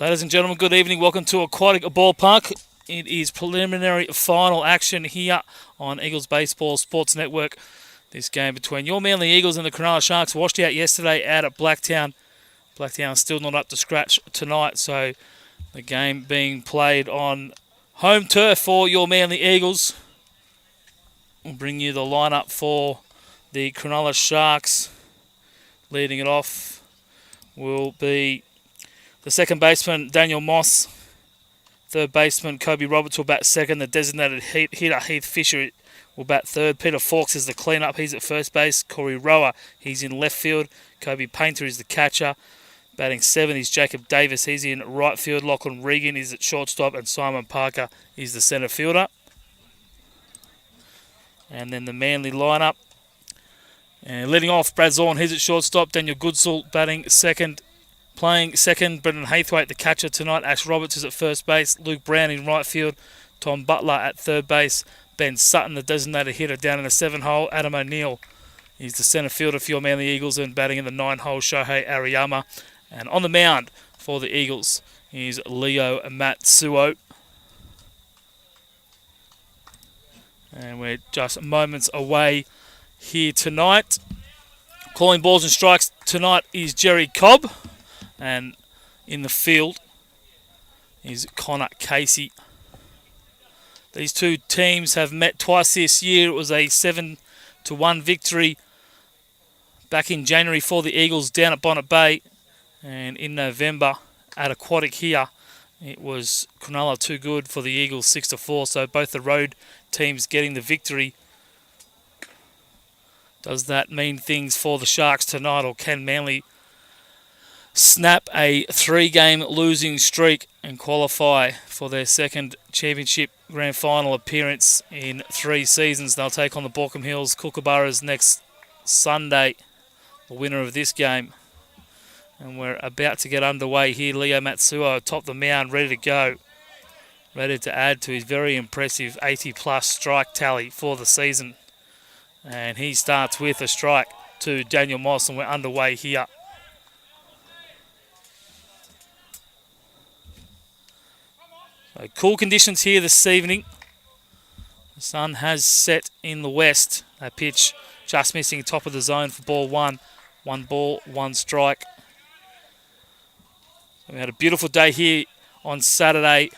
Ladies and gentlemen, good evening. Welcome to Aquatic Ballpark. It is preliminary final action here on Eagles Baseball Sports Network. This game between your Manly Eagles and the Cronulla Sharks washed out yesterday out at Blacktown. Blacktown still not up to scratch tonight, so the game being played on home turf for your Manly Eagles. We'll bring you the lineup for the Cronulla Sharks. Leading it off will be the second baseman, Daniel Moss. Third baseman, Kobe Roberts will bat second. The designated hitter, Heath Fisher, will bat third. Peter Fawkes is the cleanup. He's at first base. Corey Rower, he's in left field. Kobe Painter is the catcher. Batting seven is Jacob Davis. He's in right field. Lachlan Regan is at shortstop. And Simon Parker is the centre fielder. And then the Manly lineup. And leading off, Brad Zorn, he's at shortstop. Daniel Goodsall batting second. Playing second, Brendan Haythwaite, the catcher tonight. Ash Roberts is at first base. Luke Brown in right field. Tom Butler at third base. Ben Sutton, the designated hitter, down in the 7-hole. Adam O'Neill, he's the centre fielder for your Manly Eagles, and batting in the 9-hole, Shohei Ariyama. And on the mound for the Eagles is Leo Matsuo. And we're just moments away here tonight. Calling balls and strikes tonight is Jerry Cobb. And in the field is Connor Casey. These two teams have met twice this year. It was a 7-1 victory back in January for the Eagles down at Bonnet Bay. And in November at Aquatic here, it was Cronulla too good for the Eagles 6-4. So both the road teams getting the victory. Does that mean things for the Sharks tonight, or can Manly snap a 3-game losing streak and qualify for their second championship grand final appearance in 3 seasons? They'll take on the Borkham Hills Kookaburras next Sunday, the winner of this game. And we're about to get underway here. Leo Matsuo atop the mound, ready to go. Ready to add to his very impressive 80-plus strike tally for the season. And he starts with a strike to Daniel Moss, and we're underway here. So cool conditions here this evening. The sun has set in the west. That pitch just missing top of the zone for ball one. 1 ball, 1 strike. We had a beautiful day here on Saturday.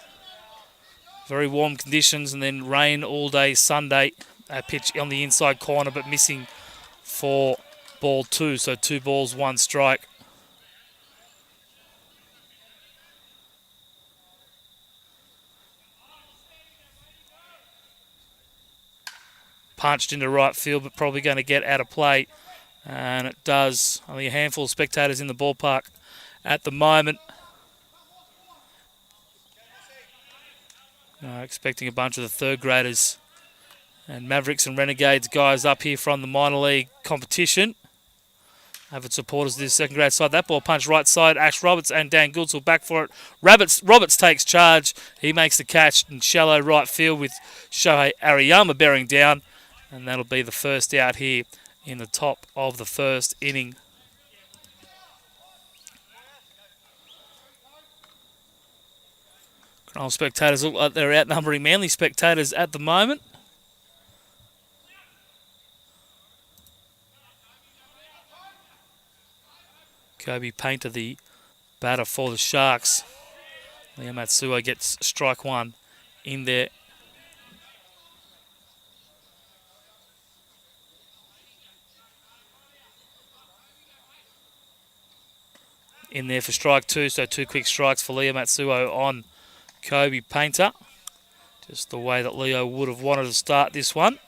Very warm conditions, and then rain all day Sunday. That pitch on the inside corner, but missing for ball 2. So 2 balls, 1 strike. Punched into right field, but probably going to get out of play. And it does. Only a handful of spectators in the ballpark at the moment. Expecting a bunch of the third graders and Mavericks and Renegades guys up here from the minor league competition. Avid supporters of this second grade side. That ball punched right side. Ash Roberts and Dan Goodsall back for it. Roberts takes charge. He makes the catch in shallow right field with Shohei Ariyama bearing down. And that'll be the first out here in the top of the first inning. Cronulla spectators look like they're outnumbering Manly spectators at the moment. Kobe Painter, the batter for the Sharks. Leo Matsuo gets strike 1 in there. In there for strike 2, so 2 quick strikes for Leo Matsuo on Kobe Painter. Just the way that Leo would have wanted to start this one.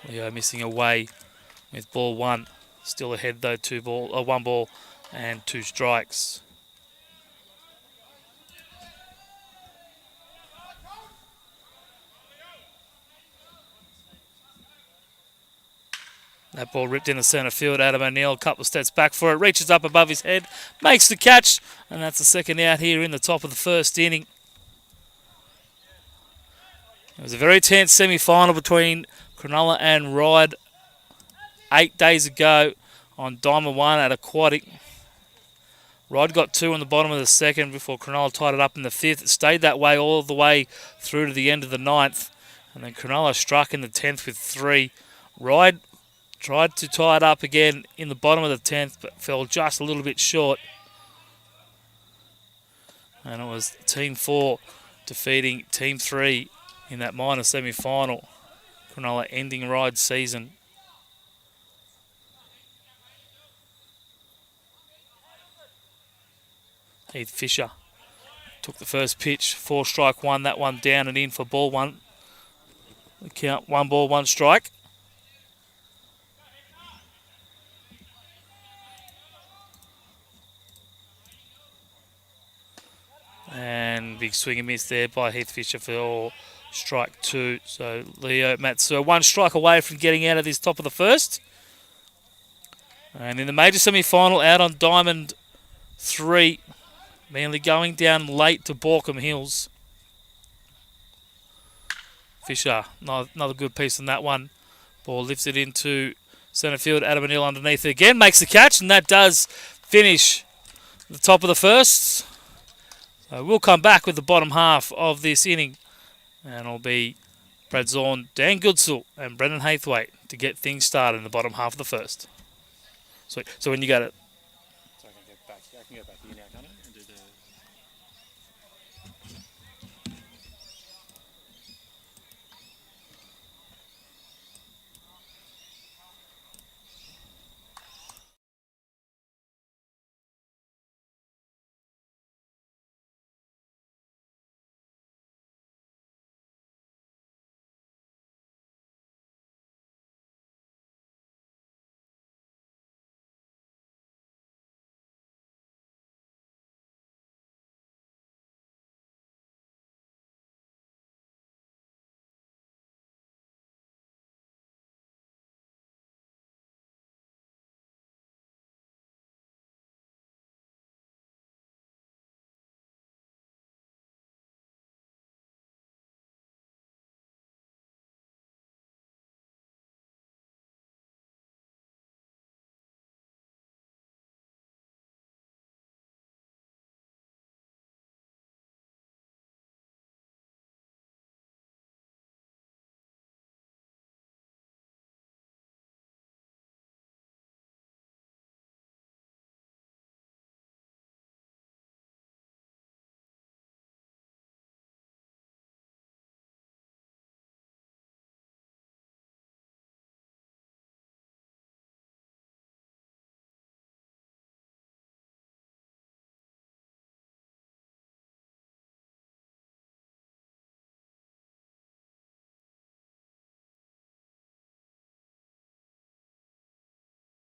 Leo missing away with ball 1. Still ahead though, 1 ball and 2 strikes. That ball ripped in the centre field. Adam O'Neill, a couple of steps back for it. Reaches up above his head, makes the catch, and that's the second out here in the top of the first inning. It was a very tense semi-final between Cronulla and Ride 8 days ago on Diamond 1 at Aquatic. Rod got 2 on the bottom of the second before Cronulla tied it up in the 5th. It stayed that way all the way through to the end of the 9th. And then Cronulla struck in the 10th with 3. Ride tried to tie it up again in the bottom of the 10th, but fell just a little bit short. And it was Team 4 defeating Team 3 in that minor semi-final. Cronulla ending Ride's season. Heath Fisher took the first pitch, 4 strike 1, that one down and in for ball 1. The count 1 ball 1 strike. And big swing and miss there by Heath Fisher for strike 2. So Leo Matsuo 1 strike away from getting out of this top of the first. And in the major semi-final out on Diamond 3, Manly going down late to Borkham Hills. Fisher, another good piece on that one. Ball lifts it into centre field. Adam O'Neill underneath it again. Makes the catch, and that does finish the top of the first. So we'll come back with the bottom half of this inning. And it'll be Brad Zorn, Dan Goodsell, and Brendan Hathwaite to get things started in the bottom half of the first. Sweet. So when you got it. So I can get back here now, can't I? And do the...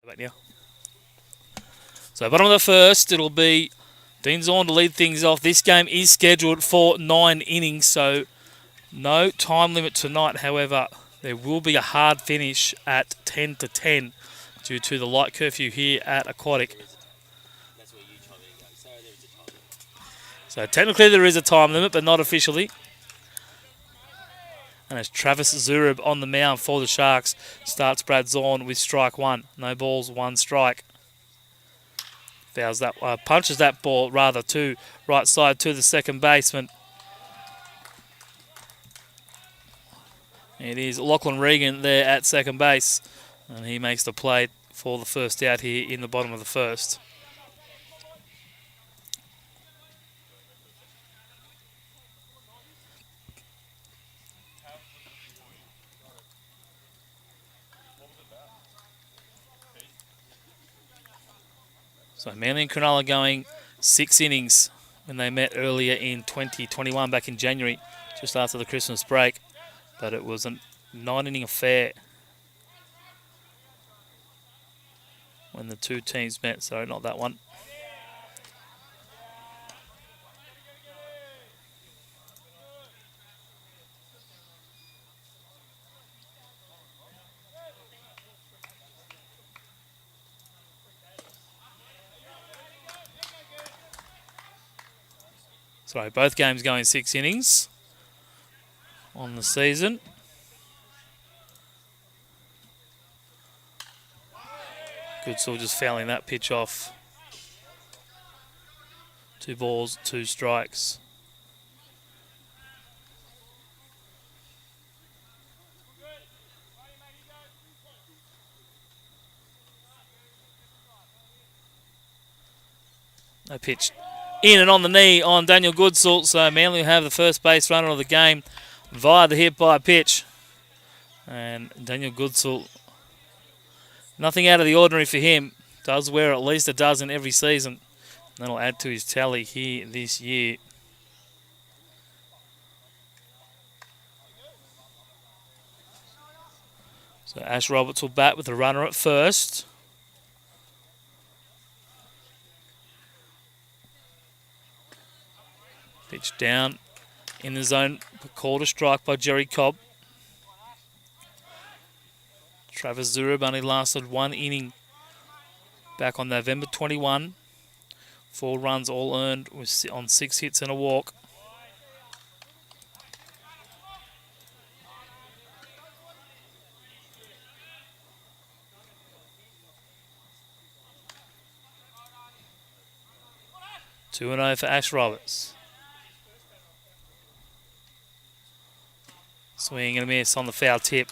Back now. So bottom of the first, it'll be Dean Zorn to lead things off. This game is scheduled for 9 innings, so no time limit tonight. However, there will be a hard finish at 10 to 10 due to the light curfew here at Aquatic. So technically there is a time limit, but not officially. And it's Travis Zurib on the mound for the Sharks. Starts Brad Zorn with strike 1. No balls, 1 strike. Fouls that, punches that ball rather to right side to the second baseman. It is Lachlan Regan there at second base. And he makes the play for the first out here in the bottom of the first. So Manly and Cronulla going 6 innings when they met earlier in 2021, back in January, just after the Christmas break. But it was a 9-inning affair when the two teams met. Sorry, not that one. Sorry, both games going 6 innings on the season. Goodsall just fouling that pitch off. 2 balls, 2 strikes. No pitch in and on the knee on Daniel Goodsall, so Manly will have the first base runner of the game via the hit by pitch. And Daniel Goodsall, nothing out of the ordinary for him. Does wear at least a dozen every season. That'll add to his tally here this year. So Ash Roberts will bat with the runner at first. Pitch down in the zone, called a strike by Jerry Cobb. Travis Zurub only lasted 1 inning back on November 21. 4 runs all earned on 6 hits and a walk. Two and 0 for Ash Roberts. Swing and a miss on the foul tip.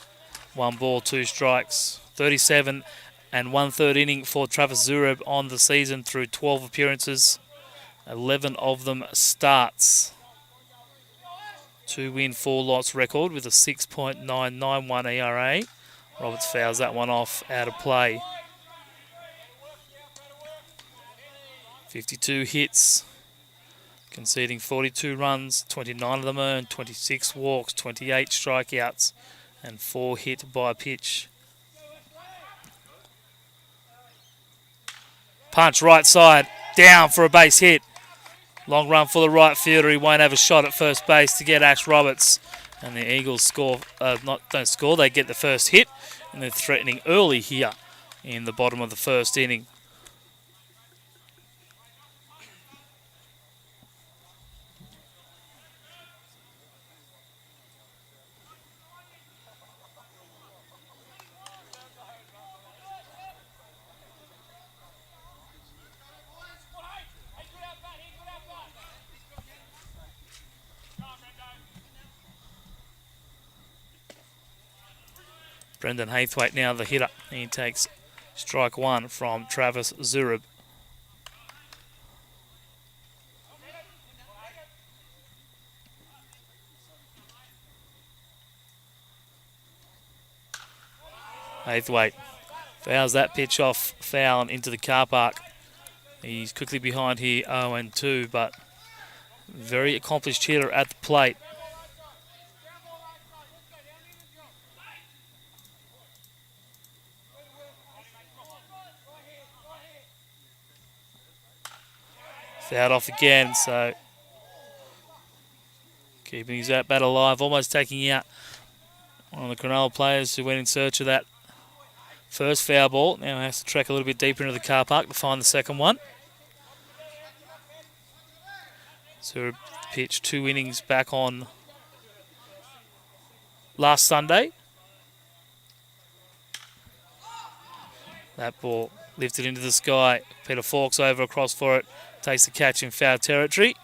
1 ball, 2 strikes. 37 and 1/3 inning for Travis Zurub on the season through 12 appearances. 11 of them starts. 2 win, 4 loss record with a 6.991 ERA. Roberts fouls that one off out of play. 52 hits, conceding 42 runs, 29 of them earned, 26 walks, 28 strikeouts, and 4 hit by pitch. Punch right side, down for a base hit. Long run for the right fielder. He won't have a shot at first base to get Ash Roberts. And the Eagles score, don't score, they get the first hit. And they're threatening early here in the bottom of the first inning. Brendan Haythwaite now the hitter. He takes strike 1 from Travis Zurub. Haythwaite fouls that pitch off foul and into the car park. He's quickly behind here 0-2, but very accomplished hitter at the plate. Fouled off again, so keeping his at bat alive, almost taking out one of the Cronulla players who went in search of that first foul ball. Now has to trek a little bit deeper into the car park to find the second one. So pitched 2 innings back on last Sunday. That ball lifted into the sky. Peter Fawkes over across for it. Takes the catch in foul territory.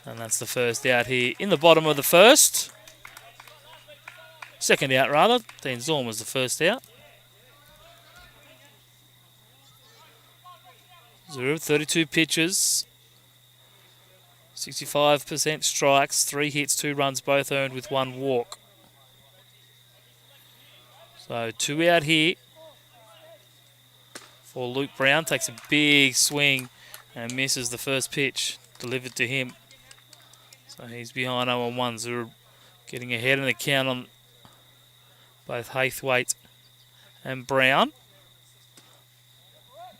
And that's the first out here in the bottom of the first. Second out, rather. Dean Zorn was the first out. Zurub, 32 pitches. 65% strikes. 3 hits, 2 runs, both earned with 1 walk. So 2 out here for Luke Brown. Takes a big swing and misses the first pitch delivered to him. So he's behind 0-1. Zurub getting ahead in the count on both Haythwaite and Brown.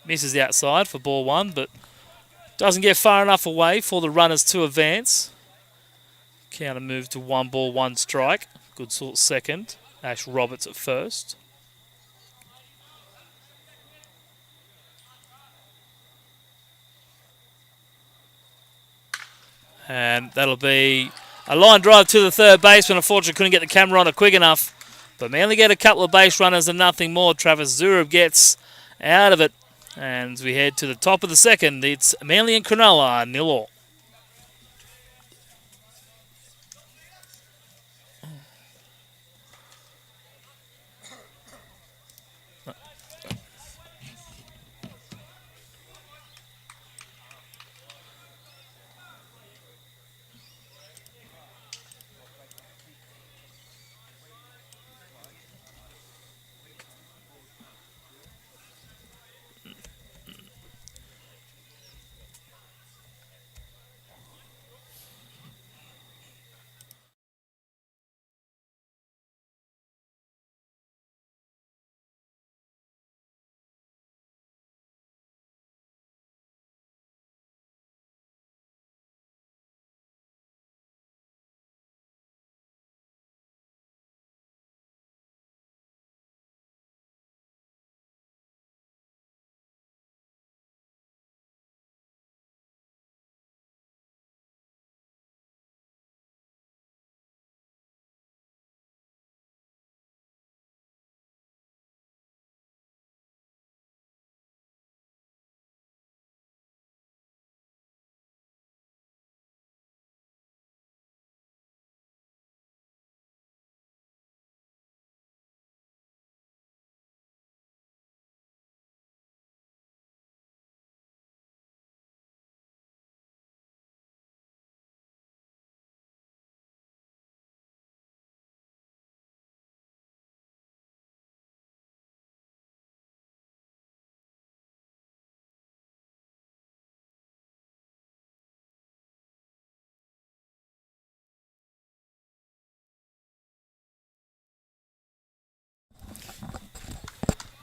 Misses outside for ball 1, but doesn't get far enough away for the runners to advance. Counter move to 1 ball, 1 strike. Goodsall second. Ash Roberts at first. And that'll be a line drive to the third baseman. Unfortunately, couldn't get the camera on it quick enough. But Manly get a couple of base runners and nothing more. Travis Zurub gets out of it And as we head to the top of the second, it's Manly and Cronulla, 0-0.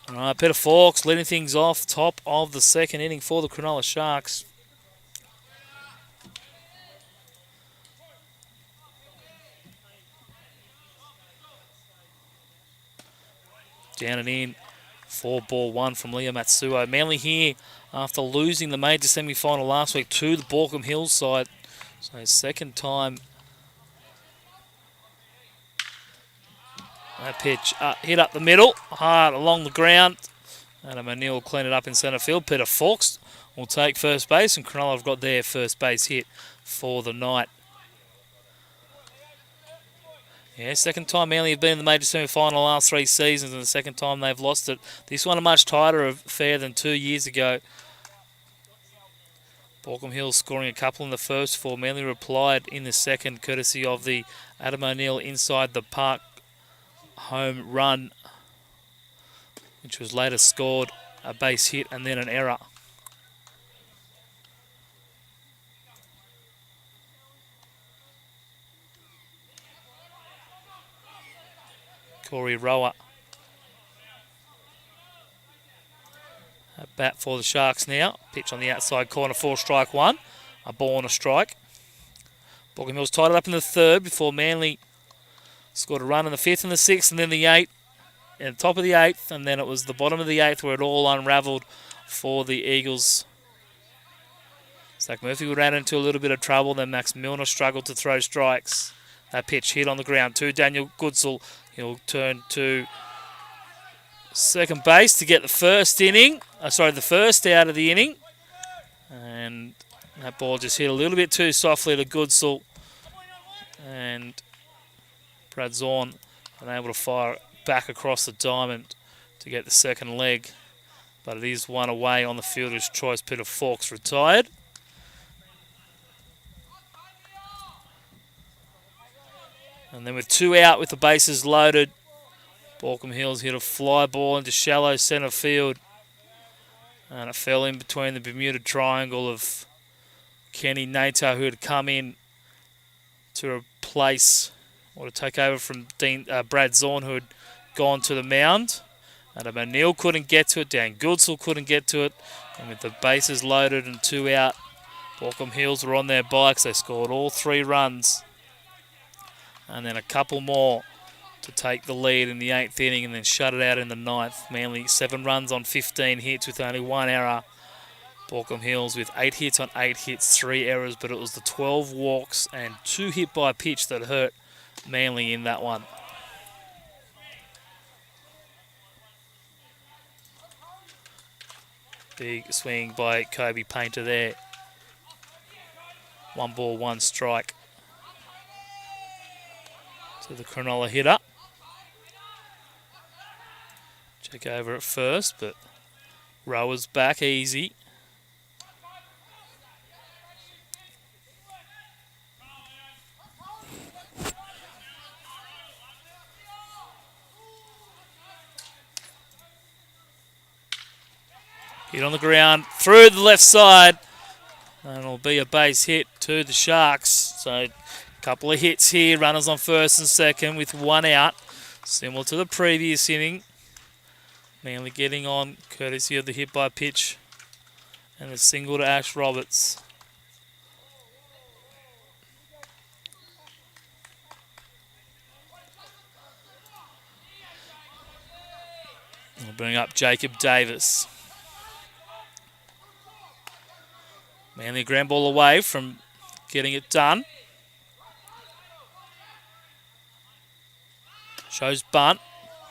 All right, Peter Fawkes leading things off, top of the second inning for the Cronulla Sharks. Down and in, 4-ball-1 from Leo Matsuo. Manly here after losing the major semi-final last week to the Borkham Hills side. So second time that pitch hit up the middle, hard along the ground. Adam O'Neill will clean it up in centre field. Peter Fawkes will take first base, and Cronulla have got their first base hit for the night. Yeah, second time Manly have been in the major semi-final the last 3 seasons, and the second time they've lost it. This one a much tighter affair than 2 years ago. Borkham Hills scoring a couple in the first 4. Manly replied in the second, courtesy of the Adam O'Neill inside the park home run, which was later scored a base hit and then an error. Corey Rower at bat for the Sharks now. Pitch on the outside corner for strike one. A ball and a strike. Borkham Hills tied it up in the third before Manly scored a run in the fifth and the sixth and then the eighth. And the top of the eighth, and then it was the bottom of the eighth where it all unravelled for the Eagles. Zach Murphy ran into a little bit of trouble, then Max Milner struggled to throw strikes. That pitch hit on the ground to Daniel Goodsell. He'll turn to second base to get the first out of the inning. And that ball just hit a little bit too softly to Goodsell. And Brad Zorn unable to fire it back across the diamond to get the second leg. But it is one away on the fielder's choice. Peter Fawkes retired. And then with 2 out with the bases loaded, Borkham Hills hit a fly ball into shallow centre field. And it fell in between the Bermuda Triangle of Kenny Nato, who had come in to replace or to take over from Brad Zorn, who had gone to the mound. Adam O'Neill couldn't get to it. Dan Goodsell couldn't get to it. And with the bases loaded and 2 out, Borkham Hills were on their bikes. They scored all 3 runs. And then a couple more to take the lead in the 8th inning and then shut it out in the 9th. Manly 7 runs on 15 hits with only 1 error. Borkham Hills with 8 hits on 8 hits, 3 errors, but it was the 12 walks and 2 hit by pitch that hurt Manly in that one. Big swing by Kobe Painter there. 1 ball, 1 strike to the Cronulla hitter. Check over at first, but Rower's back easy. Hit on the ground, through the left side. And it'll be a base hit to the Sharks. So a couple of hits here, runners on first and second with 1 out. Similar to the previous inning. Manly getting on courtesy of the hit by pitch and a single to Ash Roberts. We'll bring up Jacob Davis. Manly ground ball away from getting it done. Shows bunt.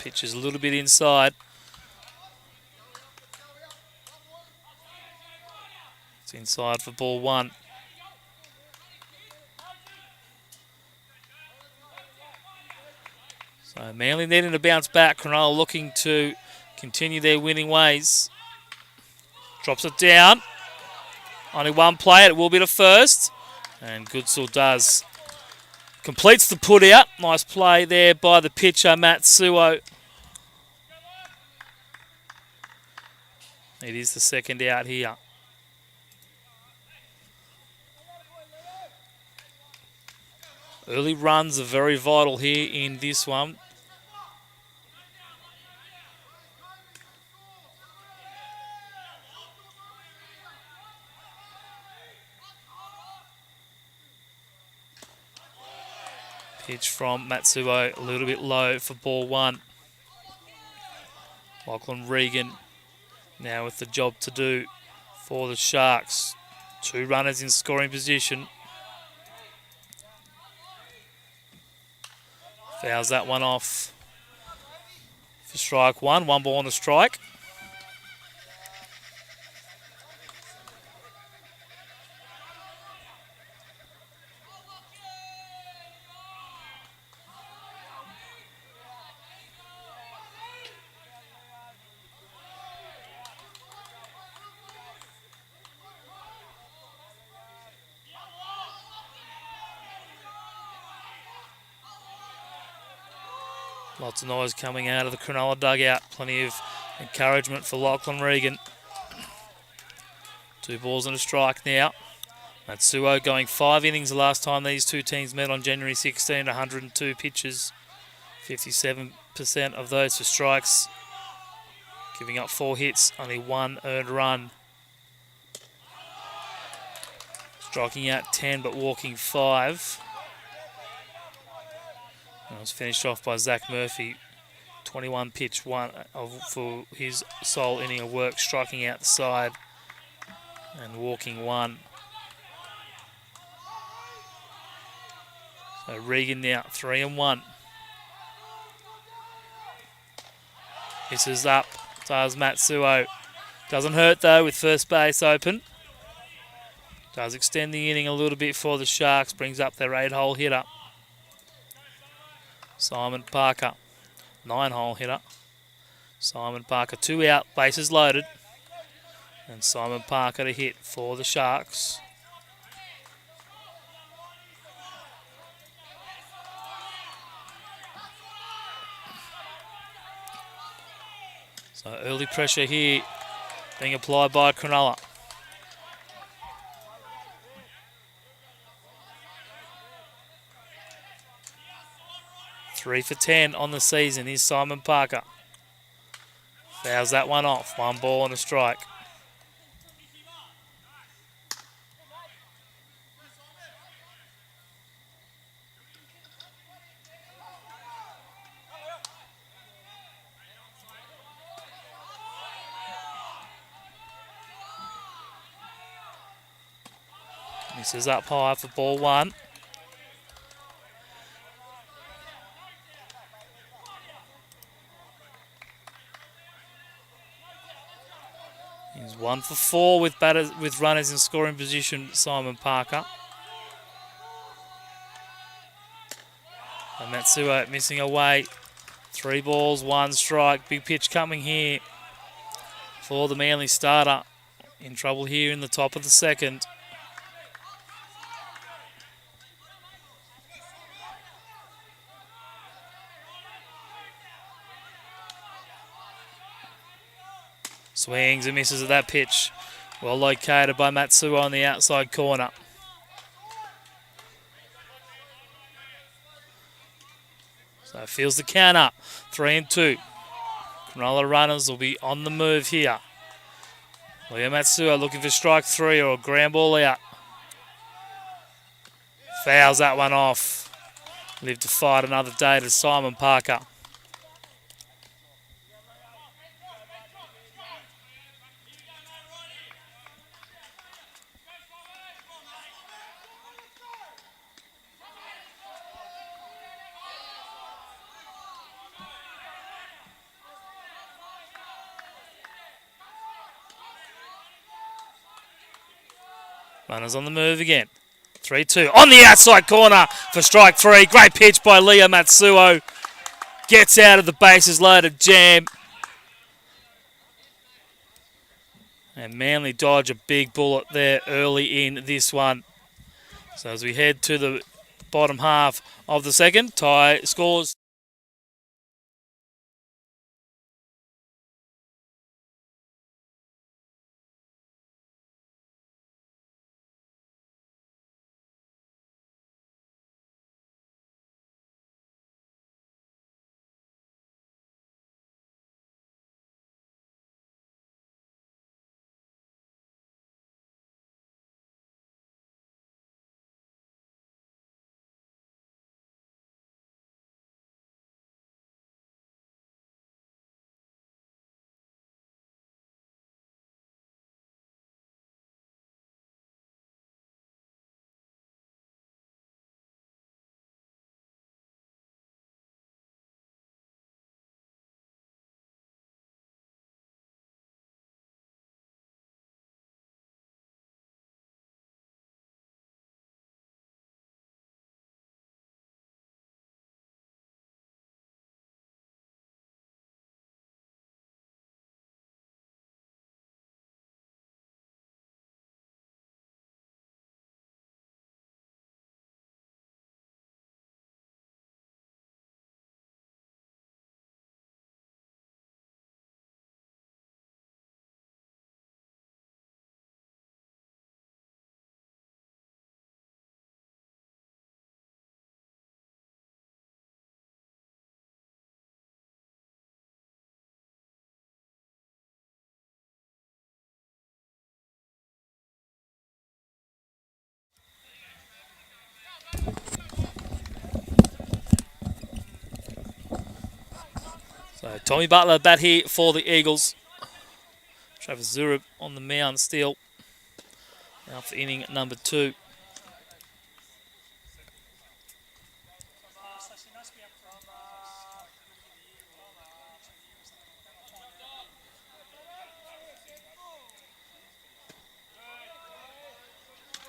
Pitch is a little bit inside. It's inside for ball 1. So Manly needing to bounce back. Cronulla looking to continue their winning ways. Drops it down. Only 1 play. It will be the first. And Goodsall does. Completes the put out. Nice play there by the pitcher, Matsuo. It is the second out here. Early runs are very vital here in this one. Pitch from Matsuo, a little bit low for ball 1. Lachlan Regan now with the job to do for the Sharks. 2 runners in scoring position. Fouls that one off for strike 1. 1 ball on the strike. Lots of noise coming out of the Cronulla dugout. Plenty of encouragement for Lachlan Regan. 2 balls and a strike now. Matsuo going 5 innings the last time these two teams met on January 16, 102 pitches. 57% of those for strikes. Giving up 4 hits, only 1 earned run. Striking out 10 but walking 5. And it was finished off by Zach Murphy. 21 pitch, 1 for his sole inning of work, striking out the side and walking 1. So Regan now 3-1. This is up. Does Matsuo. Doesn't hurt though with first base open. Does extend the inning a little bit for the Sharks. Brings up their 8-hole hitter. Simon Parker, 9-hole hitter. Simon Parker, 2 out, bases loaded. And Simon Parker to hit for the Sharks. So early pressure here being applied by Cronulla. Three for 10 on the season is Simon Parker. Fouls that one off. 1 ball and a strike. This is up high for ball 1. He's 1 for 4 with runners in scoring position, Simon Parker. And Matsuo missing away. 3 balls, 1 strike. Big pitch coming here for the Manly starter. In trouble here in the top of the second. Swings and misses at that pitch. Well located by Matsuo on the outside corner. So feels the count up. 3 and 2. Cronulla runners will be on the move here. Leo Matsuo looking for strike 3 or a ground ball out. Fouls that one off. Live to fight another day to Simon Parker. Runners on the move again. 3-2 on the outside corner for strike 3. Great pitch by Leo Matsuo. Gets out of the bases loaded jam. And Manly dodge a big bullet there early in this one. So as we head to the bottom half of the second, tie scores. So Tommy Butler bat here for the Eagles. Travis Zurub on the mound still. Now for inning number 2.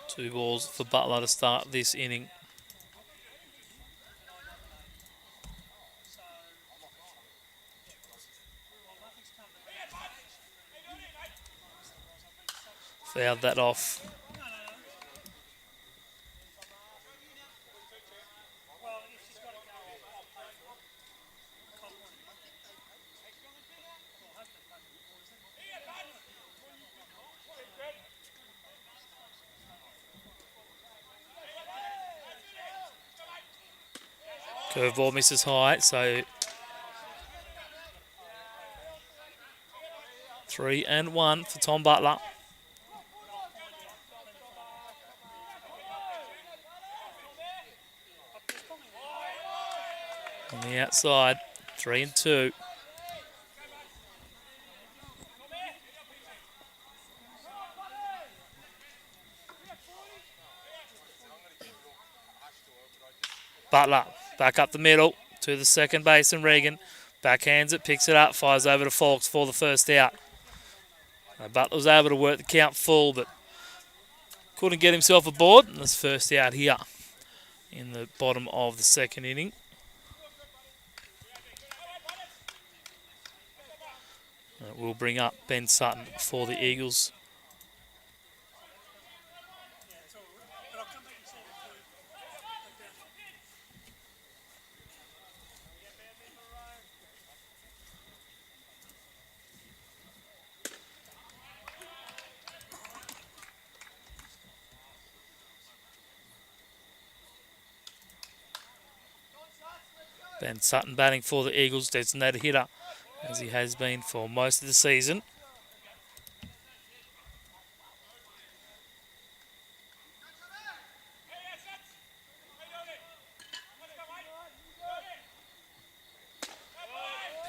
Two balls for Butler to start this inning. Fouled that off. Curveball misses high, so 3-1 for Tom Butler. On the outside, 3-2. Butler back up the middle to the second baseman, Regan. Backhands it, picks it up, fires over to Fawkes for the first out. Butler was able to work the count full, but couldn't get himself aboard. And this first out here in the bottom of the second inning. We'll bring up Ben Sutton for the Eagles. Ben Sutton batting for the Eagles, designated hitter, as he has been for most of the season.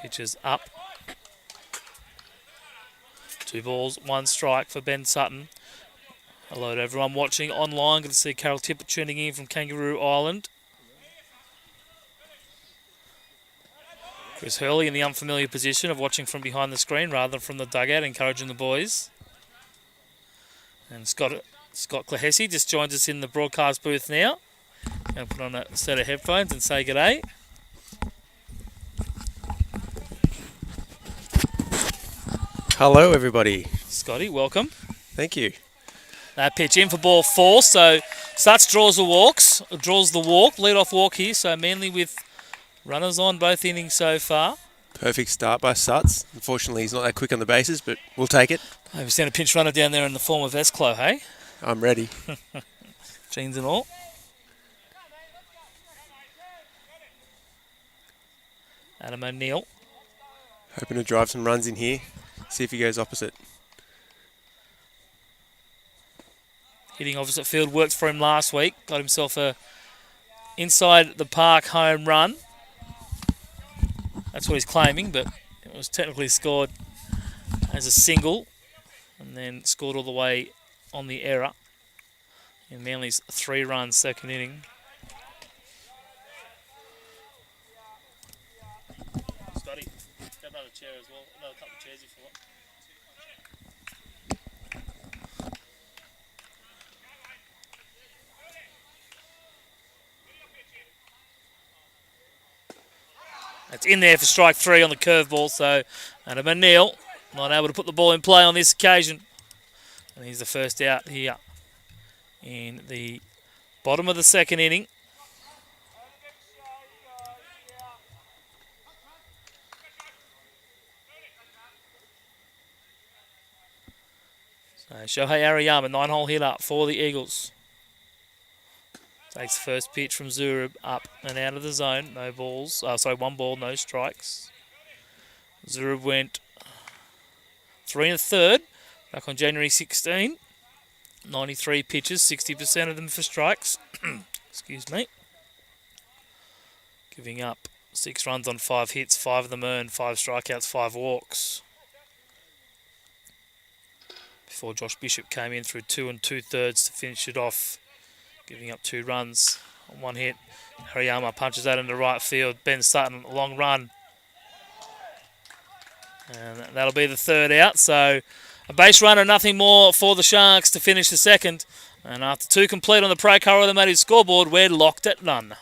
Pitches up. 2 balls, 1 strike for Ben Sutton. Hello to everyone watching online. Good to see Carol Tippett tuning in from Kangaroo Island. Chris Hurley in the unfamiliar position of watching from behind the screen rather than from the dugout, encouraging the boys. And Scott Clahesi just joins us in the broadcast booth now. Going to put on a set of headphones and say g'day. Hello, everybody. Scotty, welcome. Thank you. That pitch in for ball 4. So Suts draws the walk, lead-off walk here. So Manly with runners on both innings so far. Perfect start by Suts. Unfortunately, he's not that quick on the bases, but we'll take it. We've seen a pinch runner down there in the form of Esclo, hey? I'm ready. Jeans and all. Adam O'Neill. Hoping to drive some runs in here. See if he goes opposite. Hitting opposite field worked for him last week. Got himself a inside the park home run. That's what he's claiming, but it was technically scored as a single and then scored all the way on the error in Manly's 3-run second inning. Scotty, grab another chair as well. Another couple of chairs if you want. It's in there for strike 3 on the curveball, so Adam O'Neill not able to put the ball in play on this occasion. And he's the first out here in the bottom of the second inning. So Shohei Ariyama, 9-hole hitter for the Eagles. Takes the first pitch from Zurub up and out of the zone. No balls. 1 ball, no strikes. Zurub went 3 1/3 back on January 16. 93 pitches, 60% of them for strikes. Excuse me. Giving up 6 runs on 5 hits, 5 of them earned, 5 strikeouts, 5 walks. Before Josh Bishop came in through 2 2/3 to finish it off, giving up 2 runs on 1 hit. Hariyama punches that into right field. Ben Sutton, a long run. And that'll be the 3rd out. So a base runner, nothing more for the Sharks to finish the 2nd. And after 2 complete on the Pro Car Automotive scoreboard, we're locked at none.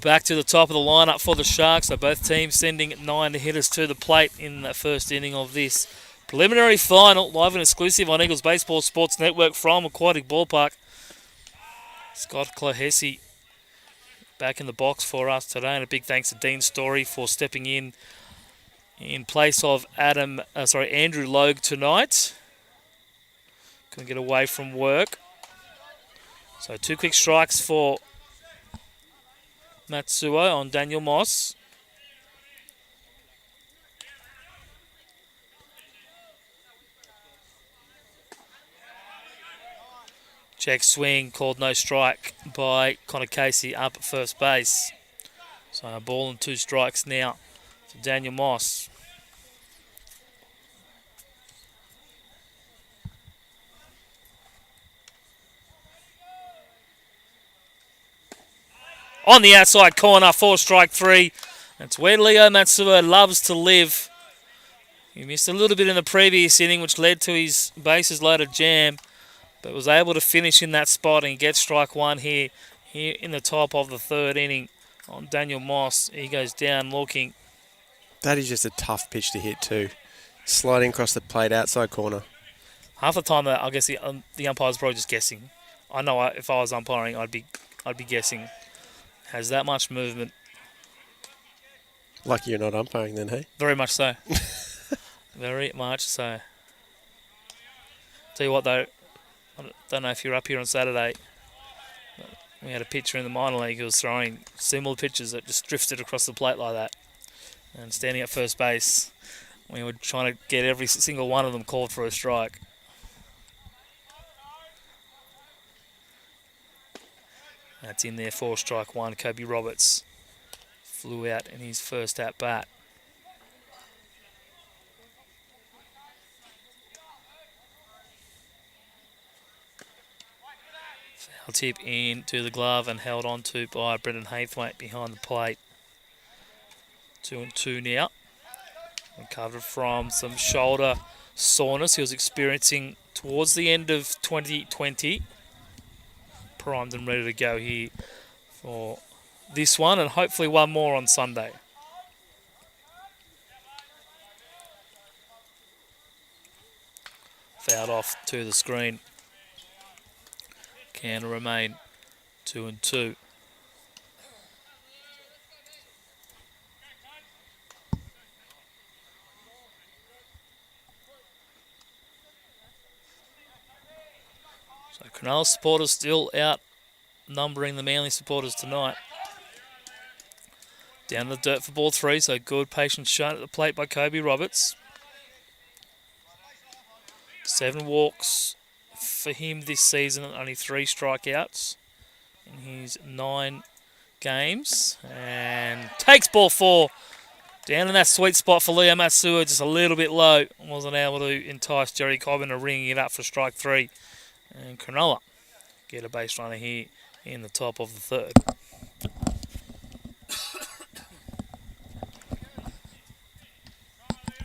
back to the top of the lineup for the Sharks. So both teams sending 9 hitters to the plate in the first inning of this preliminary final, live and exclusive on Eagles Baseball Sports Network from Aquatic Ballpark. Scott Clohessy back in the box for us today, and a big thanks to Dean Story for stepping in place of Andrew Logue tonight. Couldn't get away from work. So 2 quick strikes for Matsuo on Daniel Moss. Check swing, called no strike by Connor Casey up at first base. So a ball and 2 strikes now for Daniel Moss. On the outside corner, 4 strike 3. That's where Leo Matsuo loves to live. He missed a little bit in the previous inning, which led to his bases loaded jam, but was able to finish in that spot and get strike 1 here in the top of the 3rd inning on Daniel Moss. He goes down looking. That is just a tough pitch to hit too. Sliding across the plate, outside corner. Half the time, I guess the umpire's probably just guessing. I know if I was umpiring, I'd be guessing. Has that much movement. Lucky you're not umpiring then, hey? Very much so. Very much so. Tell you what though, I don't know if you're up here on Saturday. We had a pitcher in the minor league who was throwing similar pitches that just drifted across the plate like that. And standing at first base, we were trying to get every single one of them called for a strike. That's in there, 4 strike 1. Kobe Roberts flew out in his first at bat. Foul tip into the glove and held on to by Brendan Haythwaite behind the plate. 2-2 now. Recovered from some shoulder soreness he was experiencing towards the end of 2020. Primed and ready to go here for this one and hopefully one more on Sunday. Fouled off to the screen. Can remain 2-2. So Cronulla supporters still outnumbering the Manly supporters tonight. Down to the dirt for ball 3, so good patience shown at the plate by Kobe Roberts. 7 walks for him this season and only 3 strikeouts in his 9 games. And takes ball 4. Down in that sweet spot for Leo Matsuo, just a little bit low. Wasn't able to entice Jerry Cobb into ringing it up for strike 3. And Cronulla get a base runner here in the top of the 3rd.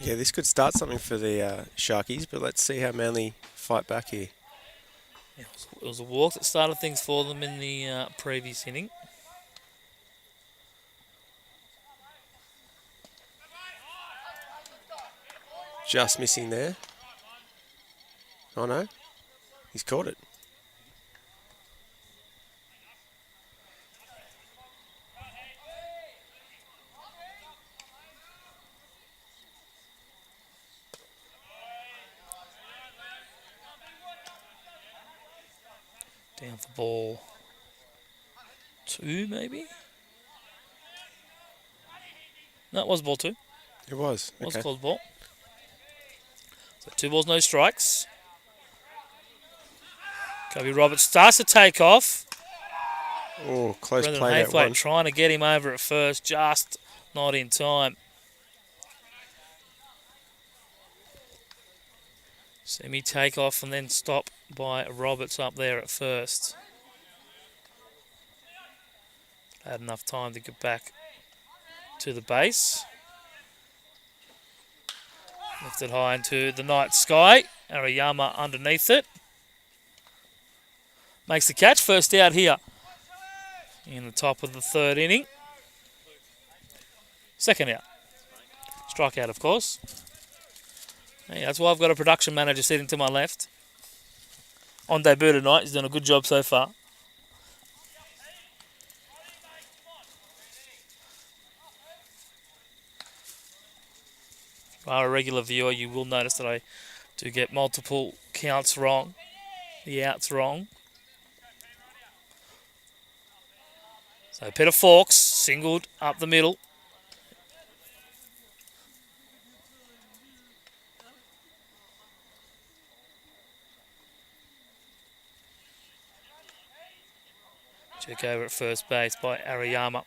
Yeah, this could start something for the Sharkies, but let's see how Manly fight back here. It was a walk that started things for them in the previous inning. Just missing there. Oh no, he's caught it. Down for ball 2, maybe? No, it was ball 2. It was. It was Okay. called ball. So 2 balls, no strikes. Kobe Roberts starts to take off. Oh, close Brendan play that Haythwaite one. trying to get him over at first, just not in time. Semi take off and then stop by Roberts up there at first. Had enough time to get back to the base. Lifted high into the night sky. Ariyama underneath it. Makes the catch. First out here in the top of the 3rd inning. Second out. Strikeout, of course. Hey, that's why I've got a production manager sitting to my left. On debut tonight, he's done a good job so far. If you are a regular viewer, you will notice that I do get multiple counts wrong. The outs wrong. So Peter Fawkes singled up the middle. Check over at first base by Ariyama.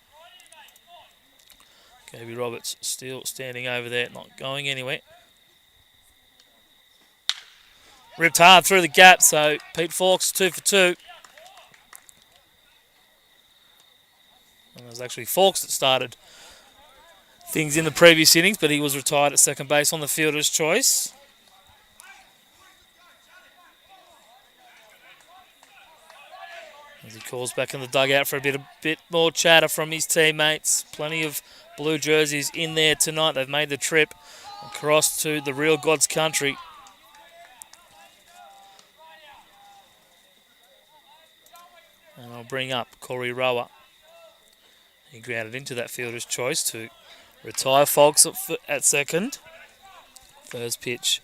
Kobe Roberts still standing over there, not going anywhere. Ripped hard through the gap, so Pete Fawkes 2 for 2. And it was actually Fawkes that started things in the previous innings, but he was retired at second base on the fielder's choice. As he calls back in the dugout for a bit more chatter from his teammates. Plenty of blue jerseys in there tonight. They've made the trip across to the real God's country. And I'll bring up Corey Rower. He grounded into that fielder's choice to retire Fawkes at second. First pitch.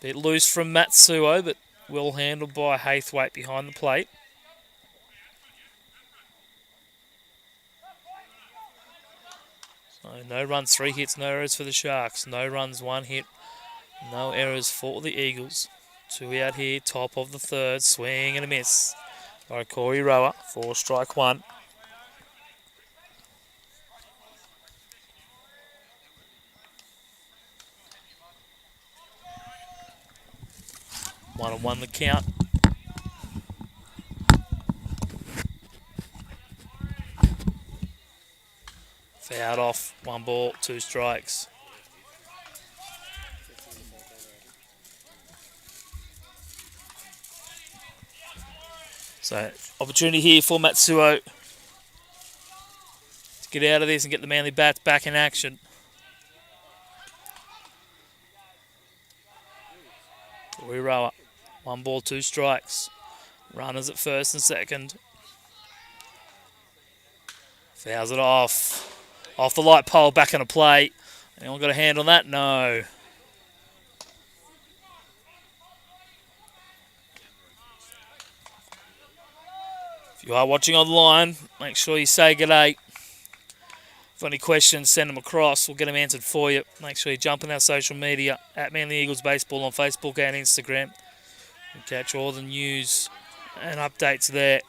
Bit loose from Matsuo, but well handled by Haythwaite behind the plate. So no runs, 3 hits, no errors for the Sharks. No runs, 1 hit, no errors for the Eagles. 2 out here, top of the third. Swing and a miss by Corey Rower for strike 1. One and one the count. Fouled off. 1 ball, 2 strikes. So, opportunity here for Matsuo to get out of this and get the Manly bats back in action. Corey Rower. 1 ball, 2 strikes. Runners at first and second. Fouls it off. Off the light pole, back into play. Anyone got a hand on that? No. If you are watching online, make sure you say g'day. If any questions, send them across. We'll get them answered for you. Make sure you jump on our social media at Manly Eagles Baseball on Facebook and Instagram. You catch all the news and updates there.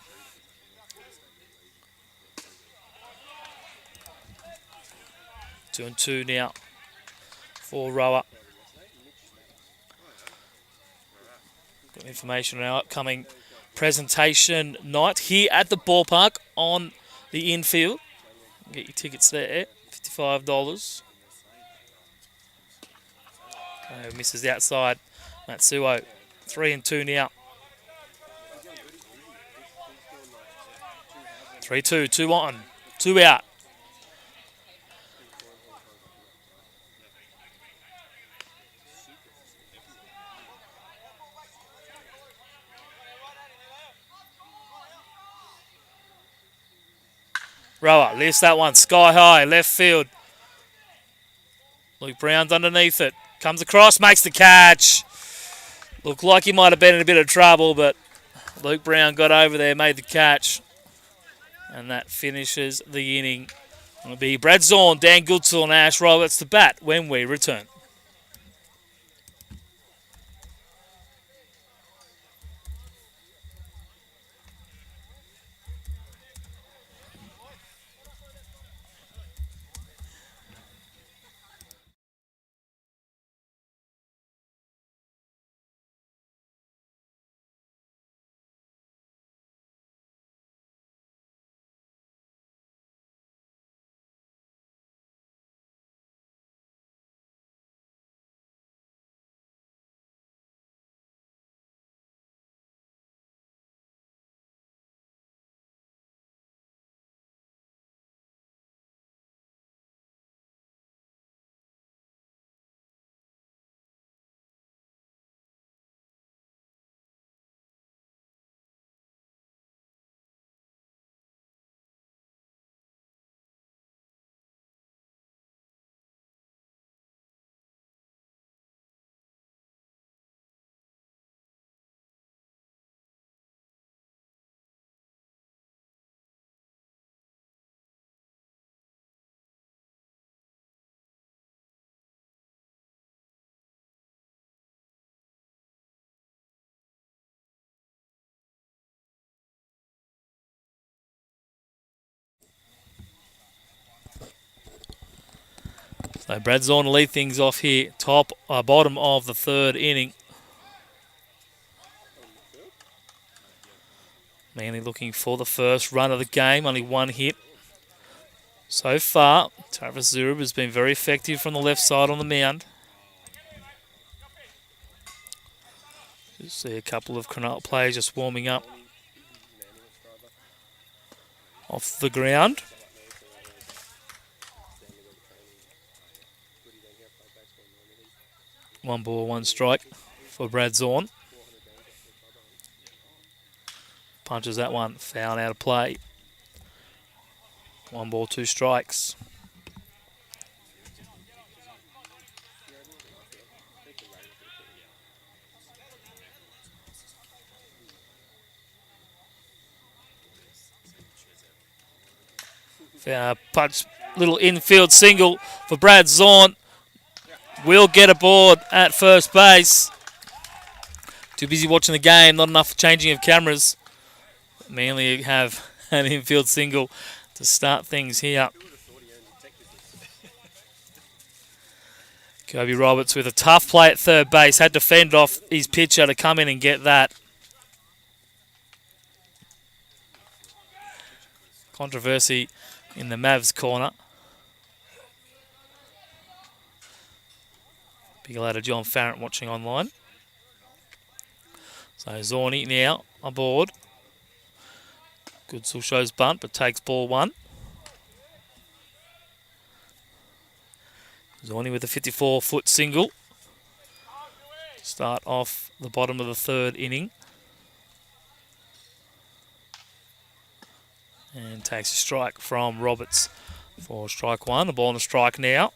Two and two now for Rower. Got information on our upcoming presentation night here at the ballpark on the infield. Get your tickets there, $55. Misses the outside. Matsuo, 3 and 2 now. 3-2, 2 on, 2 out. Rower lifts that one sky high, left field. Luke Brown's underneath it. Comes across, makes the catch. Looked like he might have been in a bit of trouble, but Luke Brown got over there, made the catch. And that finishes the inning. It'll be Brad Zorn, Dan Goodsall and Ash Roberts to bat when we return. So Brad Zorn will lead things off here. Bottom of the third inning. Manly looking for the first run of the game. Only one hit so far. Travis Zurub has been very effective from the left side on the mound. You see a couple of Cronulla players just warming up off the ground. One ball, one strike for Brad Zorn. Punches that one, foul out of play. One ball, two strikes. Punch, little infield single for Brad Zorn. Will get aboard at first base. Too busy watching the game, not enough changing of cameras. Manly have an infield single to start things here. Kobe Roberts with a tough play at third base. Had to fend off his pitcher to come in and get that. Controversy in the Mavs corner. Big hello to John Farrant watching online. So Zorny now aboard. Goodsall shows bunt but takes ball one. Zorny with a 54-foot single to start off the bottom of the third inning. And takes a strike from Roberts for strike one. A ball and a strike now.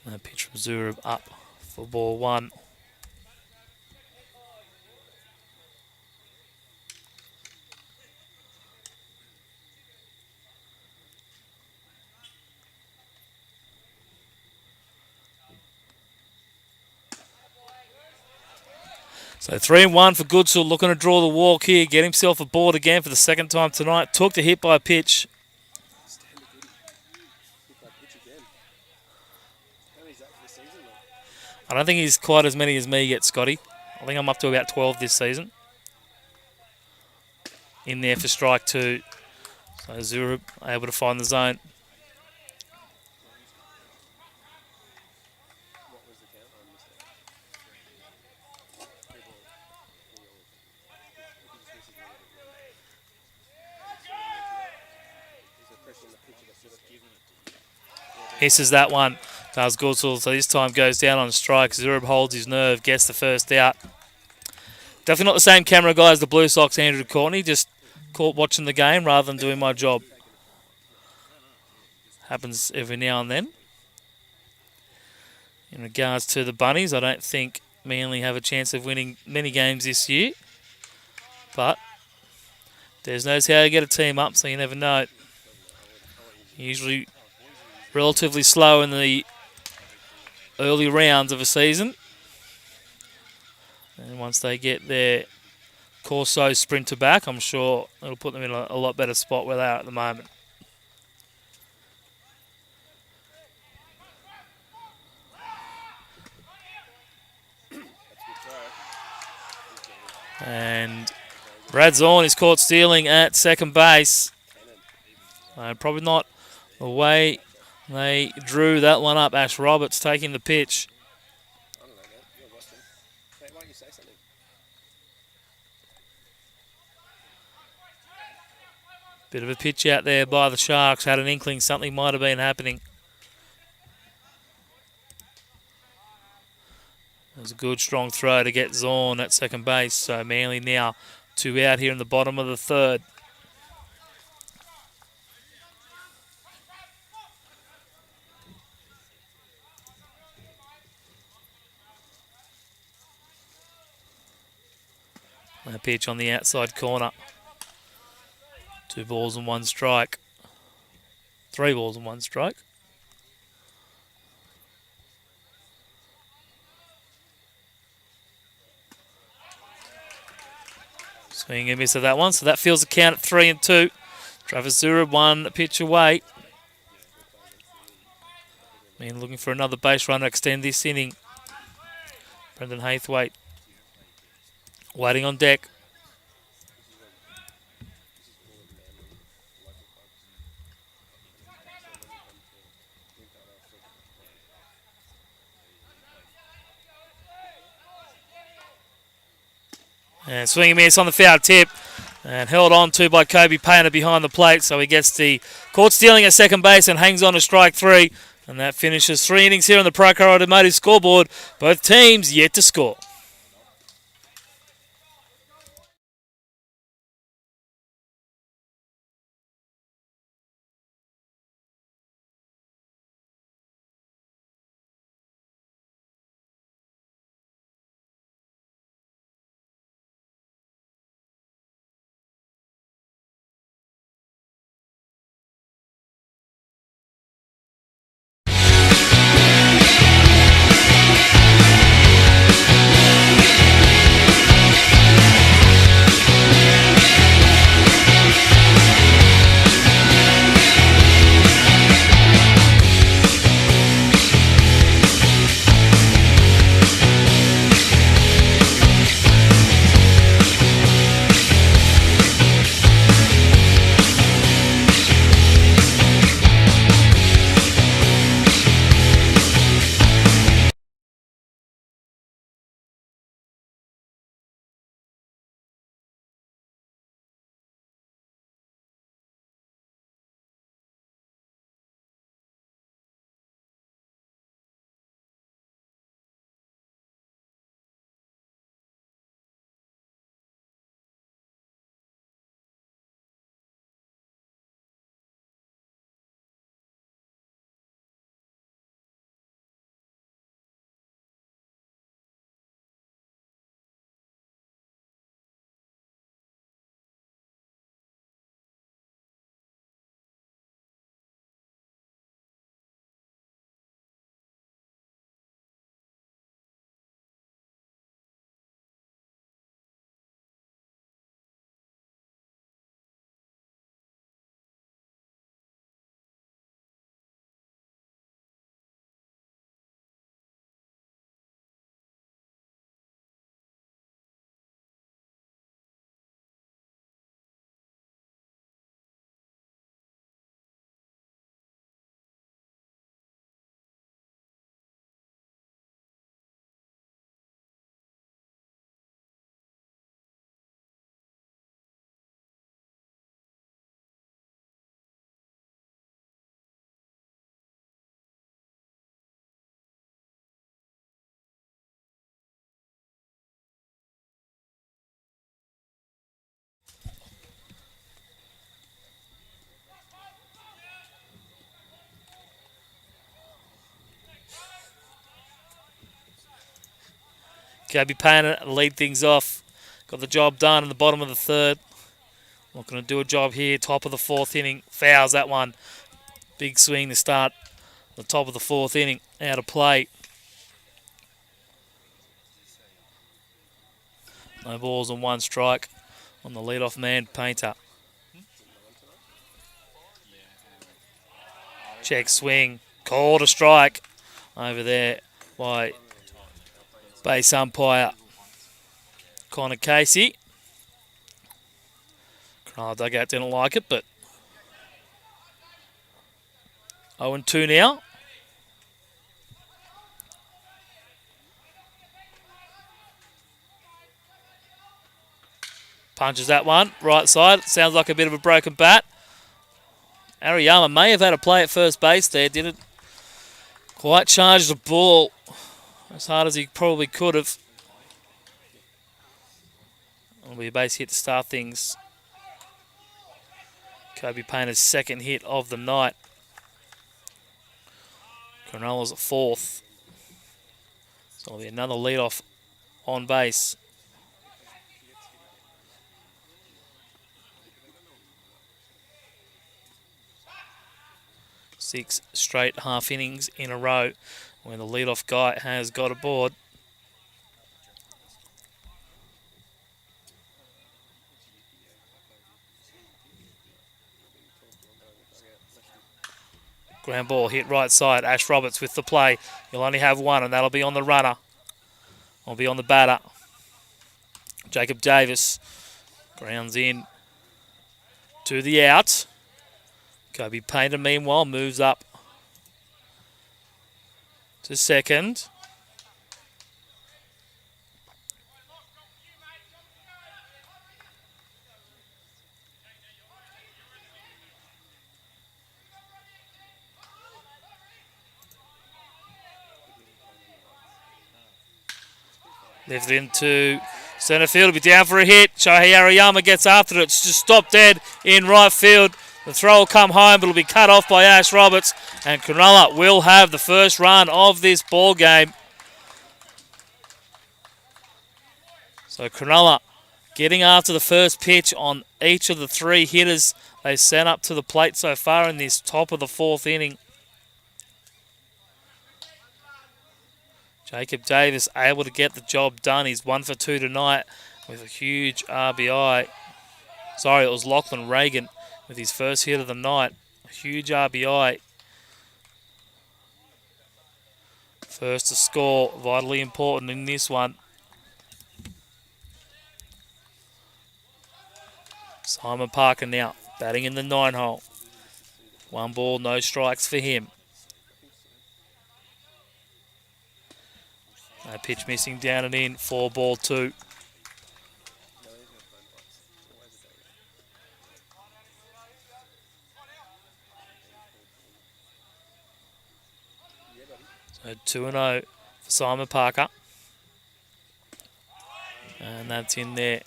And a pitch from Zurub up for ball one. So 3-1 for Goodsall, looking to draw the walk here, get himself aboard again for the second time tonight. Took the hit by a pitch. I don't think he's quite as many as me yet, Scotty. I think I'm up to about 12 this season. In there for strike two. So Zurub able to find the zone. Hisses that one. Does Goodsall, so this time goes down on strike. Zurub holds his nerve, gets the first out. Definitely not the same camera guy as the Blue Sox, Andrew Courtney. Just caught watching the game rather than doing my job. Happens every now and then. In regards to the Bunnies, I don't think Manly have a chance of winning many games this year. But Des knows how to get a team up, so you never know. Usually relatively slow in the early rounds of a season. And once they get their Corso sprinter back, I'm sure it'll put them in a lot better spot where they are at the moment. And Brad Zorn is caught stealing at second base. Probably not the way they drew that one up. Ash Roberts taking the pitch. I don't know, mate. You're Boston. Mate, why don't you say something? Bit of a pitch out there by the Sharks. Had an inkling something might have been happening. It was a good, strong throw to get Zorn at second base. So Manly now 2 out here in the bottom of the third. A pitch on the outside corner. 2 balls and 1 strike. 3 balls and 1 strike. Swing and miss of that one, so that fills the count at 3-2. Travis Zura 1 pitch away. Looking for another base run to extend this inning. Brendan Haythwaite waiting on deck. And swinging miss on the foul tip. And held on to by Kobe Painter behind the plate. So he gets the caught stealing at second base and hangs on to strike 3. And that finishes 3 innings here on the Procar Automotive scoreboard. Both teams yet to score. Kobe Painter lead things off. Got the job done in the bottom of the 3rd. Not going to do a job here. Top of the 4th inning. Fouls that one. Big swing to start the top of the 4th inning. Out of play. No balls and 1 strike on the leadoff man, Painter. Check swing. Called a strike over there by base umpire Connor Casey. Cronulla dugout didn't like it, but 0-2 now. Punches that one, right side. Sounds like a bit of a broken bat. Ariyama may have had a play at first base there. Didn't quite charge the ball as hard as he probably could have. It'll be a base hit to start things. Kobe Painter's 2nd hit of the night. Cronulla's at 4th. So it'll be another leadoff on base. 6 straight half innings in a row when the leadoff guy has got aboard. Ground ball hit right side. Ash Roberts with the play. You'll only have one, and that'll be on the runner. Or be on the batter. Jacob Davis grounds in to the out. Kobe Painter, meanwhile, moves up to second. Lifted into centre field. It'll be down for a hit. Shohei Ariyama gets after it. It's just stopped dead in right field. The throw will come home, but it'll be cut off by Ash Roberts. And Cronulla will have the first run of this ball game. So Cronulla getting after the first pitch on each of the three hitters they sent up to the plate so far in this top of the fourth inning. Jacob Davis able to get the job done. He's 1 for 2 tonight with a huge RBI. Sorry, it was Lachlan Reagan with his first hit of the night. A huge RBI. First to score, vitally important in this one. Simon Parker now batting in the 9-hole. 1 ball, no strikes for him. No pitch missing down and in, 4 ball 2. So 2-0 for Simon Parker. And that's in there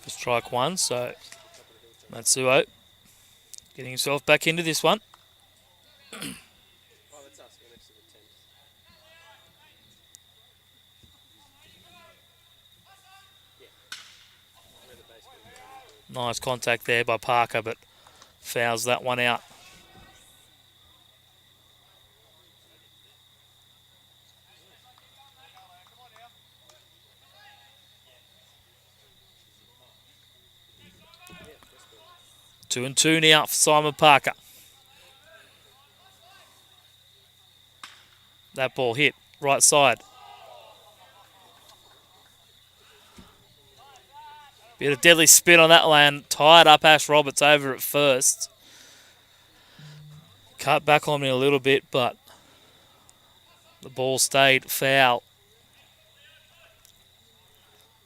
for strike 1. So Matsuo getting himself back into this one. Nice contact there by Parker, but fouls that one out. Two and two now for Simon Parker. That ball hit right side. Bit of deadly spin on that land. Tied up Ash Roberts over at first. Cut back on me a little bit, but the ball stayed foul.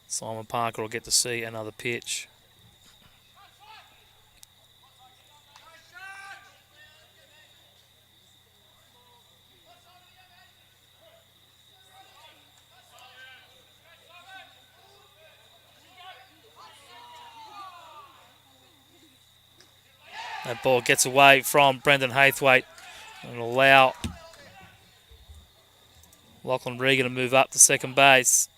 Simon Parker will get to see another pitch. That ball gets away from Brendan Haythwaite and will allow Lachlan Regan to move up to second base.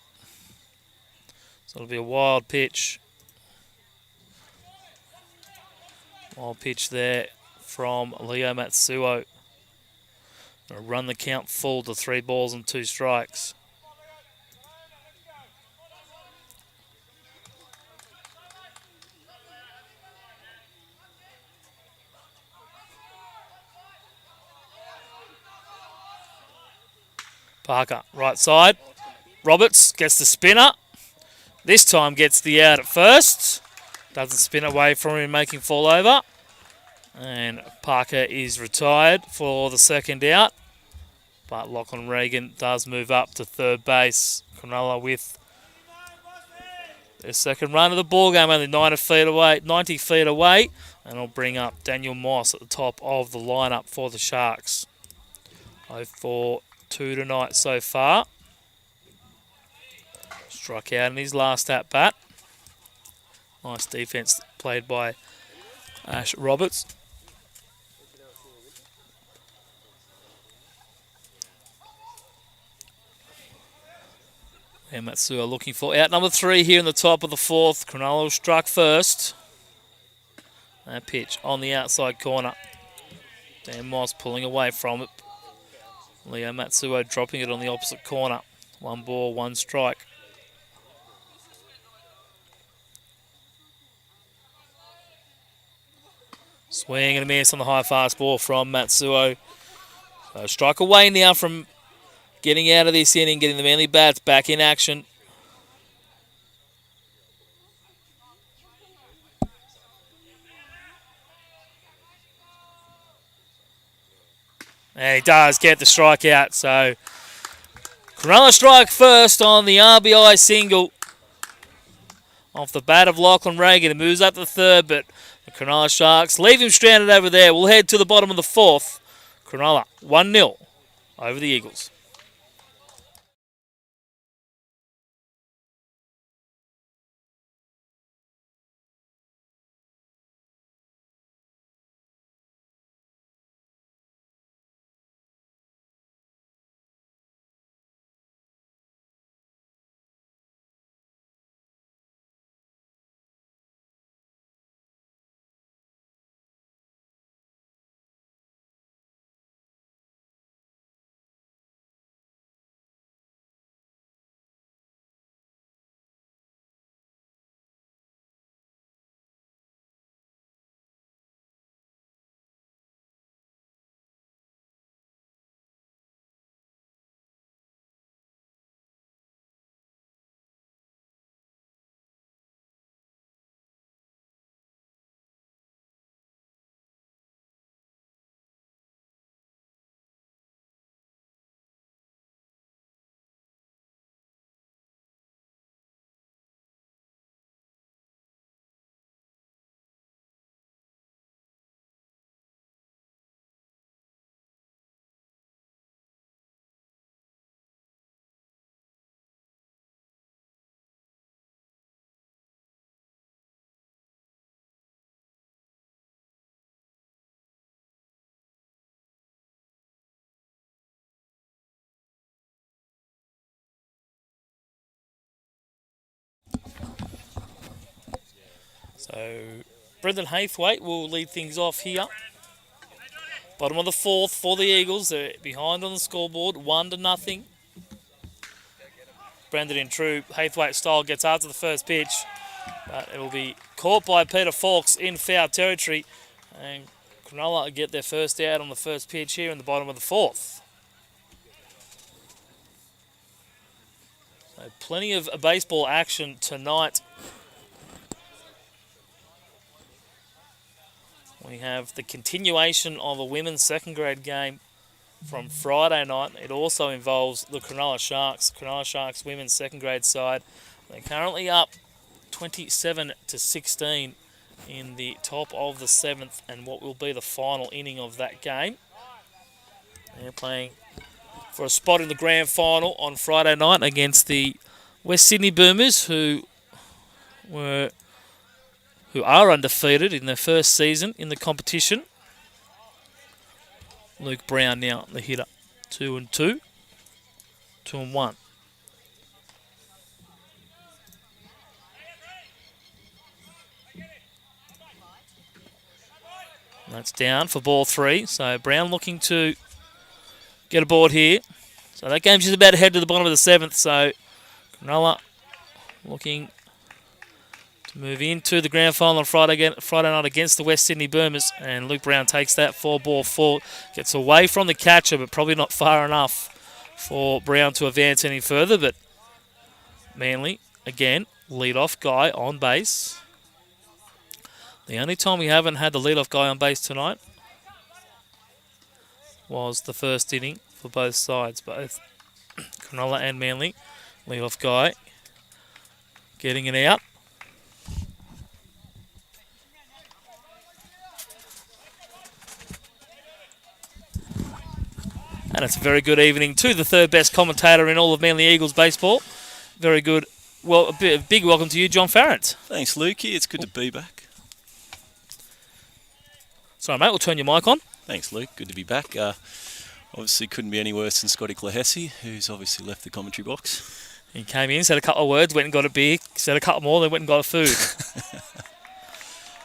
So it'll be a wild pitch. Wild pitch there from Leo Matsuo. Gonna run the count full to 3 balls and 2 strikes. Parker, right side. Roberts gets the spinner. This time gets the out at first. Doesn't spin away from him, making fall over. And Parker is retired for the second out. But Lachlan Regan does move up to third base. Cronulla with their second run of the ball game, only 90 feet away. And it'll bring up Daniel Moss at the top of the lineup for the Sharks. 0-4-2 tonight so far. Struck out in his last at-bat. Nice defence played by Ash Roberts. And Matsuo looking for out number 3 here in the top of the 4th. Cronulla struck first. That pitch on the outside corner. Dan Moss pulling away from it. Leo Matsuo dropping it on the opposite corner. 1 ball, 1 strike. Swing and a miss on the high fast ball from Matsuo. So strike away now from getting out of this inning, getting the Manly bats back in action. And he does get the strikeout. So Cronulla strike first on the RBI single off the bat of Lachlan Reagan. It moves up to the third, but the Cronulla Sharks leave him stranded over there. We'll head to the bottom of the fourth. Cronulla 1-0 over the Eagles. So Brendan Haythwaite will lead things off here. Bottom of the fourth for the Eagles. They're behind on the scoreboard, 1-0. Brendan in true Haythwaite style gets after the first pitch, but it will be caught by Peter Fawkes in foul territory, and Cronulla get their first out on the first pitch here in the bottom of the fourth. So plenty of baseball action tonight. We have the continuation of a women's second grade game from Friday night. It also involves the Cronulla Sharks. Cronulla Sharks women's second grade side. They're currently up 27-16 in the top of the seventh and what will be the final inning of that game. They're playing for a spot in the grand final on Friday night against the West Sydney Boomers, who are undefeated in their first season in the competition. Luke Brown now, the hitter. 2-2. 2-1. That's down for ball three. So Brown looking to get aboard here. So that game's just about to head to the bottom of the seventh. So Cronulla looking to move into the grand final on Friday night against the West Sydney Boomers. And Luke Brown takes that for ball four. Gets away from the catcher, but probably not far enough for Brown to advance any further. But Manly, again, lead-off guy on base. The only time we haven't had the lead-off guy on base tonight was the first inning for both sides. Both Cronulla and Manly, lead-off guy getting it out. And it's a very good evening to the third best commentator in all of Manly Eagles baseball. Very good. Well, a big welcome to you, John Farrant. Thanks, Lukey. It's good to be back. Sorry, mate. We'll turn your mic on. Thanks, Luke. Good to be back. Obviously couldn't be any worse than Scotty Clahessy, who's obviously left the commentary box. He came in, said a couple of words, went and got a beer, said a couple more, then went and got a food.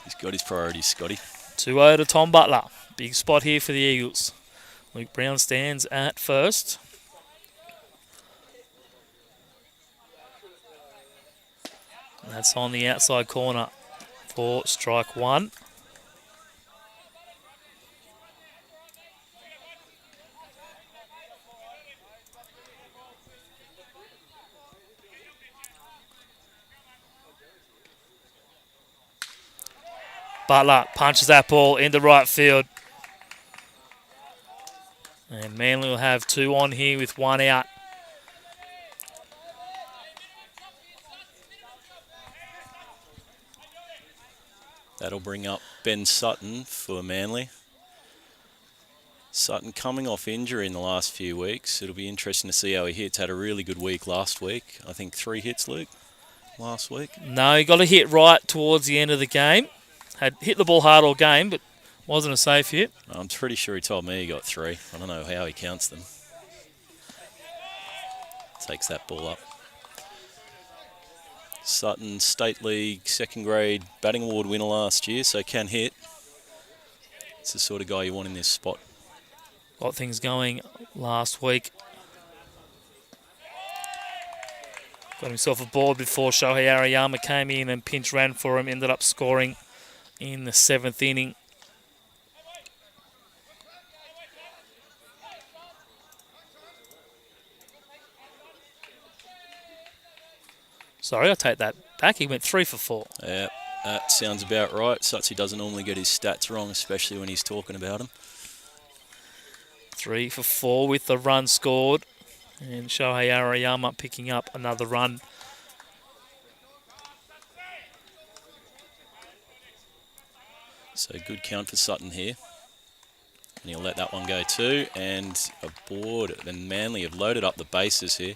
He's got his priorities, Scotty. 2-0 to Tom Butler. Big spot here for the Eagles. Luke Brown stands at first. That's on the outside corner for strike one. Butler punches that ball into right field. And Manly will have 2 on here with 1 out. That'll bring up Ben Sutton for Manly. Sutton coming off injury in the last few weeks. It'll be interesting to see how he hits. Had a really good week last week. I think 3 hits, Luke, last week. No, he got a hit right towards the end of the game. Had hit the ball hard all game, but wasn't a safe hit. I'm pretty sure he told me he got 3. I don't know how he counts them. Takes that ball up. Sutton, State League, second grade batting award winner last year, so can hit. It's the sort of guy you want in this spot. Got things going last week. Got himself a board before Shohei Ariyama came in and pinch ran for him. Ended up scoring in the 7th inning. Sorry, I'll take that back. He went 3 for 4. Yeah, that sounds about right. Sutsy doesn't normally get his stats wrong, especially when he's talking about them. 3 for 4 with the run scored. And Shohei Ariyama picking up another run. So good count for Sutton here. And he'll let that one go too. And a board. And Manly have loaded up the bases here.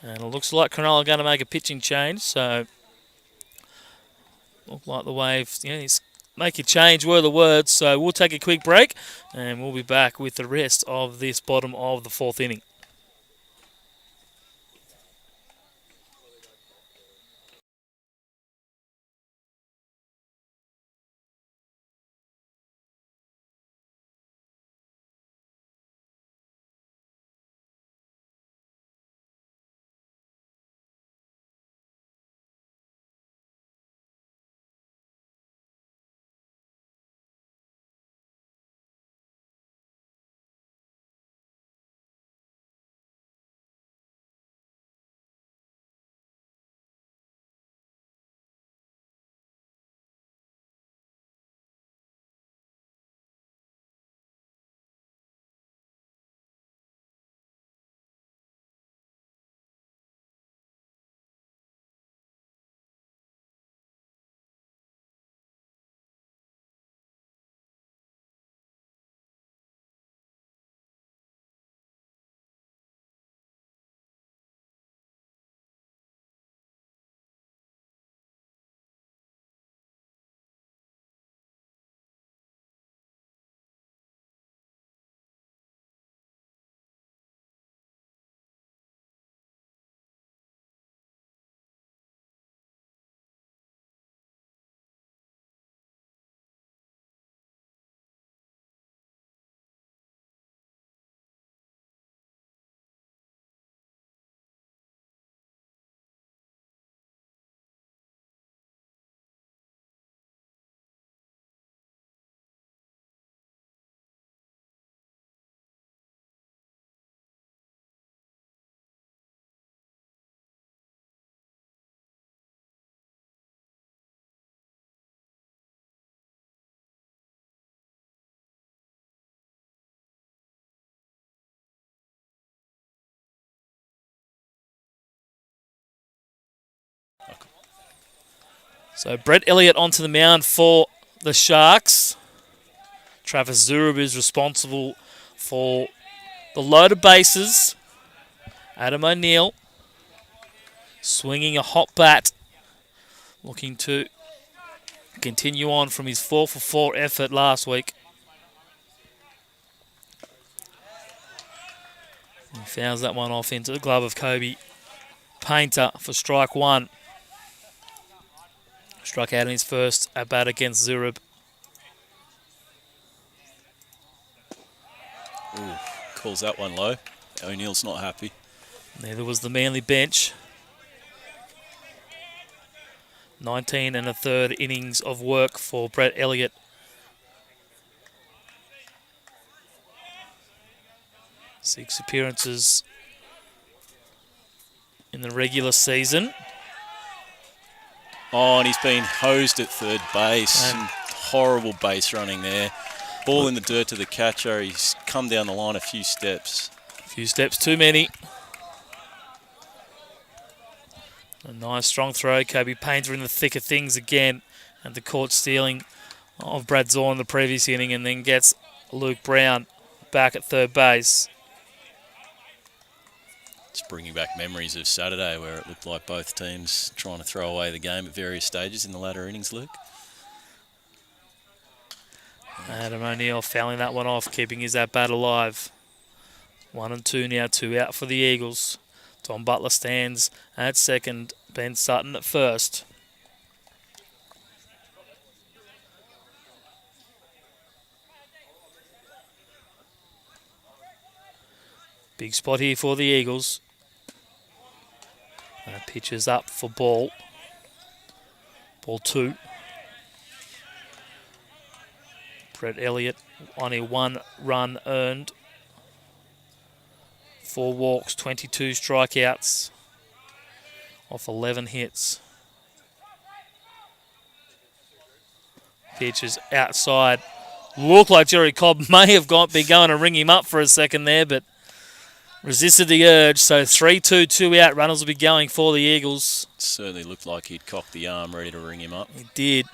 And it looks like Cronulla are going to make a pitching change. So, look like the Wave, he's make a change were the words. So we'll take a quick break and we'll be back with the rest of this bottom of the 4th inning. So Brett Elliott onto the mound for the Sharks. Travis Zurub is responsible for the loaded bases. Adam O'Neill swinging a hot bat, looking to continue on from his 4 for 4 effort last week. He fouls that one off into the glove of Kobe Painter for strike 1. Struck out in his first at bat against Zurub. Ooh, calls that one low. O'Neill's not happy. Neither was the Manly bench. 19 and a third innings of work for Brett Elliott. Six appearances in the regular season. Oh, and he's been hosed at third base. Some horrible base running there. Ball in the dirt to the catcher. He's come down the line a few steps. A few steps too many. A nice strong throw. Kobe Painter in the thick of things again. And the caught stealing of Brad Zorn in the previous inning, and then gets Luke Brown back at third base. It's bringing back memories of Saturday where it looked like both teams trying to throw away the game at various stages in the latter innings, Luke. Adam O'Neill fouling that one off, keeping his at-bat alive. 1 and 2 now, 2 out for the Eagles. Tom Butler stands at second, Ben Sutton at first. Big spot here for the Eagles. Pitches up for ball. Ball 2. Brett Elliott on a 1 run earned. 4 walks, 22 strikeouts off 11 hits. Pitches outside. Looked like Jerry Cobb may have been going to ring him up for a second there, but resisted the urge. So 3-2, 2 out. Runners will be going for the Eagles. Certainly looked like he'd cocked the arm ready to ring him up. He did.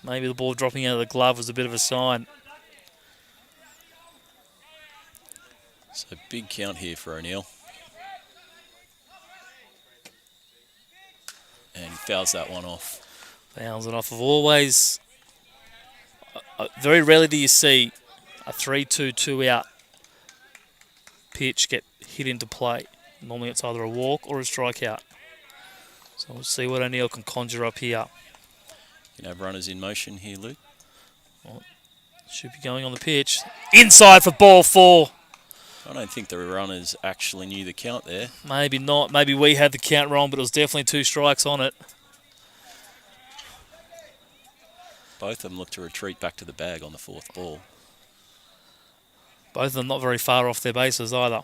Maybe the ball dropping out of the glove was a bit of a sign. So big count here for O'Neill. And he fouls that one off. Fouls it off. Of always, very rarely do you see a 3-2, 2 out pitch get hit into play. Normally it's either a walk or a strikeout. So we'll see what O'Neill can conjure up here. You can have runners in motion here, Luke. Well, should be going on the pitch. Inside for ball 4. I don't think the runners actually knew the count there. Maybe not. Maybe we had the count wrong, but it was definitely 2 strikes on it. Both of them look to retreat back to the bag on the 4th ball. Both of them not very far off their bases either.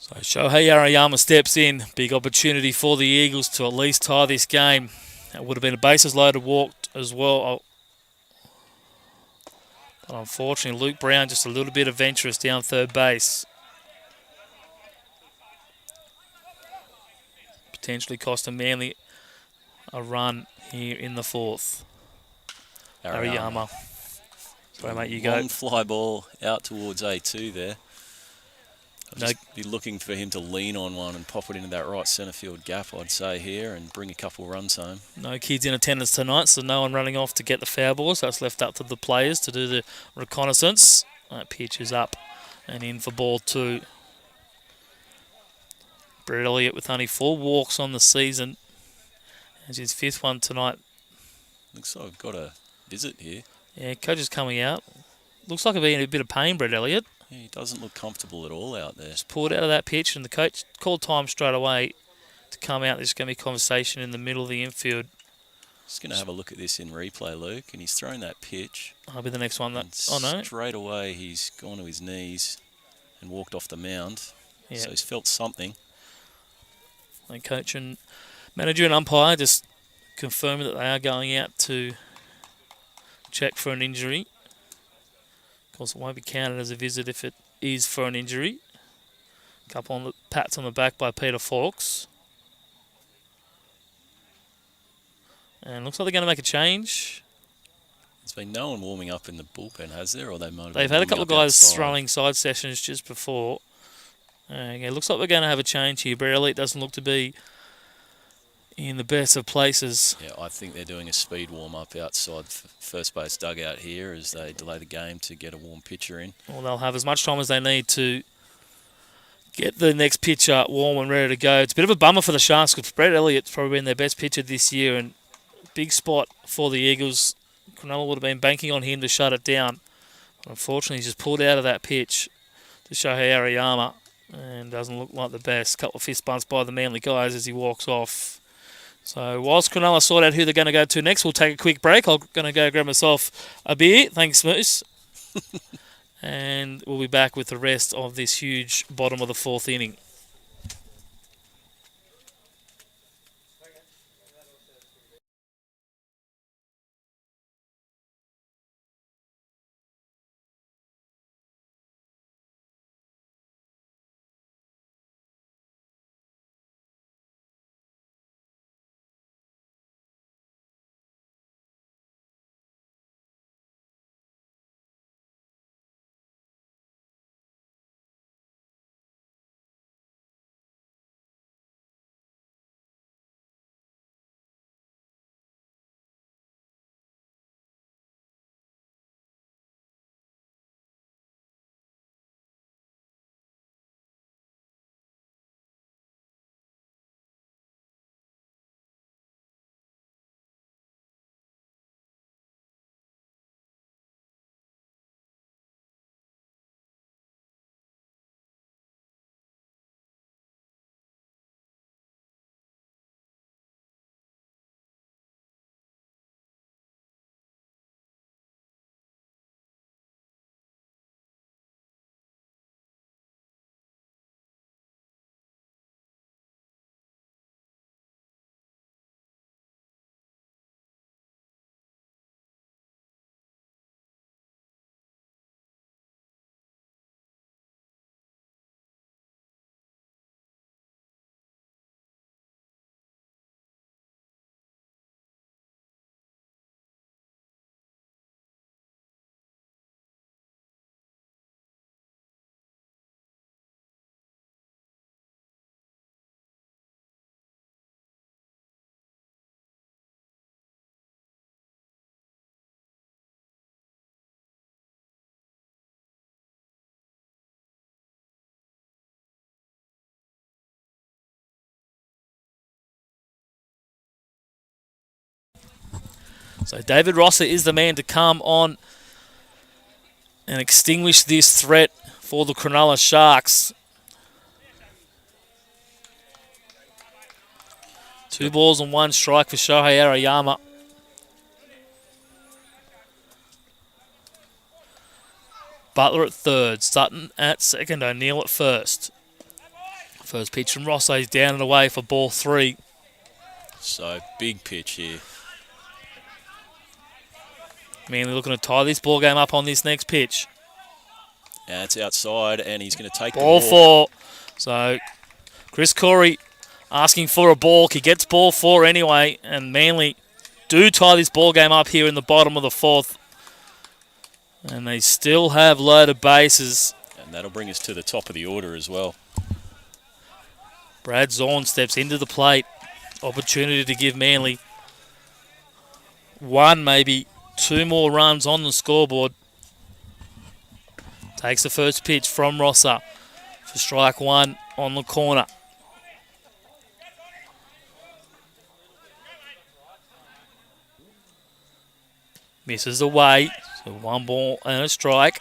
So Shohei Ariyama steps in. Big opportunity for the Eagles to at least tie this game. It would have been a bases loaded walk as well. But unfortunately, Luke Brown just a little bit adventurous down third base. Potentially cost Manly a run here in the 4th. Ariyama. Sorry, mate, you go. Long fly ball out towards A2 there. I'd just be looking for him to lean on one and pop it into that right centre field gap, I'd say, here, and bring a couple runs home. No kids in attendance tonight, so no one running off to get the foul ball, so it's left up to the players to do the reconnaissance. That pitch is up and in for ball 2. Brett Elliott with only 4 walks on the season. As his 5th one tonight. Looks like we've got a visit here. Yeah, coach is coming out. Looks like he's in a bit of pain, Brett Elliott. Yeah, he doesn't look comfortable at all out there. Just pulled out of that pitch, and the coach called time straight away to come out. There's going to be conversation in the middle of the infield. Just going to have a look at this in replay, Luke, and he's thrown that pitch. I'll be the next one. Oh no! Straight away, he's gone to his knees and walked off the mound. Yeah. So he's felt something. And coach and manager and umpire just confirming that they are going out to check for an injury. Of course, it won't be counted as a visit if it is for an injury. A couple on the pats on the back by Peter Fawkes. And looks like they're going to make a change. There's been no one warming up in the bullpen, has there? Or they've had a couple of guys throwing side sessions just before. It looks like we're going to have a change here. Brett Elliott doesn't look to be in the best of places. Yeah, I think they're doing a speed warm-up outside first base dugout here as they delay the game to get a warm pitcher in. Well, they'll have as much time as they need to get the next pitcher warm and ready to go. It's a bit of a bummer for the Sharks because Brett Elliott's probably been their best pitcher this year, and big spot for the Eagles. Cronulla would have been banking on him to shut it down. But unfortunately, he's just pulled out of that pitch to Shohei Ariyama and doesn't look like the best. Couple of fist bumps by the Manly guys as he walks off. So whilst Cronulla sort out who they're going to go to next, we'll take a quick break. I'm going to go grab myself a beer. Thanks, Moose. And we'll be back with the rest of this huge bottom of the 4th inning. So David Rosser is the man to come on and extinguish this threat for the Cronulla Sharks. 2 balls and 1 strike for Shohei Ariyama. Butler at third, Sutton at second, O'Neill at first. First pitch from Rosso is down and away for ball 3. So big pitch here. Manly looking to tie this ball game up on this next pitch. And it's outside, and he's going to take Ball the ball. 4. So Chris Corey asking for a balk. He gets ball 4 anyway, and Manly do tie this ball game up here in the bottom of the 4th. And they still have loaded bases. And that'll bring us to the top of the order as well. Brad Zorn steps into the plate. Opportunity to give Manly 1, maybe 2 more runs on the scoreboard. Takes the first pitch from Rosser for strike 1 on the corner. Misses away. So 1 ball and a strike.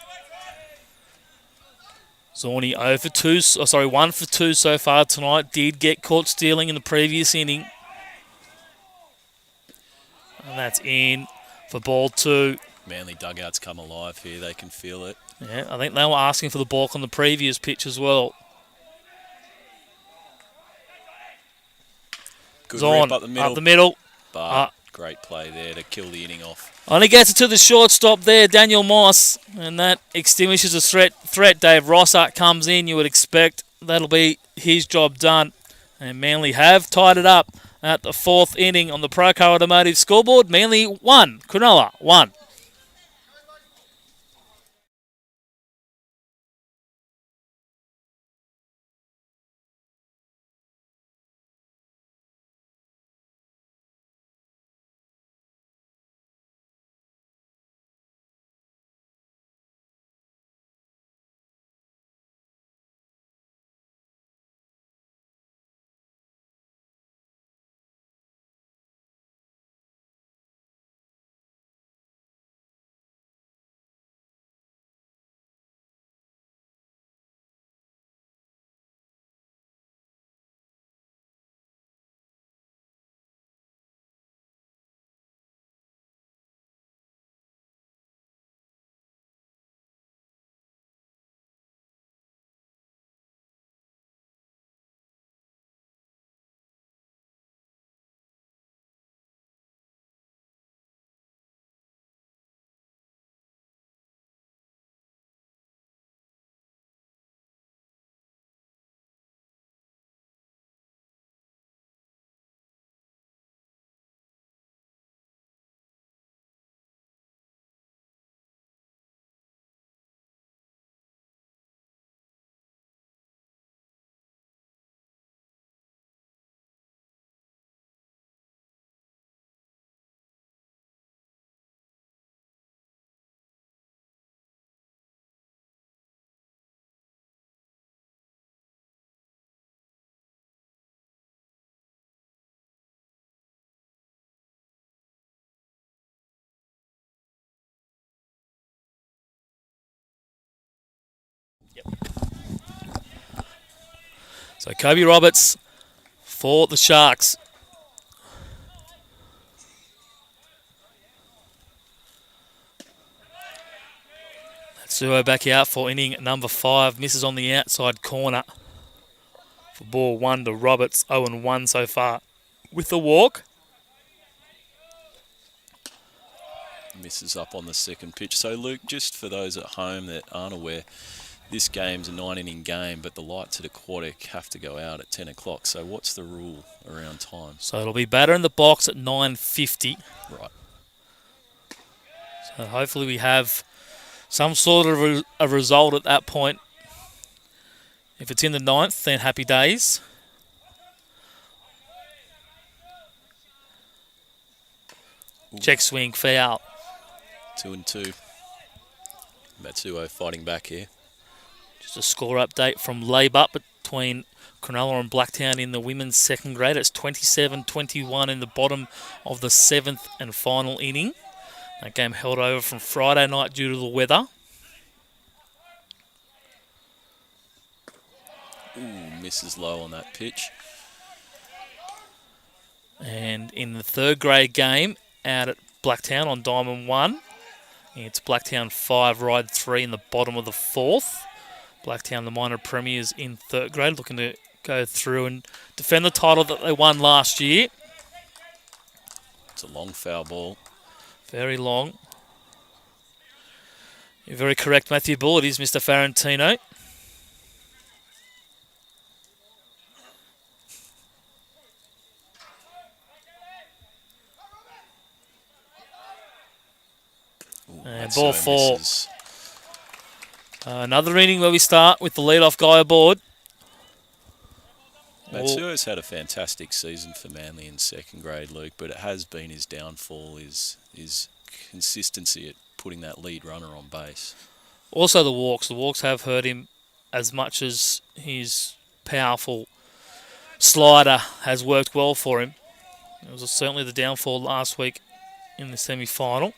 Zornie 1 for 2 so far tonight. Did get caught stealing in the previous inning. And that's in for ball 2. Manly dugouts come alive here. They can feel it. Yeah, I think they were asking for the balk on the previous pitch as well. Good Zorn rip up the middle. But great play there to kill the inning off. only gets it to the shortstop there, Daniel Moss. And that extinguishes the threat. Dave Rosser comes in, you would expect. That'll be his job done. And Manly have tied it up at the 4th inning on the Procar Automotive scoreboard. Manly 1, Cronulla 1. So Kobe Roberts for the Sharks. Suo back out for inning number 5. Misses on the outside corner for ball 1 to Roberts. 0-1 so far with the walk. Misses up on the second pitch. So, Luke, just for those at home that aren't aware, this game's a 9-inning game, but the lights at Aquatic have to go out at 10 o'clock. So what's the rule around time? So it'll be batter in the box at 9:50. Right. So hopefully we have some sort of a result at that point. If it's in the 9th, then happy days. Ooh. Check swing, foul. 2-2. Matsuo fighting back here. Just a score update from Labour between Cronulla and Blacktown in the women's second grade. It's 27-21 in the bottom of the 7th and final inning. That game held over from Friday night due to the weather. Ooh, misses low on that pitch. And in the third grade game out at Blacktown on Diamond 1, it's Blacktown 5, Ride 3 in the bottom of the 4th. Blacktown, the minor premiers in third grade, looking to go through and defend the title that they won last year. It's a long foul ball. Very long. You're very correct, Matthew Bull. It is Mr. Farentino. Ooh, And Matsuo ball 4. misses. Another inning where we start with the leadoff guy aboard. Matsuo's had a fantastic season for Manly in second grade, Luke, but it has been his downfall, is consistency at putting that lead runner on base. Also the walks. The walks have hurt him as much as his powerful slider has worked well for him. It was certainly the downfall last week in the semi-final.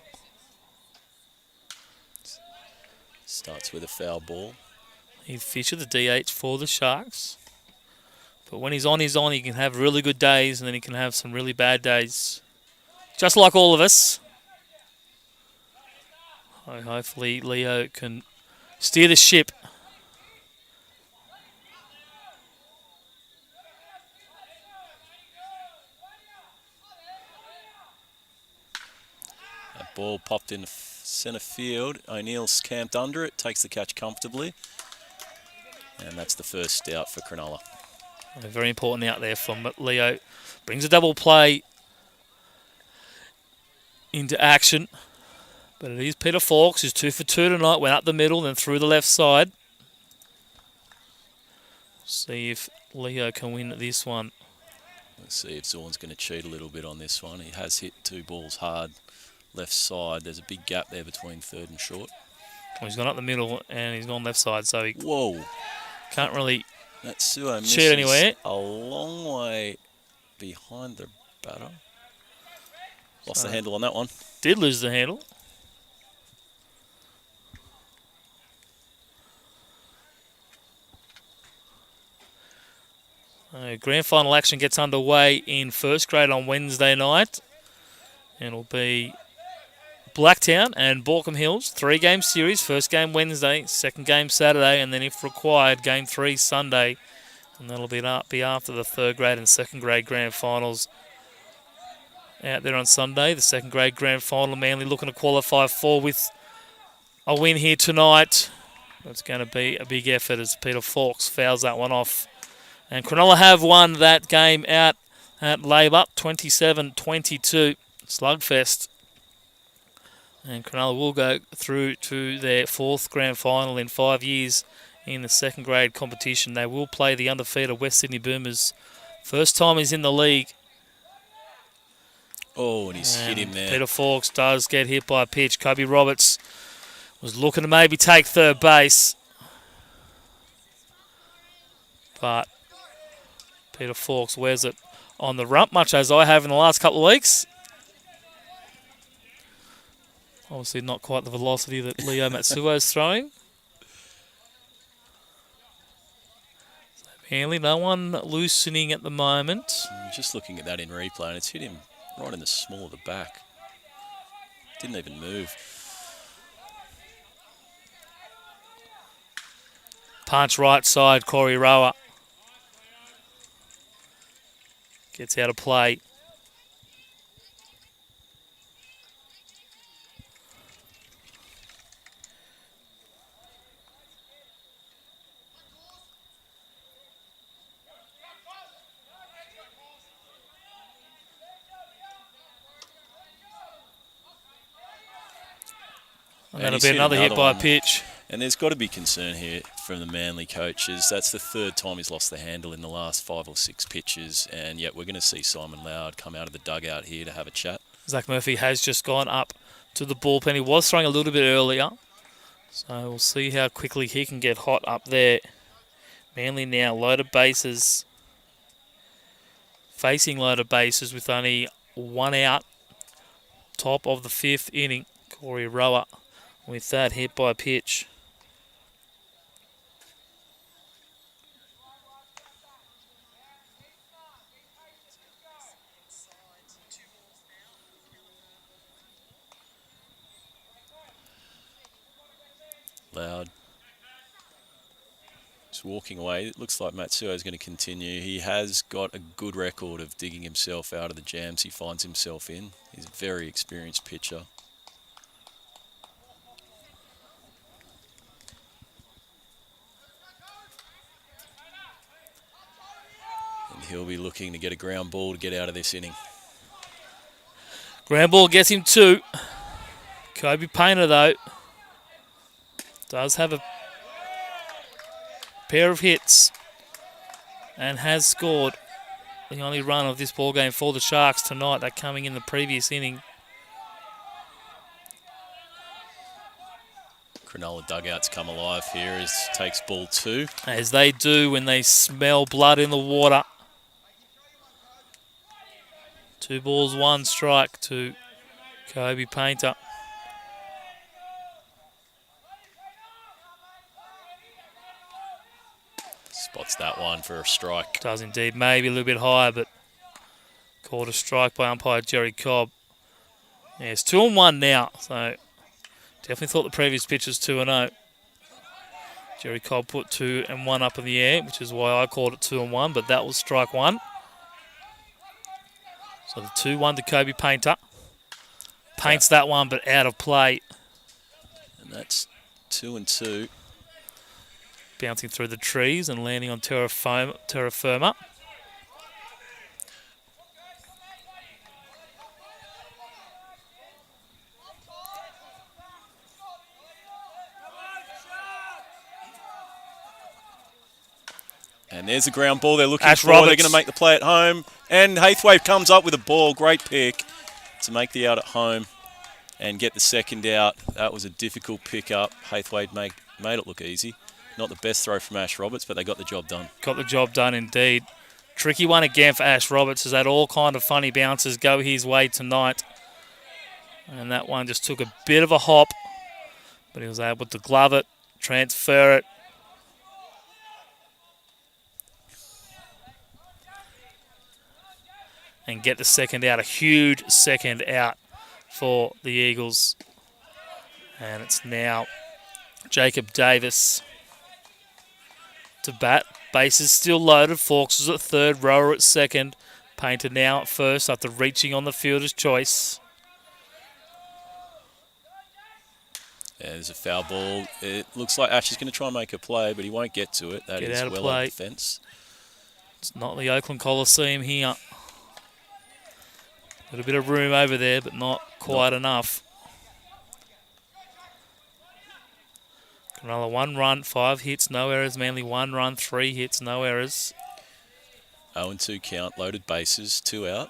Starts with a foul ball. He's featured the DH for the Sharks. But when he's on, he can have really good days and then he can have some really bad days. Just like all of us. Hopefully Leo can steer the ship. That ball popped in centre field. O'Neill's camped under it, takes the catch comfortably. And that's the first out for Cronulla. Very important out there from Leo. Brings a double play into action. But it is Peter Fawkes, who's 2 for 2 tonight. Went up the middle, then through the left side. See if Leo can win this one. Let's see if Zorn's going to cheat a little bit on this one. He has hit 2 balls hard left side. There's a big gap there between third and short. Well, he's gone up the middle and he's gone left side, so he Whoa. can't really Matsuo misses cheat anywhere. a long way behind the batter. Lost the handle on that one. Did lose the handle. Grand final action gets underway in first grade on Wednesday night. And it'll be Blacktown and Borkham Hills. 3-game series. First game Wednesday, second game Saturday, and then if required, game 3 Sunday. And that'll be after the third grade and second grade grand finals out there on Sunday. The second grade grand final, Manly looking to qualify for with a win here tonight. It's going to be a big effort as Peter Fawkes fouls that one off. And Cronulla have won that game out at Labour, 27-22. Slugfest. And Cronulla will go through to their 4th grand final in 5 years in the second grade competition. They will play the undefeated West Sydney Boomers. First time he's in the league. Oh, and he's hit him there. Peter Fawkes does get hit by a pitch. Kobe Roberts was looking to maybe take third base. But Peter Fawkes wears it on the rump, much as I have in the last couple of weeks. Obviously not quite the velocity that Leo Matsuo is throwing. So Manly, no one loosening at the moment. Just looking at that in replay, and it's hit him right in the small of the back. Didn't even move. Punch right side, Corey Rower. Gets out of play. And that'll be another hit by a pitch. And there's got to be concern here from the Manly coaches. That's the third time he's lost the handle in the last 5 or 6 pitches, and yet we're going to see Simon Loud come out of the dugout here to have a chat. Zach Murphy has just gone up to the bullpen. He was throwing a little bit earlier, so we'll see how quickly he can get hot up there. Manly now loaded bases. Facing loaded bases with only one out. Top of the 5th inning. Corey Rower with that hit by pitch. Loud. Just walking away. It looks like Matsuo is going to continue. He has got a good record of digging himself out of the jams he finds himself in. He's a very experienced pitcher. And he'll be looking to get a ground ball to get out of this inning. Ground ball gets him 2. Kobe Painter, though, does have a pair of hits and has scored the only run of this ball game for the Sharks tonight. That coming in the previous inning. Cronulla dugouts come alive here as takes ball 2. As they do when they smell blood in the water. 2 balls, 1 strike to Kobe Painter. Spots that one for a strike. Does indeed, maybe a little bit higher, but called a strike by umpire Jerry Cobb. Yeah, it's 2-1 now, so definitely thought the previous pitch was 2-0. Jerry Cobb put 2 and 1 up in the air, which is why I called it 2-1, but that was strike 1. So the 2-1 to Kobe Painter. Paints that one, but out of play. And that's 2-2. Bouncing through the trees and landing on terra firma. And there's a ground ball they're looking Ash for. Roberts. They're going to make the play at home. And Hathaway comes up with a ball. Great pick to make the out at home and get the second out. That was a difficult pick up. Hathaway made it look easy. Not the best throw from Ash Roberts, but they got the job done. Got the job done indeed. Tricky one again for Ash Roberts, as had all kind of funny bounces go his way tonight. And that one just took a bit of a hop, but he was able to glove it, transfer it. And get the second out, a huge second out for the Eagles. And it's now Jacob Davis to bat. Bases still loaded. Fawkes is at third, Rower at second. Painter now at first after reaching on the fielder's choice. Yeah, there's a foul ball. It looks like Ash is going to try and make a play, but he won't get to it. That is well over the fence. It's not the Oakland Coliseum here. A little bit of room over there, but not quite enough. Cronulla 1 run, 5 hits, no errors. Manly 1 run, 3 hits, no errors. 0-2 count, loaded bases, 2 out.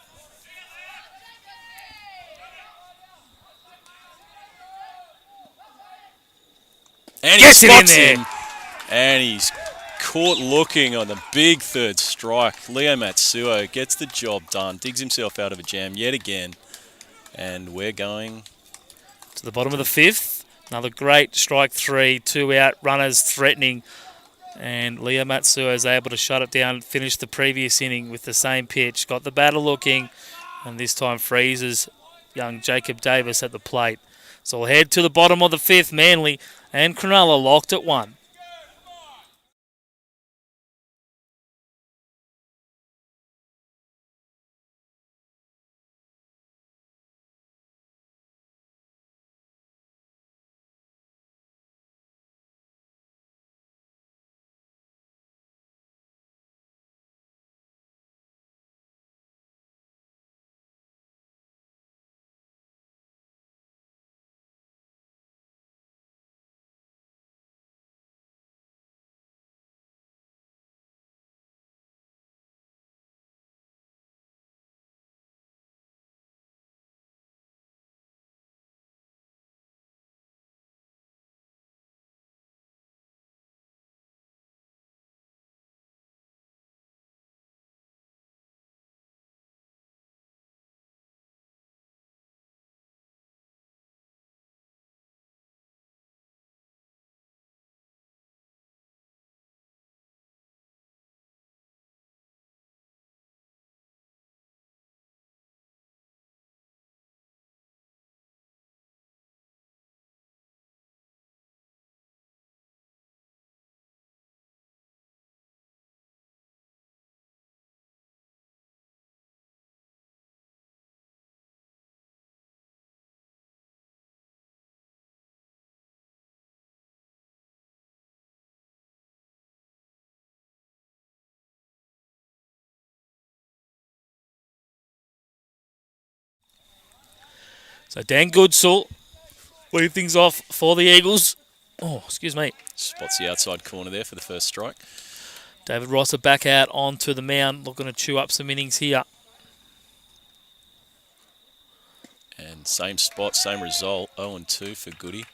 And he spots him. And he's caught looking on the big third strike. Leo Matsuo gets the job done, digs himself out of a jam yet again. And we're going to the bottom of the 5th. Another great strike 3, 2 out, runners threatening. And Leo Matsuo is able to shut it down and finish the previous inning with the same pitch. Got the batter looking, and this time freezes young Jacob Davis at the plate. So we'll head to the bottom of the 5th. Manly and Cronulla locked at 1. So Dan Goodsall leave things off for the Eagles. Oh, excuse me. Spots the outside corner there for the first strike. David Rosser back out onto the mound, looking to chew up some innings here. And same spot, same result. 0-2 for Goody.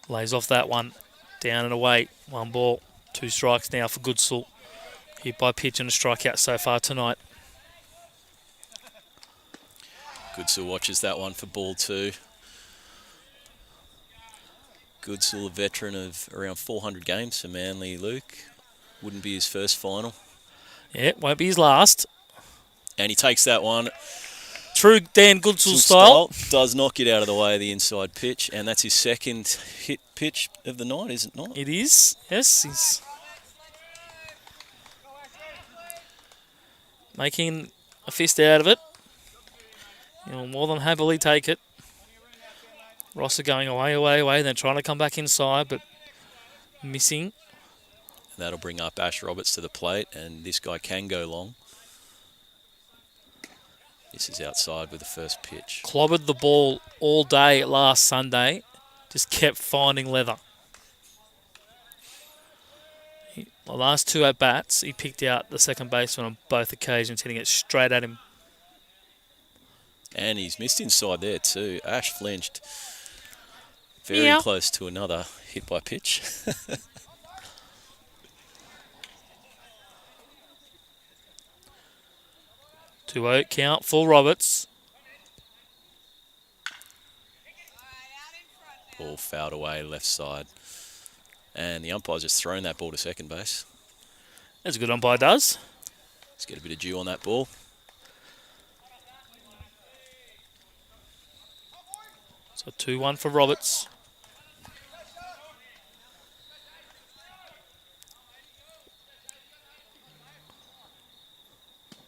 Lays off that one. Down and away. 1 ball. 2 strikes now for Goodsall. Hit by pitch and a strikeout so far tonight. Goodsall watches that one for ball 2. Goodsall, a veteran of around 400 games for Manly, Luke. Wouldn't be his first final. Yeah, won't be his last. And he takes that one. True Dan Goodsall style. Does not get out of the way of the inside pitch. And that's his second hit pitch of the night, is it not? It is. Yes, he's making a fist out of it. He'll more than happily take it. Rosser going away, then trying to come back inside, but missing. And that'll bring up Ash Roberts to the plate, and this guy can go long. This is outside with the first pitch. Clobbered the ball all day last Sunday. Just kept finding leather. The last 2 at-bats, he picked out the second baseman on both occasions, hitting it straight at him. And he's missed inside there too. Ash flinched. Very close to another hit by pitch. 2-0 count for Roberts. Ball fouled away left side. And the umpire's just thrown that ball to second base. As a good umpire does. Let's get a bit of dew on that ball. So 2-1 for Roberts.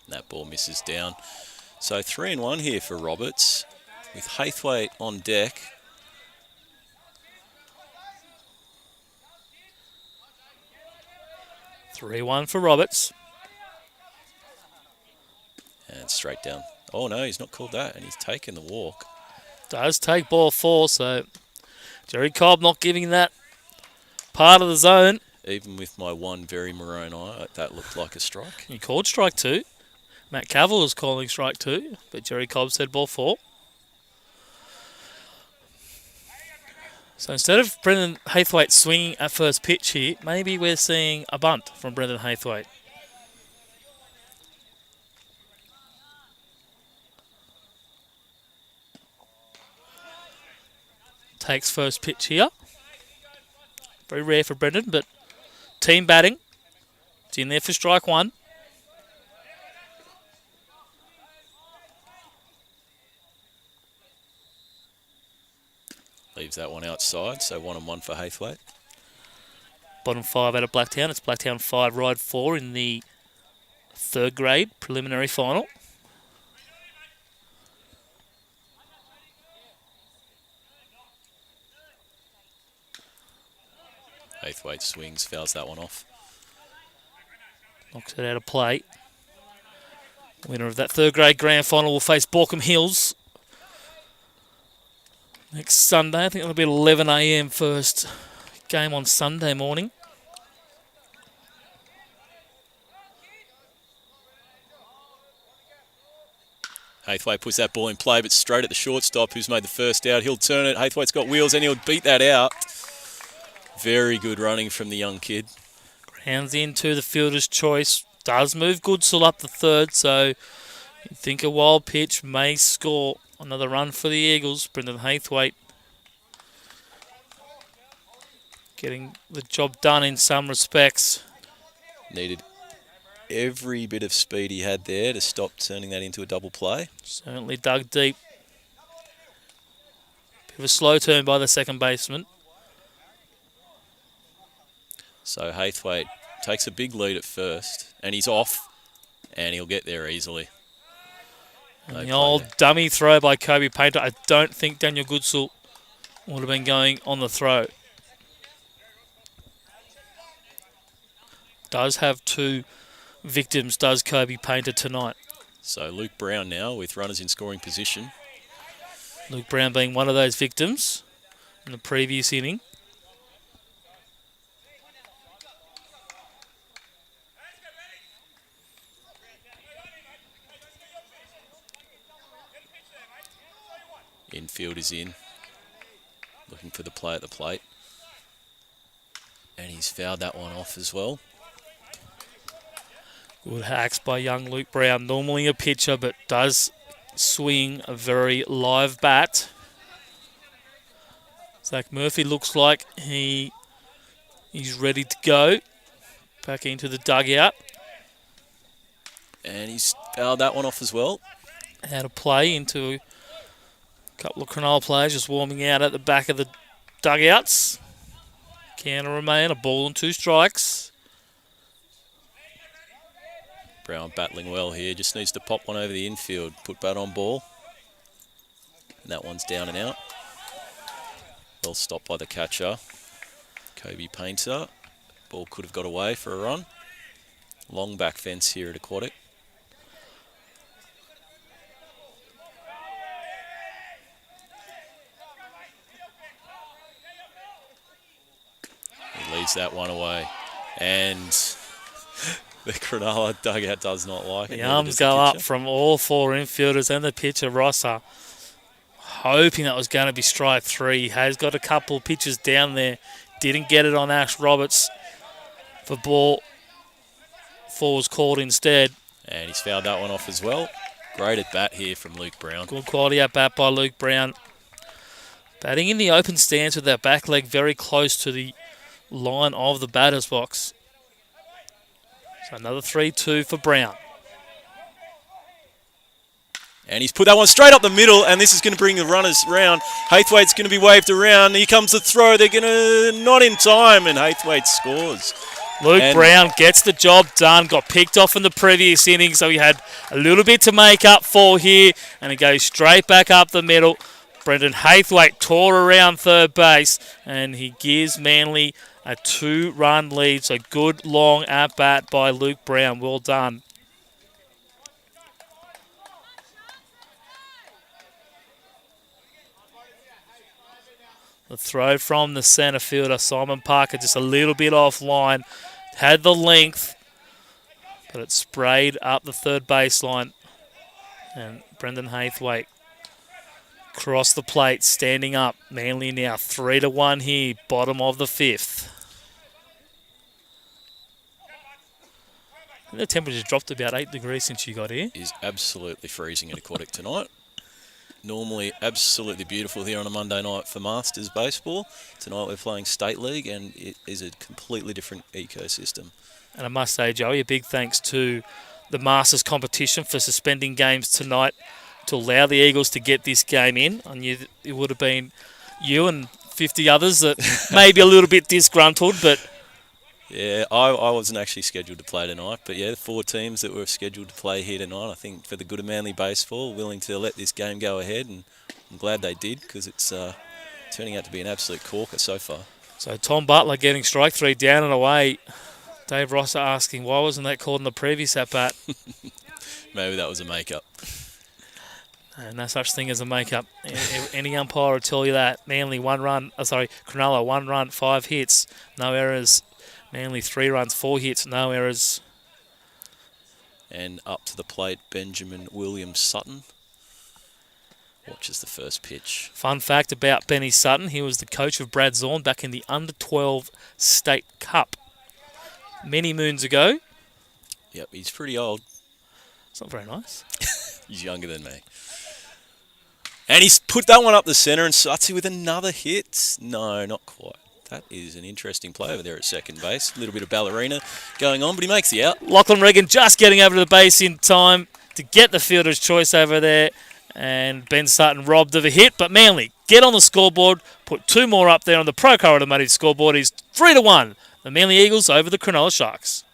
And that ball misses down. So 3-1 here for Roberts. With Hathwaite on deck. (3-1) for Roberts. And straight down. Oh no, he's not called that, and he's taken the walk. Does take ball 4, so Jerry Cobb not giving that part of the zone. Even with my one very maroon eye, that looked like a strike. He called strike 2. Matt Cavill was calling strike 2, but Jerry Cobb said ball 4. So instead of Brendan Hathwaite swinging at first pitch here, maybe we're seeing a bunt from Brendan Hathwaite. Takes first pitch here. Very rare for Brendan, but team batting. It's in there for strike 1. Leaves that one outside, so 1-1 for Hathwaite. Bottom 5 out of Blacktown. It's Blacktown 5, Ride 4 in the 3rd grade preliminary final. Hathwaite swings, fouls that one off. Knocks it out of play. Winner of that 3rd grade grand final will face Borkham Hills next Sunday. I think it'll be 11 a.m. first game on Sunday morning. Hathwaite puts that ball in play, but straight at the shortstop who's made the first out. He'll turn it. Hathwaite's got wheels and he'll beat that out. Very good running from the young kid. Grounds into the fielder's choice. Does move Goodsall up the 3rd, so you think a wild pitch may score another run for the Eagles. Brendan Hathwaite getting the job done in some respects. Needed every bit of speed he had there to stop turning that into a double play. Certainly dug deep. Bit of a slow turn by the second baseman. So Hathwaite takes a big lead at first, and he's off, and he'll get there easily. No The play old there. dummy throw by Kobe Painter. I don't think Daniel Goodsall would have been going on the throw. does have 2 victims, does Kobe Painter tonight. So Luke Brown now with runners in scoring position. Luke Brown being one of those victims in the previous inning. Infield is in, looking for the play at the plate. And he's fouled that one off as well. Good hacks by young Luke Brown. Normally a pitcher, but does swing a very live bat. Zach Murphy looks like he's ready to go. Back into the dugout. And he's fouled that one off as well. Out of play into a couple of Cronulla players just warming out at the back of the dugouts. Counter remain, a ball and 2 strikes. Brown battling well here, just needs to pop one over the infield, put bat on ball. And that one's down and out. Well stopped by the catcher, Kobe Painter. Ball could have got away for a run. Long back fence here at Aquatic. He leads that one away. And the Cronulla dugout does not like it. The arms go up from all 4 infielders and the pitcher, Rosser. Hoping that was going to be strike 3. He has got a couple pitches down there. Didn't get it on Ash Roberts. The ball 4 was called instead. And he's fouled that one off as well. Great at bat here from Luke Brown. Good quality at bat by Luke Brown. Batting in the open stance with that back leg very close to the line of the batter's box. So another 3-2 for Brown. And he's put that one straight up the middle, and this is going to bring the runners round. Haythwaite's going to be waved around. Here comes the throw. They're going to not in time, and Haythwaite scores. Luke Brown gets the job done. Got picked off in the previous inning, so he had a little bit to make up for here, and it goes straight back up the middle. Brendan Haythwaite tore around third base, and he gives Manly a 2-run lead. So good long at-bat by Luke Brown. Well done. The throw from the centre fielder, Simon Parker, just a little bit offline. Had the length, but it sprayed up the third baseline. And Brendan Haythwaite across the plate, standing up. Manly now 3-1 here, bottom of the 5th. The temperature's dropped about 8 degrees since you got here. It is absolutely freezing at Aquatic tonight. Normally absolutely beautiful here on a Monday night for Masters baseball. Tonight we're playing State League, and it is a completely different ecosystem. And I must say, Joey, a big thanks to the Masters competition for suspending games tonight to allow the Eagles to get this game in. I knew that it would have been you and 50 others that may be a little bit disgruntled, but... Yeah, I wasn't actually scheduled to play tonight, but yeah, the 4 teams that were scheduled to play here tonight, I think for the good of Manly baseball, willing to let this game go ahead, and I'm glad they did, because it's turning out to be an absolute corker so far. So Tom Butler getting strike 3 down and away. Dave Rosser asking, why wasn't that called in the previous at-bat? Maybe that was a make-up. No such thing as a make-up. Any umpire will tell you that. Manly Cronulla 1 run, 5 hits, no errors. Manly 3 runs, 4 hits, no errors. And up to the plate, Benjamin William Sutton watches the first pitch. Fun fact about Benny Sutton, he was the coach of Brad Zorn back in the Under-12 State Cup many moons ago. Yep, he's pretty old. It's not very nice. He's younger than me. And he's put that one up the centre, and Sutty with another hit. No, not quite. That is an interesting play over there at second base. A little bit of ballerina going on, but he makes the out. Lachlan Regan just getting over to the base in time to get the fielder's choice over there. And Ben Sutton robbed of a hit. But Manly get on the scoreboard, put 2 more up there on the Procore Automotive scoreboard. Is 3-1. The Manly Eagles over the Cronulla Sharks.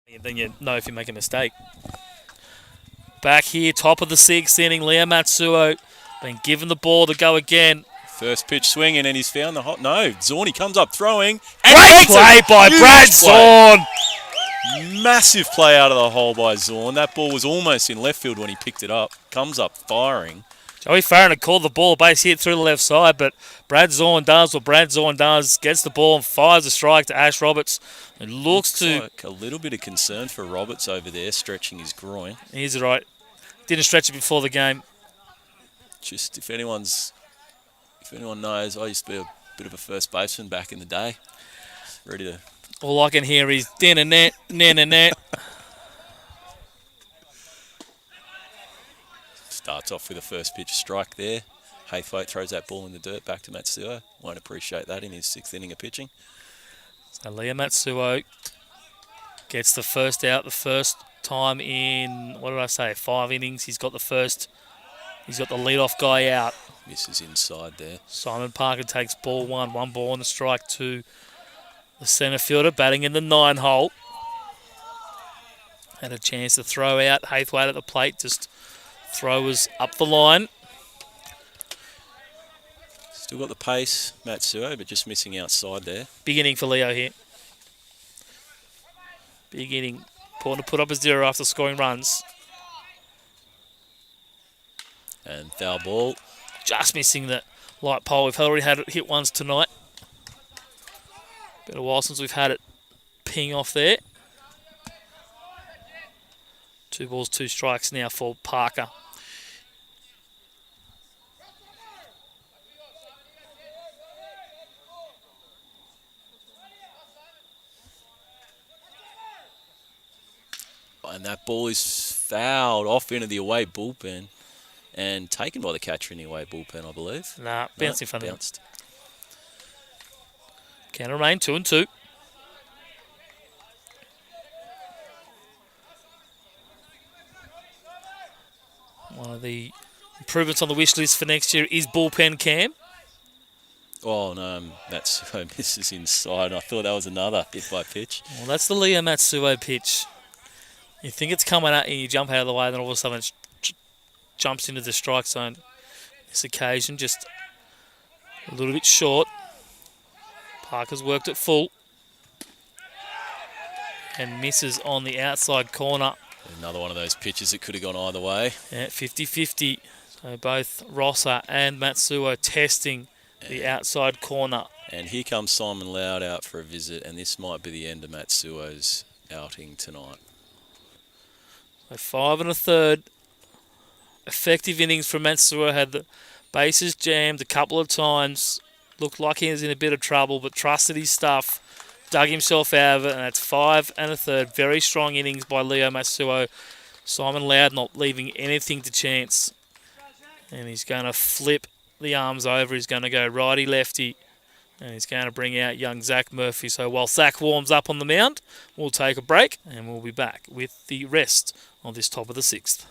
Then you know if you make a mistake. Back here, top of the 6th inning, Leo Matsuo been given the ball to go again. First pitch swinging, and he's found the hot. No, Zorni comes up throwing. And Great makes play a by huge Brad play. Zorn. Massive play out of the hole by Zorn. That ball was almost in left field when he picked it up. Comes up firing. Joey Farron had called the ball base hit through the left side, but Brad Zorn does what Brad Zorn does, gets the ball and fires a strike to Ash Roberts. It looks like a little bit of concern for Roberts over there, stretching his groin. He's right. Didn't stretch it before the game. Just if anyone knows, I used to be a bit of a first baseman back in the day. Ready to. All I can hear is din-a-net, nin-a-net. Starts off with a first pitch strike there. Haythwaite throws that ball in the dirt back to Matsuo. Won't appreciate that in his 6th inning of pitching. So Leo Matsuo gets the first out the first time in, 5 innings. He's got the leadoff guy out. Misses inside there. Simon Parker takes ball 1 ball on the strike to the centre fielder, batting in the 9 hole. Had a chance to throw out. Haythwaite at the plate, just throwers up the line. Still got the pace, Matsuo, but just missing outside there. Big inning for Leo here. Big inning. Important to put up a 0 after scoring runs. And foul ball. Just missing the light pole. We've already had it hit once tonight. Been a while since we've had it ping off there. 2 balls, 2 strikes now for Parker. And that ball is fouled off into the away bullpen and taken by the catcher in the away bullpen, I believe. Nah, bounced in front of him. Bounced. Can remain 2-2. One of the improvements on the wish list for next year is bullpen cam. Oh, no, Matsuo misses inside. I thought that was another hit by pitch. Well, that's the Leo Matsuo pitch. You think it's coming at you, you jump out of the way, then all of a sudden it jumps into the strike zone. This occasion just a little bit short. Parker's worked it full. And misses on the outside corner. Another one of those pitches that could have gone either way. Yeah, 50-50. So both Rosser and Matsuo testing the outside corner. And here comes Simon Loud out for a visit, and this might be the end of Matsuo's outing tonight. So 5 1/3. Effective innings from Matsuo. Had the bases jammed a couple of times. Looked like he was in a bit of trouble, but trusted his stuff. Dug himself out of it, and that's 5 1/3. Very strong innings by Leo Matsuo. Simon Loud not leaving anything to chance. And he's going to flip the arms over. He's going to go righty-lefty. And he's going to bring out young Zach Murphy. So while Zach warms up on the mound, we'll take a break, and we'll be back with the rest of this top of the 6th.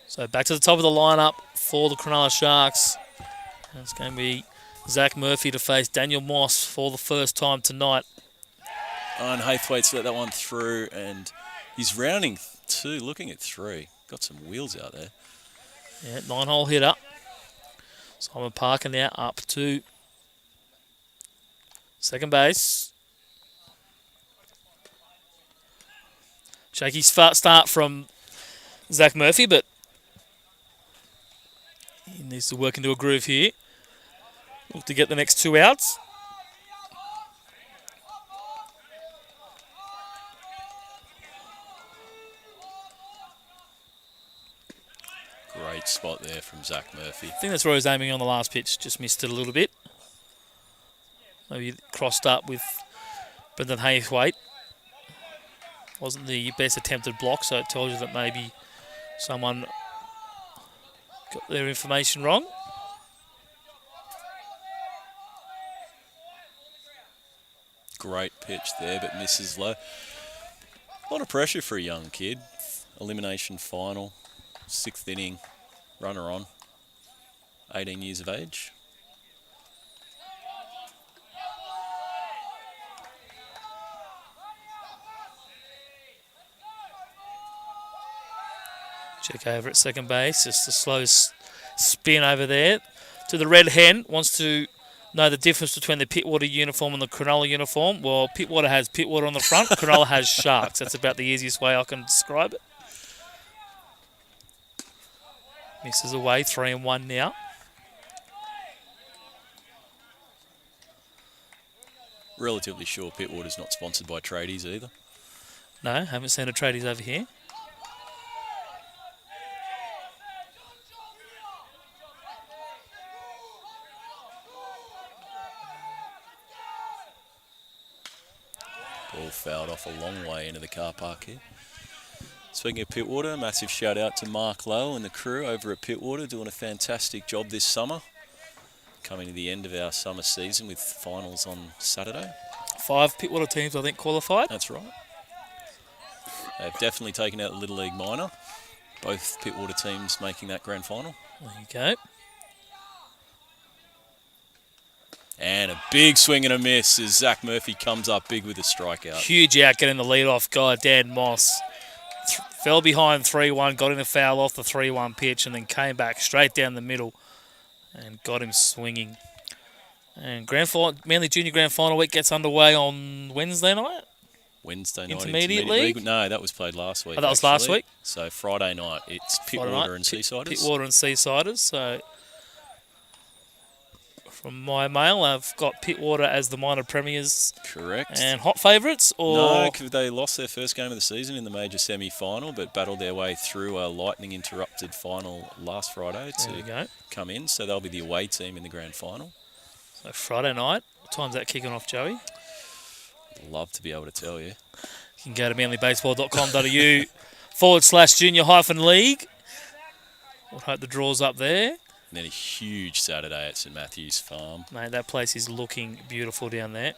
So back to the top of the lineup for the Cronulla Sharks. And it's going to be Zach Murphy to face Daniel Moss for the first time tonight. And Haythwaite's let that one through, and he's rounding 2, looking at 3. Got some wheels out there. Yeah, 9-hole hitter. Simon Parker now up to second base. Shaky start from Zach Murphy, but he needs to work into a groove here. Look to get the next 2 outs. Great spot there from Zach Murphy. I think that's where he was aiming on the last pitch. Just missed it a little bit. Maybe crossed up with Brendan Haythwaite. Wasn't the best attempted block, so it tells you that maybe someone got their information wrong. Great pitch there, but misses low. A lot of pressure for a young kid. Elimination final, 6th inning, runner on, 18 years of age. Check over at second base, just a slow spin over there. To the Red Hen, wants to know the difference between the Pittwater uniform and the Cronulla uniform. Well, Pittwater has Pittwater on the front, Cronulla has Sharks. That's about the easiest way I can describe it. Misses away, 3-1 now. Relatively sure Pittwater's not sponsored by tradies either. No, haven't seen a tradies over here. Ball fouled off a long way into the car park here. Speaking of Pittwater, massive shout out to Mark Lowe and the crew over at Pittwater, doing a fantastic job this summer. Coming to the end of our summer season with finals on Saturday. 5 Pittwater teams, I think, qualified. That's right. They've definitely taken out the Little League minor. Both Pittwater teams making that grand final. There you go. And a big swing and a miss as Zach Murphy comes up big with a strikeout. Huge out getting the lead-off guy, Dan Moss. Fell behind 3-1, got in a foul off the 3-1 pitch, and then came back straight down the middle and got him swinging. And Manly Junior Grand Final week gets underway on Wednesday night. Wednesday night. Intermediate League? No, that was played last week. Oh, that was last week? So Friday night, it's Pittwater and Seasiders. Pittwater and Seasiders. So from my mail, I've got Pittwater as the minor premiers. Correct. And hot favourites? No, because they lost their first game of the season in the major semi-final, but battled their way through a lightning-interrupted final last Friday to come in. So they'll be the away team in the grand final. So Friday night. What time's that kicking off, Joey? Love to be able to tell you. You can go to manlybaseball.com.au/junior-league. We'll hope the draw's up there. And then a huge Saturday at St Matthew's Farm. Mate, that place is looking beautiful down there.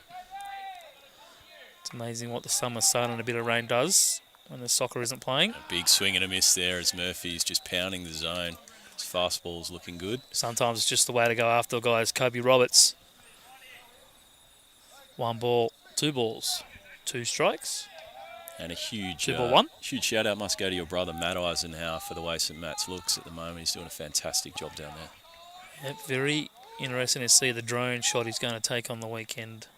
It's amazing what the summer sun and a bit of rain does when the soccer isn't playing. A big swing and a miss there as Murphy's just pounding the zone. His fastball's looking good. Sometimes it's just the way to go after guys. Kobe Roberts. 1 ball, 2 balls, 2 strikes. And a huge, 2-1. Huge shout out must go to your brother Matt Eisenhower for the way St Matt's looks at the moment. He's doing a fantastic job down there. Yep, very interesting to see the drone shot he's going to take on the weekend.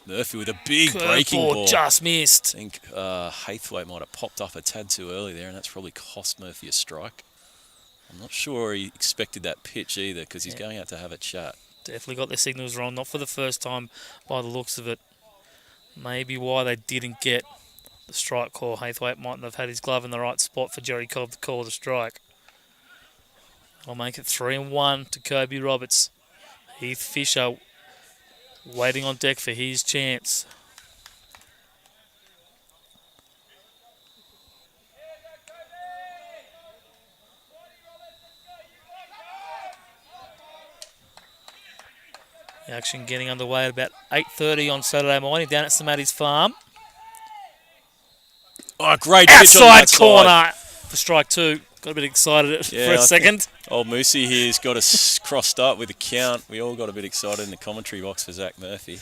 Murphy with a big breaking ball. Just missed. I think Haythwaite might have popped up a tad too early there, and that's probably cost Murphy a strike. I'm not sure he expected that pitch either because he's going out to have a chat. Definitely got their signals wrong, not for the first time by the looks of it. Maybe why they didn't get the strike call. Haythwaite mightn't have had his glove in the right spot for Jerry Cobb to call the strike. I'll make it 3-1 to Kobe Roberts. Heath Fisher waiting on deck for his chance. The action getting underway at about 8:30 on Saturday morning down at St Matty's Farm. Oh, great pitch on outside that corner. side. for strike 2. Got a bit excited for Yeah, a second. Old Moosey here's got us crossed up with the count. We all got a bit excited in the commentary box for Zach Murphy.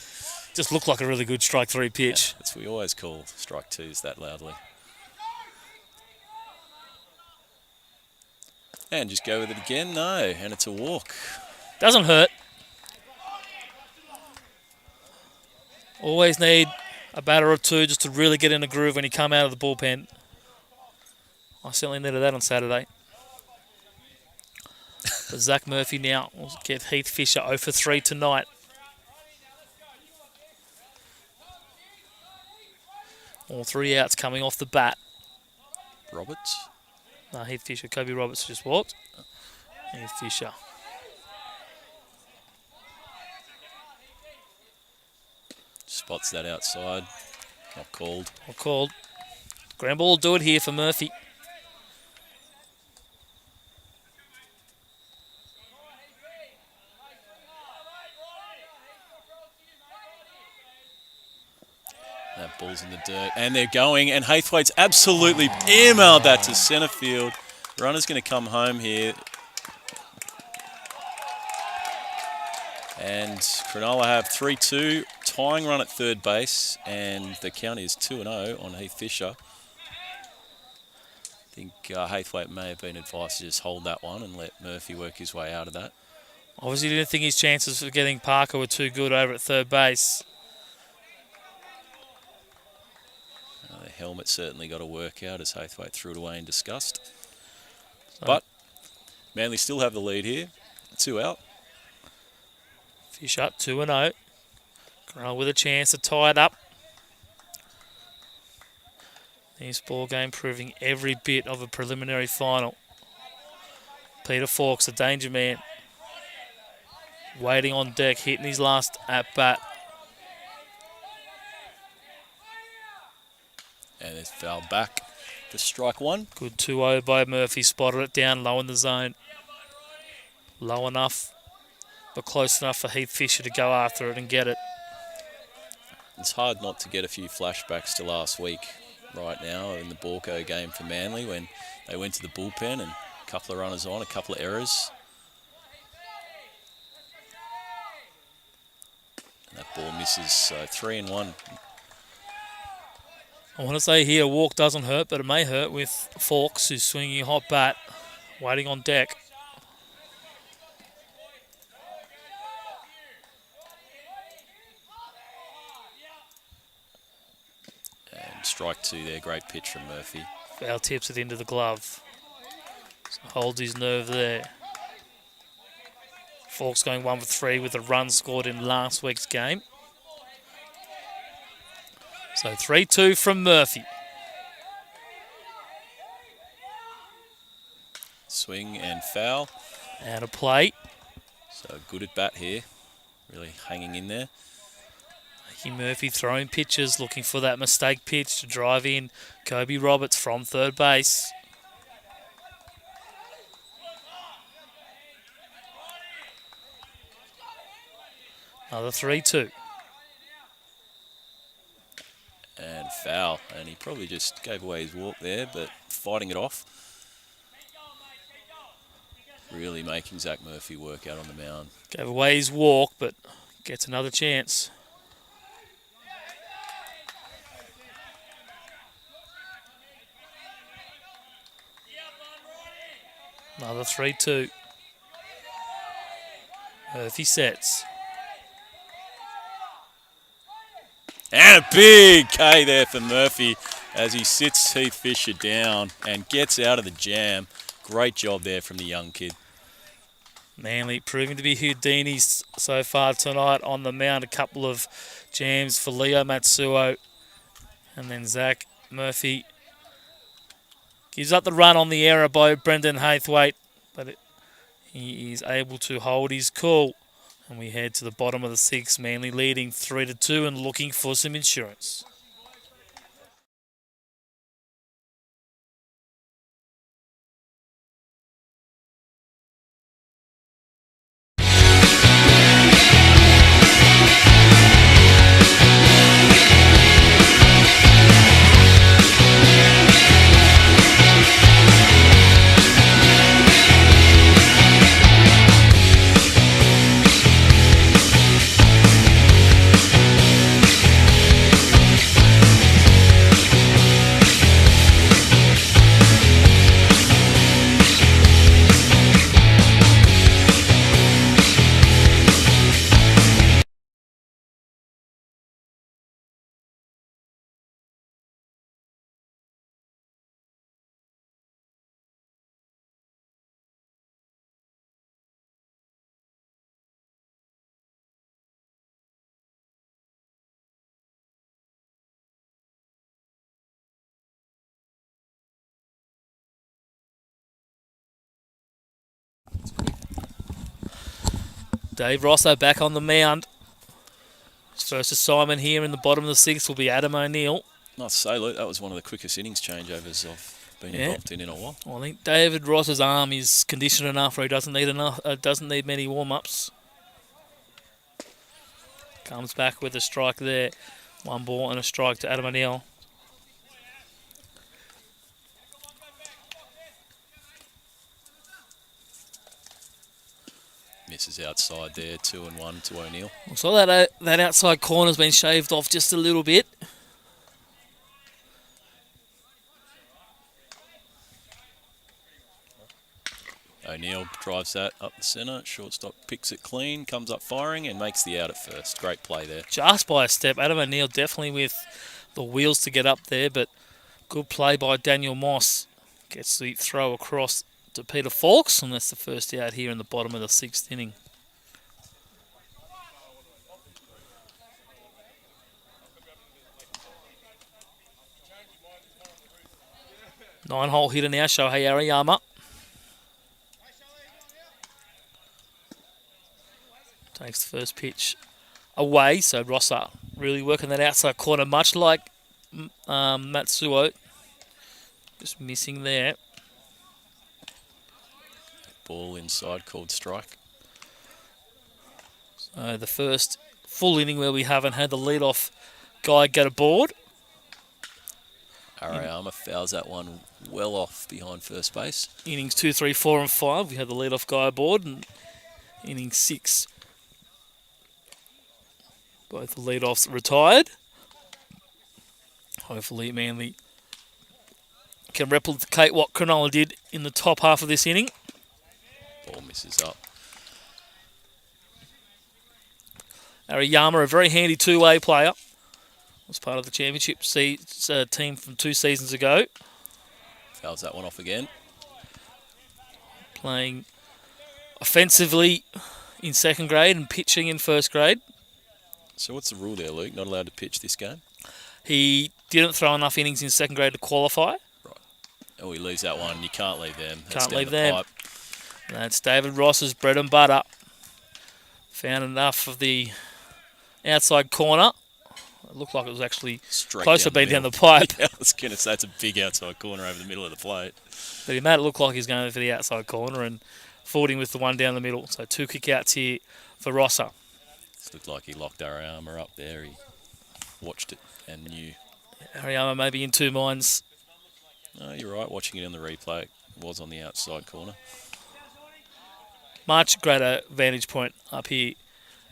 Just looked like a really good strike 3 pitch. Yeah, that's what we always call strike 2s that loudly. And just go with it again. No, and it's a walk. Doesn't hurt. Always need a batter or two just to really get in a groove when you come out of the bullpen. I certainly needed that on Saturday. But Zach Murphy now will get Heath Fisher 0 for 3 tonight. All 3 outs coming off the bat. Roberts. No, Heath Fisher. Kobe Roberts just walked. Heath Fisher. Spots that outside. Not called. Not called. Ground ball will do it here for Murphy. That ball's in the dirt. And they're going. And Haythwaite's absolutely emailed that to centre field. Runner's going to come home here. And Cronulla have 3-2, tying run at third base, and the count is 2-0 on Heath Fisher. I think Haythwaite may have been advised to just hold that one and let Murphy work his way out of that. Obviously didn't think his chances of getting Parker were too good over at third base. The helmet certainly got to work out as Haythwaite threw it away in disgust. But Manly still have the lead here, 2 out. Fish up 2-0. Cronulla with a chance to tie it up. This ball game proving every bit of a preliminary final. Peter Fawkes, the danger man, waiting on deck, hitting his last at bat. And it's foul back for strike 1. Good 2-0 by Murphy. Spotted it down low in the zone. Low enough, but close enough for Heath Fisher to go after it and get it. It's hard not to get a few flashbacks to last week right now in the Borco game for Manly when they went to the bullpen and a couple of runners on, a couple of errors. And that ball misses, so 3-1. I want to say here, a walk doesn't hurt, but it may hurt with Fawkes, who's swinging a hot bat, waiting on deck. And strike 2 there, great pitch from Murphy. Foul tips it into the glove. So holds his nerve there. Fawkes going 1 for 3 with a run scored in last week's game. So 3-2 from Murphy. Swing and foul. Out of play. So good at bat here, really hanging in there. Murphy throwing pitches, looking for that mistake pitch to drive in Kobe Roberts from third base. Another 3-2. And foul, and he probably just gave away his walk there, but fighting it off. Really making Zach Murphy work out on the mound. Gave away his walk, but gets another chance. Another 3-2. Murphy sets. And a big K there for Murphy as he sits Heath Fisher down and gets out of the jam. Great job there from the young kid. Manly proving to be Houdinis so far tonight on the mound. A couple of jams for Leo Matsuo. And then Zach Murphy gives up the run on the error by Brendan Haythwaite. But he is able to hold his cool. And we head to the bottom of the 6th. Manly leading 3-2 and looking for some insurance. Dave Rosso back on the mound. His first assignment here in the bottom of the sixth will be Adam O'Neill. Not to say, Luke, that was one of the quickest innings changeovers I've been involved in a while. Well, I think David Ross's arm is conditioned enough where he doesn't need many warm-ups. Comes back with a strike there. 1 ball and a strike to Adam O'Neill. Misses outside there, 2-1 to O'Neill. So that outside corner's been shaved off just a little bit. O'Neill drives that up the centre. Shortstop picks it clean, comes up firing and makes the out at first. Great play there. Just by a step. Adam O'Neill definitely with the wheels to get up there, but good play by Daniel Moss. Gets the throw across to Peter Fawkes, and that's the first out here in the bottom of the sixth inning. Nine-hole hitter now, Shohei Ariyama. Takes the first pitch away, so Rosser really working that outside corner, much like Matsuo. Just missing there. Ball inside called strike. So the first full inning where we haven't had the leadoff guy get aboard. Ariyama fouls that one well off behind first base. Innings 2, 3, 4 and 5, we had the leadoff guy aboard, and inning 6, both the leadoffs retired. Hopefully Manly can replicate what Cronulla did in the top half of this inning. Ball misses up. Ariyama, a very handy two-way player. Was part of the championship team from 2 seasons ago. Fouls that one off again. Playing offensively in second grade and pitching in first grade. So what's the rule there, Luke? Not allowed to pitch this game? He didn't throw enough innings in second grade to qualify. Right. Oh, he leaves that one. You can't leave them. That's Can't down leave the them. pipe. That's David Ross's bread and butter. Found enough of the outside corner. It looked like it was actually Straight close to down the being down the middle. pipe. Yeah, I was going to say it's a big outside corner over the middle of the plate. But he made it look like he was going for the outside corner and fought him with the one down the middle. So 2 kick-outs here for Rosser. It looked like he locked Ariyama up there. He watched it and knew. Ariyama may be in 2 minds. No, you're right. Watching it on the replay, it was on the outside corner. Much greater vantage point up here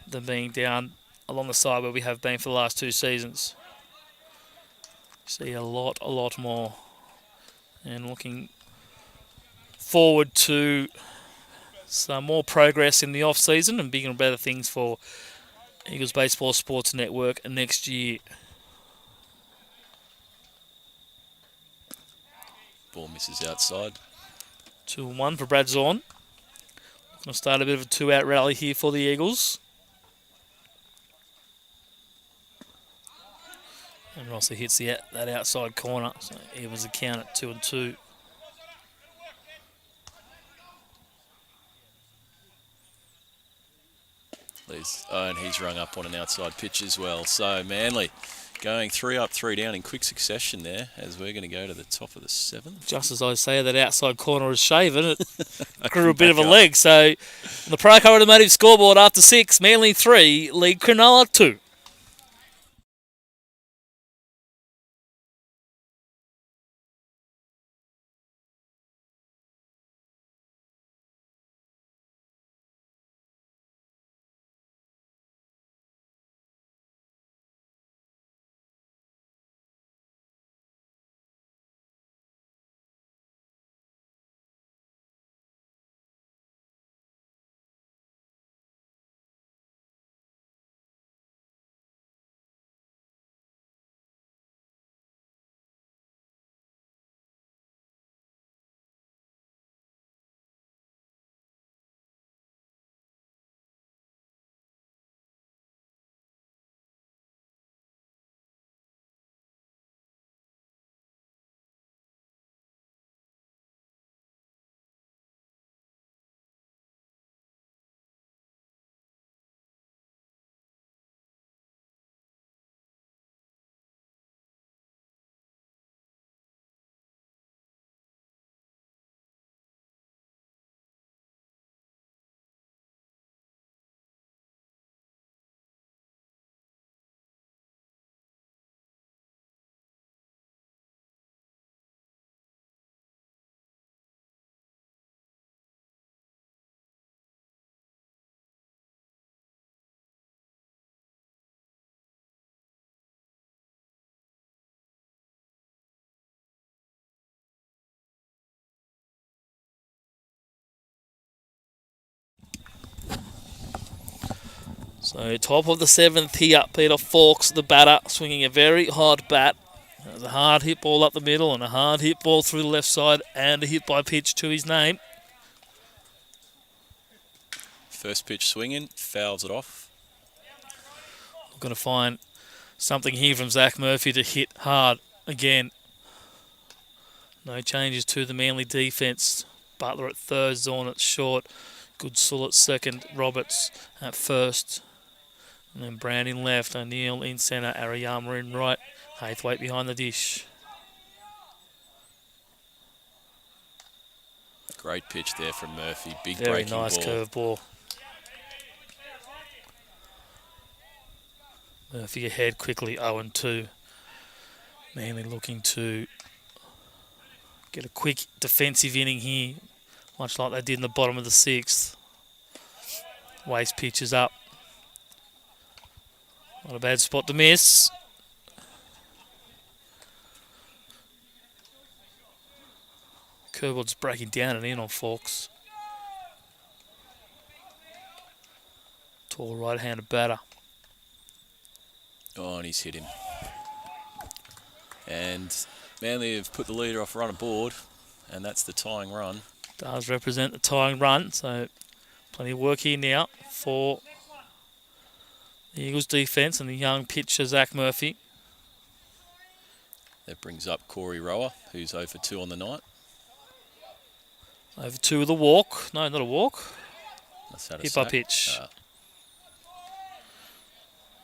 than being down along the side where we have been for the last 2 seasons. See a lot more. And looking forward to some more progress in the off-season and bigger and better things for Eagles Baseball Sports Network next year. Ball misses outside. 2-1 for Brad Zorn. Going to start a bit of a 2-out rally here for the Eagles. And Rossi hits that outside corner, so it was a count at 2-2. And he's rung up on an outside pitch as well. So Manly going 3 up, 3 down in quick succession there as we're going to go to the top of the 7th. Just as I say that outside corner is shaven, it grew a bit of a leg. So on the Procar Automotive scoreboard after 6, Manly 3, lead Cronulla 2. So top of the 7th here, Peter Fawkes, the batter, swinging a very hard bat. There's a hard hit ball up the middle and a hard hit ball through the left side and a hit by pitch to his name. First pitch swinging, fouls it off. We're going to find something here from Zach Murphy to hit hard again. No changes to the Manly defence. Butler at third, Zorn at short. Goodsall at second, Roberts at first. And then Brown in left, O'Neill in centre, Ariyama in right. Haythwaite behind the dish. Great pitch there from Murphy. Big Very breaking nice ball. curve ball. Murphy ahead quickly, 0-2. Manly looking to get a quick defensive inning here, much like they did in the bottom of the 6th. Waste pitches up. Not a bad spot to miss. Curveball's breaking down and in on Fawkes. Tall right-handed batter. Oh, and he's hit him. And Manly have put the leader off run aboard, and that's the tying run. Does represent the tying run, so plenty of work here now for the Eagles defence and the young pitcher Zach Murphy. That brings up Corey Rower, who's 0 for 2 on the night. Over 2 with a walk. No, not a walk. That's had a Hit by sack. pitch.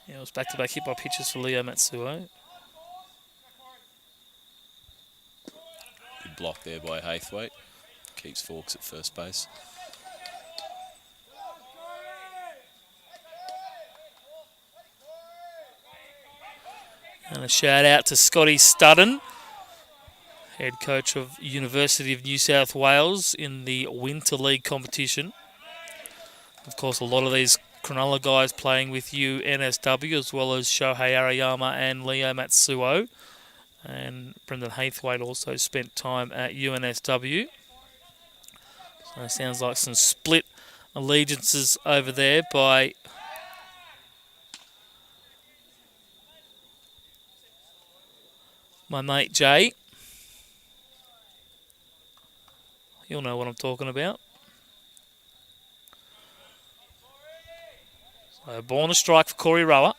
Yeah, it was back-to-back hit by pitches for Leo Matsuo. Good block there by Haythwaite. Keeps Fawkes at first base. And a shout out to Scotty Studden, head coach of University of New South Wales in the Winter League competition. Of course, a lot of these Cronulla guys playing with UNSW, as well as Shohei Ariyama and Leo Matsuo. And Brendan Haythwaite also spent time at UNSW. So it sounds like some split allegiances over there by my mate Jay. You'll know what I'm talking about. So born a strike for Corey Rower.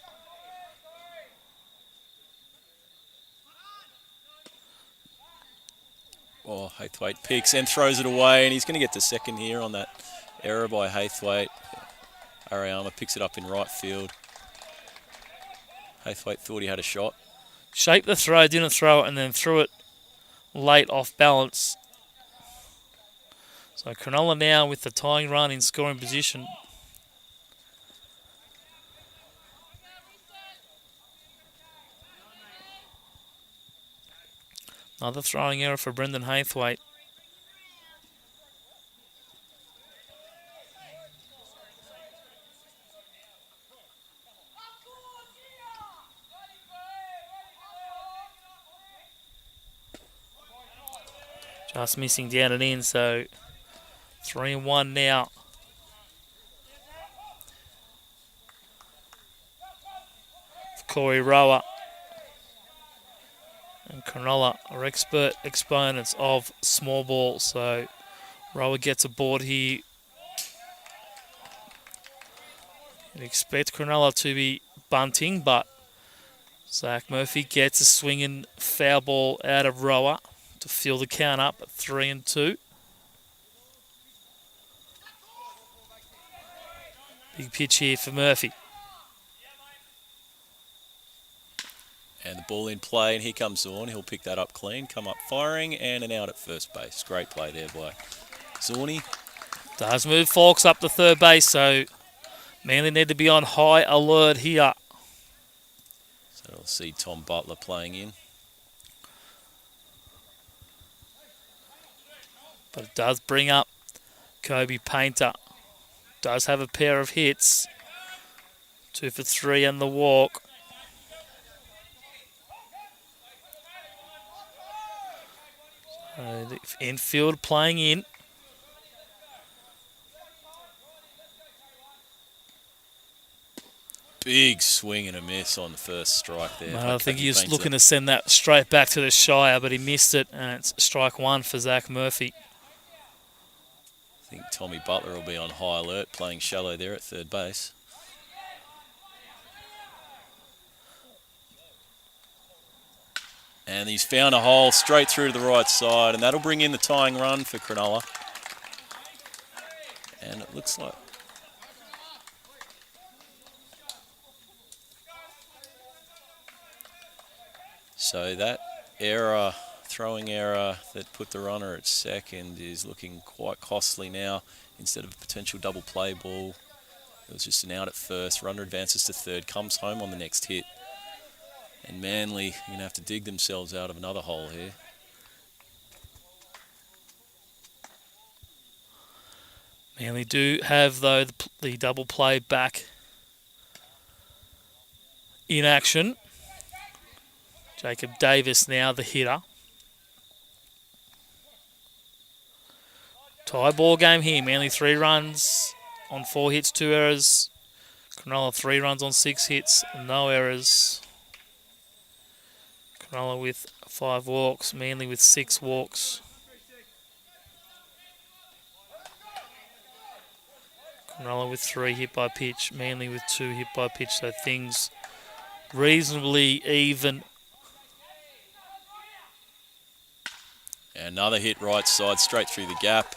Oh, Haythwaite picks and throws it away, and he's going to get to second here on that error by Haythwaite. Ariyama picks it up in right field. Haythwaite thought he had a shot. Shaped the throw, didn't throw it, and then threw it late off balance. So Cronulla now with the tying run in scoring position. Another throwing error for Brendan Haythwaite. Just missing down and in, so 3-1 now. For Corey Rower. And Cronulla are expert exponents of small ball, so Rower gets aboard here. You'd expect Cronulla to be bunting, but Zach Murphy gets a swinging foul ball out of Rower to fill the count up at 3-2. Big pitch here for Murphy. And the ball in play, and here comes Zorn. He'll pick that up clean, come up firing, and an out at first base. Great play there by Zorny. Does move Fawkes up to third base, so Manly need to be on high alert here. So we'll see Tom Butler playing in. But it does bring up Kobe Painter. Does have a pair of hits. 2 for 3 and the walk. So the infield playing in. big swing and a miss on the first strike there. I think he was looking to send that straight back to the Shire, but he missed it, and it's strike one for Zach Murphy. I think Tommy Butler will be on high alert, playing shallow there at third base. And he's found a hole straight through to the right side, and that'll bring in the tying run for Cronulla. And it looks like... So that error, throwing error that put the runner at second is looking quite costly now. Instead of a potential double play ball, it was just an out at first. Runner advances to third, comes home on the next hit. And Manly are going to have to dig themselves out of another hole here. Manly do have, though, the double play back in action. Jacob Davis now the hitter. Tie ball game here. Manly 3 runs on 4 hits, 2 errors. Cronulla 3 runs on 6 hits, no errors. Cronulla with 5 walks, Manly with 6 walks. Cronulla with 3 hit by pitch, Manly with 2 hit by pitch, so things reasonably even. Another hit right side, straight through the gap.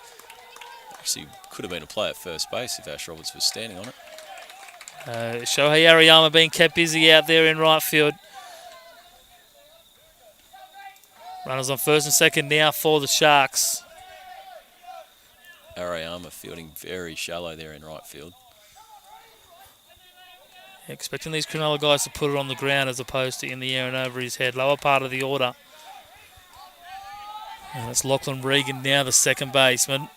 Actually, could have been a play at first base if Ash Roberts was standing on it. Shohei Ariyama being kept busy out there in right field. Runners on first and second now for the Sharks. Ariyama fielding very shallow there in right field. Expecting these Cronulla guys to put it on the ground as opposed to in the air and over his head. Lower part of the order. And it's Lachlan Regan now, the second baseman.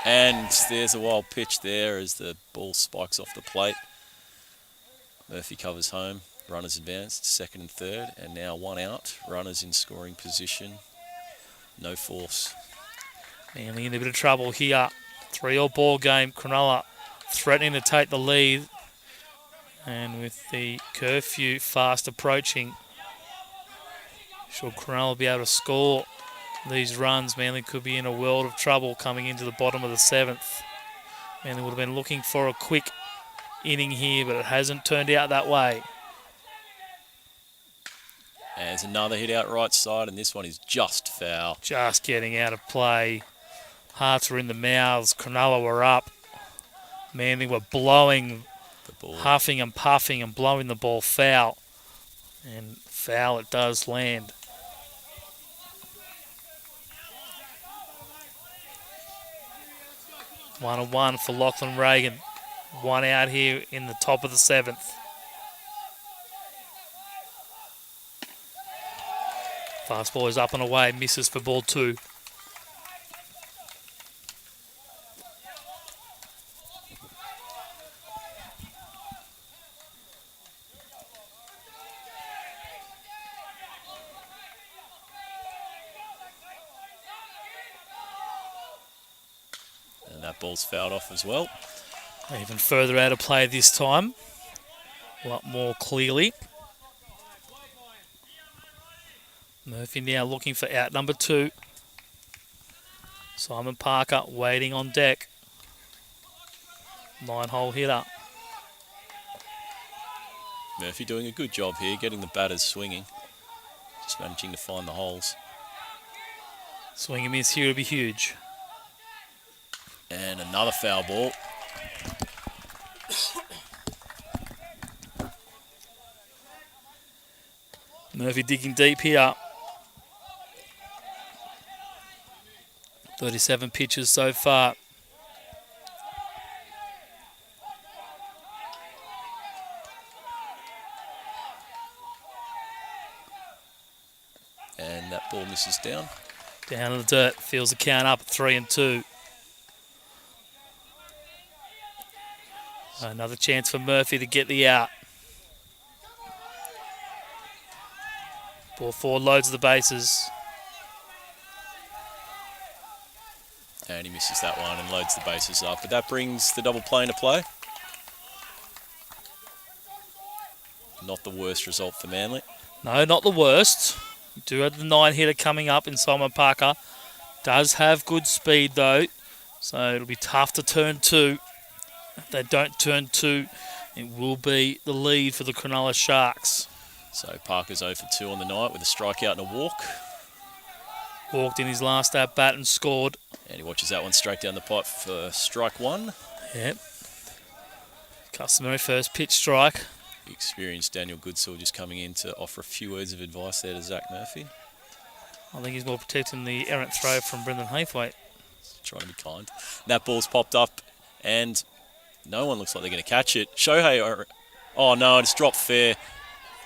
And there's a wild pitch there as the ball spikes off the plate. Murphy covers home. Runners advanced, second and third, and now 1 out. Runners in scoring position. No force. Manly in a bit of trouble here. 3-all ball game. Cronulla threatening to take the lead. And with the curfew fast approaching, should Cronulla be able to score these runs, Manly could be in a world of trouble coming into the bottom of the 7th. Manly would have been looking for a quick inning here, but it hasn't turned out that way. And there's another hit out right side, and this one is just foul. Just getting out of play. Hearts were in the mouths. Cronulla were up. Manly were blowing, The ball. huffing and puffing and blowing the ball foul. And foul it does land. One and one for Lachlan Regan. 1 out here in the top of the 7th. Fastball is up and away, misses for ball 2. And that ball's fouled off as well. Even further out of play this time. A lot more clearly. Murphy now looking for out number 2. Simon Parker waiting on deck. 9-hole hitter. Murphy doing a good job here, getting the batters swinging. Just managing to find the holes. Swing and miss here will be huge. And another foul ball. Murphy digging deep here. 37 pitches so far. And that ball misses down. Down in the dirt. Feels the count up at 3 and 2. Another chance for Murphy to get the out. Ball 4 loads the bases. And he misses that one and loads the bases up. But that brings the double play into play. Not the worst result for Manly. No, not the worst. You do have the 9-hitter coming up in Simon Parker. Does have good speed, though. So it'll be tough to turn 2. If they don't turn 2, it will be the lead for the Cronulla Sharks. So Parker's 0 for 2 on the night with a strikeout and a walk. Walked in his last at-bat and scored. And he watches that one straight down the pipe for strike 1. Yep. Customary first pitch strike. The experienced Daniel Goodsall just coming in to offer a few words of advice there to Zach Murphy. I think he's more protecting the errant throw from Brendan Haithwaite. Trying to be kind. That ball's popped up and no one looks like they're going to catch it. Shohei, oh no, it's dropped fair.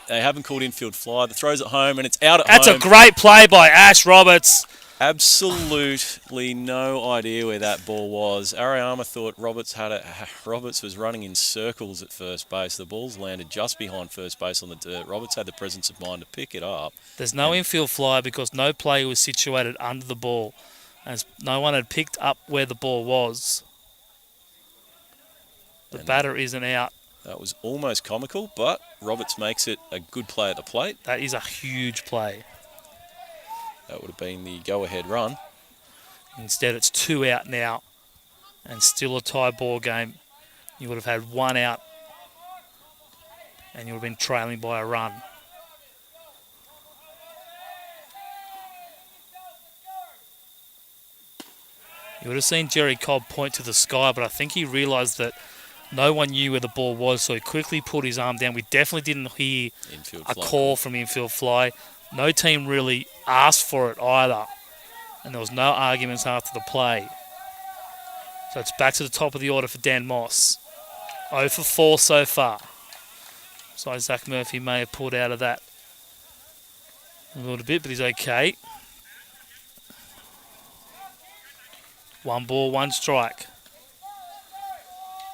They haven't called infield fly. The throw's at home and it's out at home. That's a great play by Ash Roberts. Absolutely no idea where that ball was. Ariyama thought Roberts was running in circles at first base. The ball's landed just behind first base on the dirt. Roberts had the presence of mind to pick it up. There's no infield fly because no player was situated under the ball, as no one had picked up where the ball was. The batter isn't out. That was almost comical, but Roberts makes it a good play at the plate. That is a huge play. That would have been the go-ahead run. Instead, it's 2 out now and still a tie ball game. You would have had 1 out and you would have been trailing by a run. You would have seen Jerry Cobb point to the sky, but I think he realised that no one knew where the ball was, so he quickly put his arm down. We definitely didn't hear a call from infield fly. No team really asked for it either, and there was no arguments after the play. So it's back to the top of the order for Dan Moss. 0 for 4 so far. So Zach Murphy may have pulled out of that a little bit, but he's okay. 1 ball, 1 strike.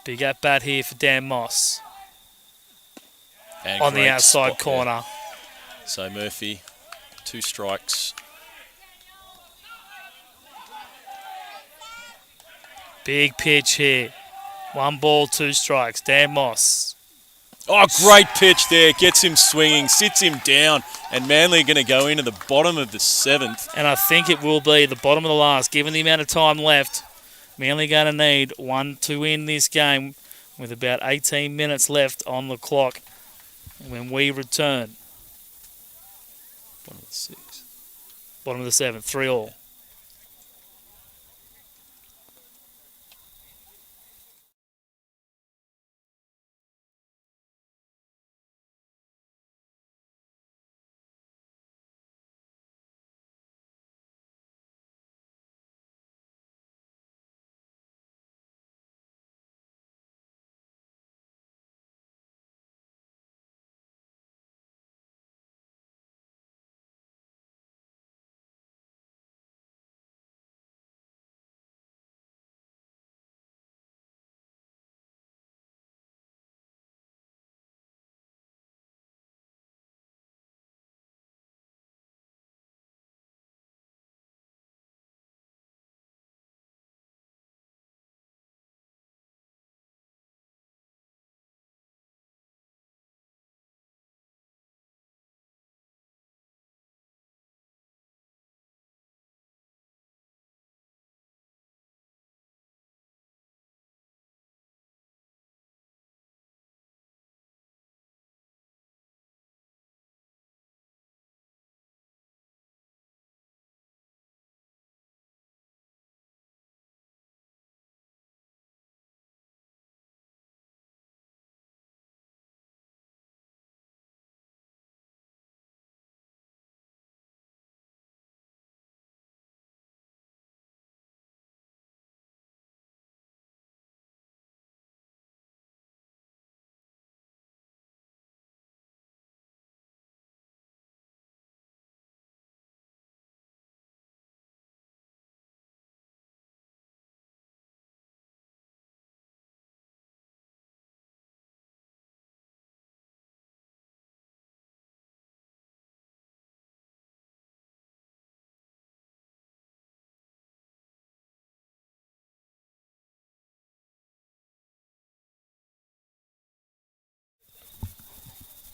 Big at bat here for Dan Moss. And on the great outside spot corner. there. So Murphy, 2 strikes. Big pitch here. 1 ball, 2 strikes. Dan Moss. Oh, great pitch there. Gets him swinging, sits him down, and Manly are going to go into the bottom of the 7th. And I think it will be the bottom of the last, given the amount of time left. Manly going to need 1 to win this game with about 18 minutes left on the clock when we return. Bottom of the 6th. Bottom of the 7th, 3-all.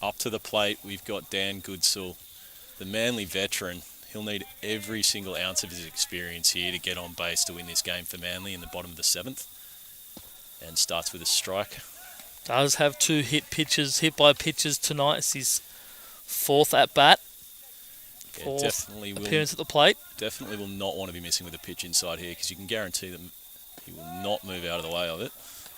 Up to the plate, we've got Dan Goodsall, the Manly veteran. He'll need every single ounce of his experience here to get on base to win this game for Manly in the bottom of the 7th. And starts with a strike. Does have 2 hit by pitches tonight. It's his 4th at bat. Yeah, 4th definitely appearance at the plate. Definitely will not want to be missing with a pitch inside here, because you can guarantee that he will not move out of the way of it.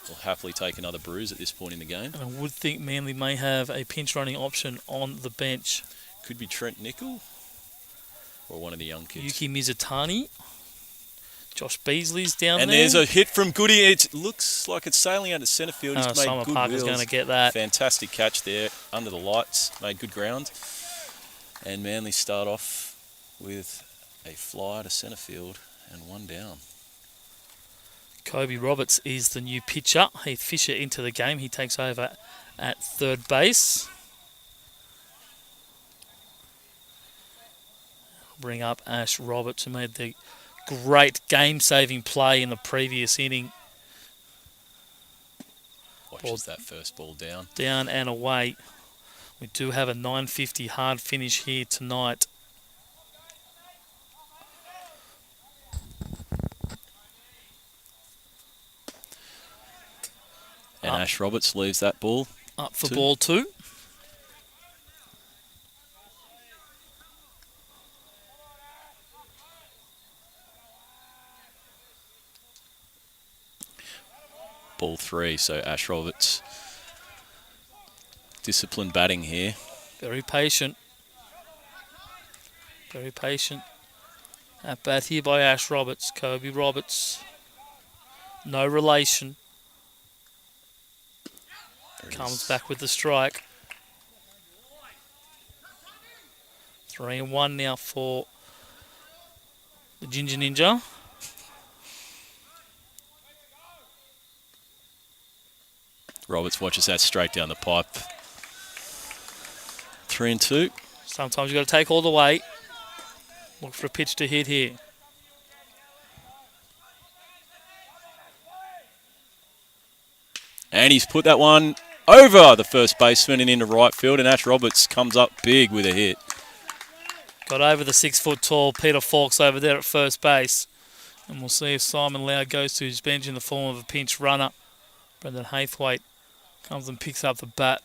He'll happily take another bruise at this point in the game. And I would think Manly may have a pinch running option on the bench. Could be Trent Nickel or one of the young kids. Yuki Mizutani. Josh Beasley's down and there. there's a hit from Goody. It looks like it's sailing out to centre field. He's made Simon good Parker's wheels. going to get that. Fantastic catch there under the lights. Made good ground. And Manly start off with a fly to centre field and 1 down. Kobe Roberts is the new pitcher. Heath Fisher into the game. He takes over at 3rd base. Bring up Ash Roberts, who made the great game-saving play in the previous inning. Watches that first ball down. Down and away. We do have a 9:50 hard finish here tonight. And Ash Roberts leaves that ball. Up for ball 2. Ball 3, so Ash Roberts. Disciplined batting here. Very patient. Very patient. At bat here by Ash Roberts. Kobe Roberts. No relation. Comes back with the strike. 3-1 now for the Ginger Ninja. Roberts watches that straight down the pipe. 3-2. Sometimes you've got to take all the way. Look for a pitch to hit here. And he's put that one over the first baseman and into right field, and Ash Roberts comes up big with a hit. Got over the 6-foot-tall Peter Fawkes over there at first base. And we'll see if Simon Lau goes to his bench in the form of a pinch runner. Brendan Haythwaite comes and picks up the bat.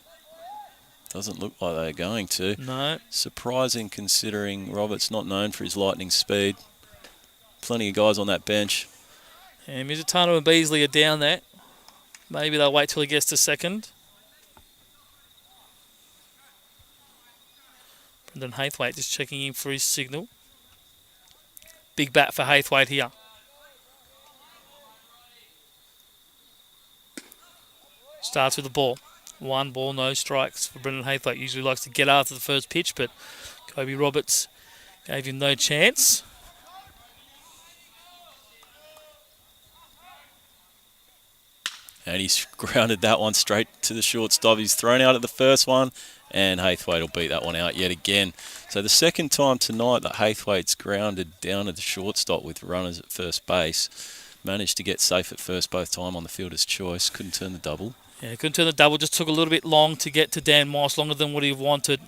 Doesn't look like they're going to. No. Surprising considering Roberts not known for his lightning speed. Plenty of guys on that bench. And Mizutano and Beasley are down there. Maybe they'll wait till he gets to second. Brendan Haythwaite just checking in for his signal. Big bat for Haythwaite here. Starts with the ball. 1 ball, no strikes for Brendan Haythwaite. Usually likes to get after the first pitch, but Kobe Roberts gave him no chance. And he's grounded that one straight to the shortstop. He's thrown out at the first one, and Haythwaite will beat that one out yet again. So the second time tonight that Haythwaite's grounded down at the shortstop with runners at first base. Managed to get safe at first both time on the fielder's choice. Couldn't turn the double. Yeah, couldn't turn the double. Just took a little bit long to get to Dan Moss, longer than what he wanted.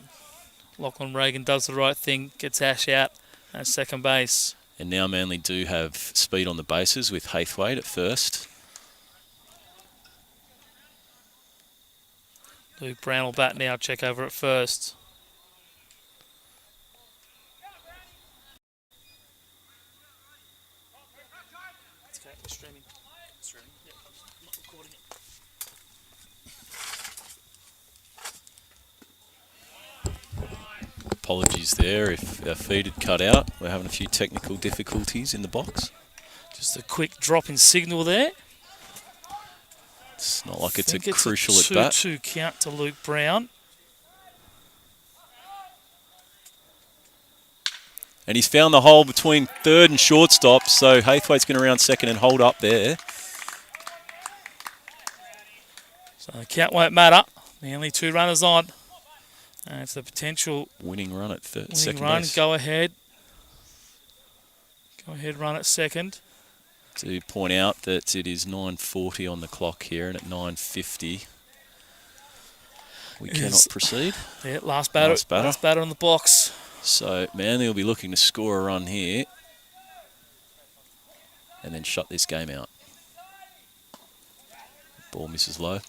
Lachlan Reagan does the right thing, gets Ash out at second base. And now Manly do have speed on the bases with Haythwaite at first. Luke Brown will bat now, check over at first. It's okay, we're streaming. Yeah, not recording it. Apologies there if our feed had cut out. We're having a few technical difficulties in the box. Just a quick drop in signal there. It's not like it's a Think crucial it's at bat. 2-2 count to Luke Brown. And he's found the hole between third and shortstop, so Haythwaite's going to round second and hold up there. So the count won't matter. Manly 2 runners on. And it's the potential Winning run at winning second run. base. Go ahead. Go ahead, run at second. To point out that it is 9:40 on the clock here, and at 9:50 we cannot proceed. Yeah, last batter. Last batter. Last batter on the box. So Manly will be looking to score a run here and then shut this game out. Ball misses low.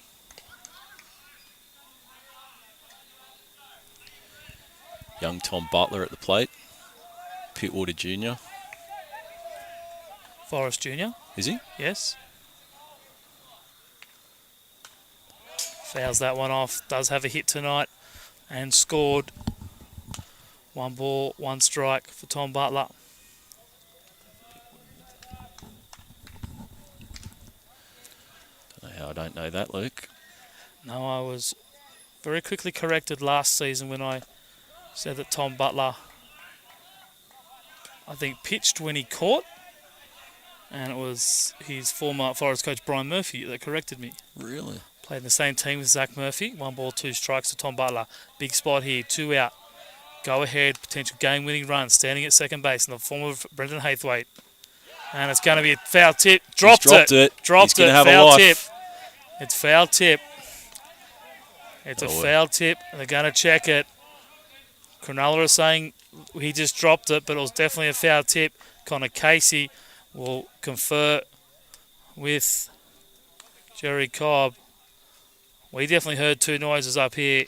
Young Tom Butler at the plate. Pittwater Jr. Forrest Jr. Is he? Yes. Fouls that one off. Does have a hit tonight and scored. 1 ball, 1 strike for Tom Butler. Don't know how I don't know that, Luke. No, I was very quickly corrected last season when I said that Tom Butler, I think, pitched when he caught. And it was his former Forest coach Brian Murphy that corrected me. Really? Played in the same team with Zach Murphy. 1 ball, 2 strikes to Tom Butler. Big spot here, 2 out. Go ahead, potential game-winning run, standing at second base in the form of Brendan Haythwaite. And it's going to be a foul tip. Dropped it. Dropped He's it. Have Foul a tip. It's foul tip. It's a Oh, foul tip. They're going to check it. Cronulla is saying he just dropped it, but it was definitely a foul tip. Connor Casey will confer with Jerry Cobb. We definitely heard 2 noises up here.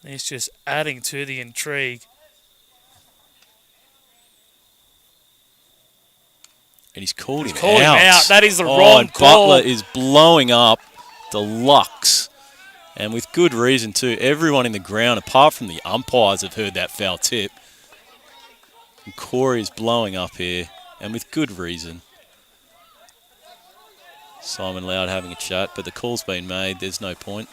It's just adding to the intrigue. And he's called him Called out. him out. That is the Oh, wrong and call. Butler is blowing up deluxe. And with good reason too. Everyone in the ground, apart from the umpires, have heard that foul tip. And Corey's blowing up here. And with good reason. Simon Loud having a chat, but the call's been made. There's no point.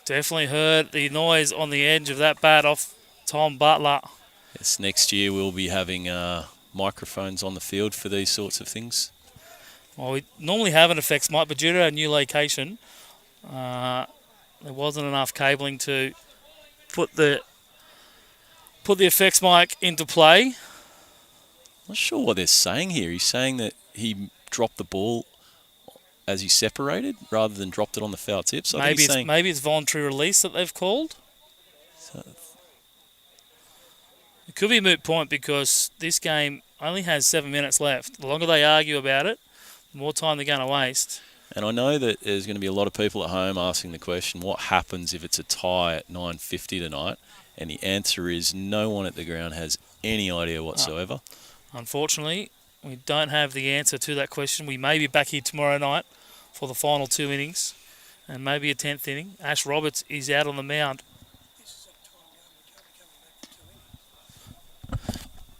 Definitely heard the noise on the edge of that bat off Tom Butler. Yes, next year we'll be having microphones on the field for these sorts of things. Well, we normally have an effects mic, but due to our new location, there wasn't enough cabling to put the effects mic into play. Not sure what they're saying here. He's saying that he dropped the ball as he separated rather than dropped it on the foul tip. So Maybe it's voluntary release that they've called. It could be a moot point because this game only has 7 minutes left. The longer they argue about it, the more time they're going to waste. And I know that there's going to be a lot of people at home asking the question, what happens if it's a tie at 9:50 tonight? And the answer is no one at the ground has any idea whatsoever. Unfortunately, we don't have the answer to that question. We may be back here tomorrow night for the final 2 innings and maybe a 10th inning. Ash Roberts is out on the mound.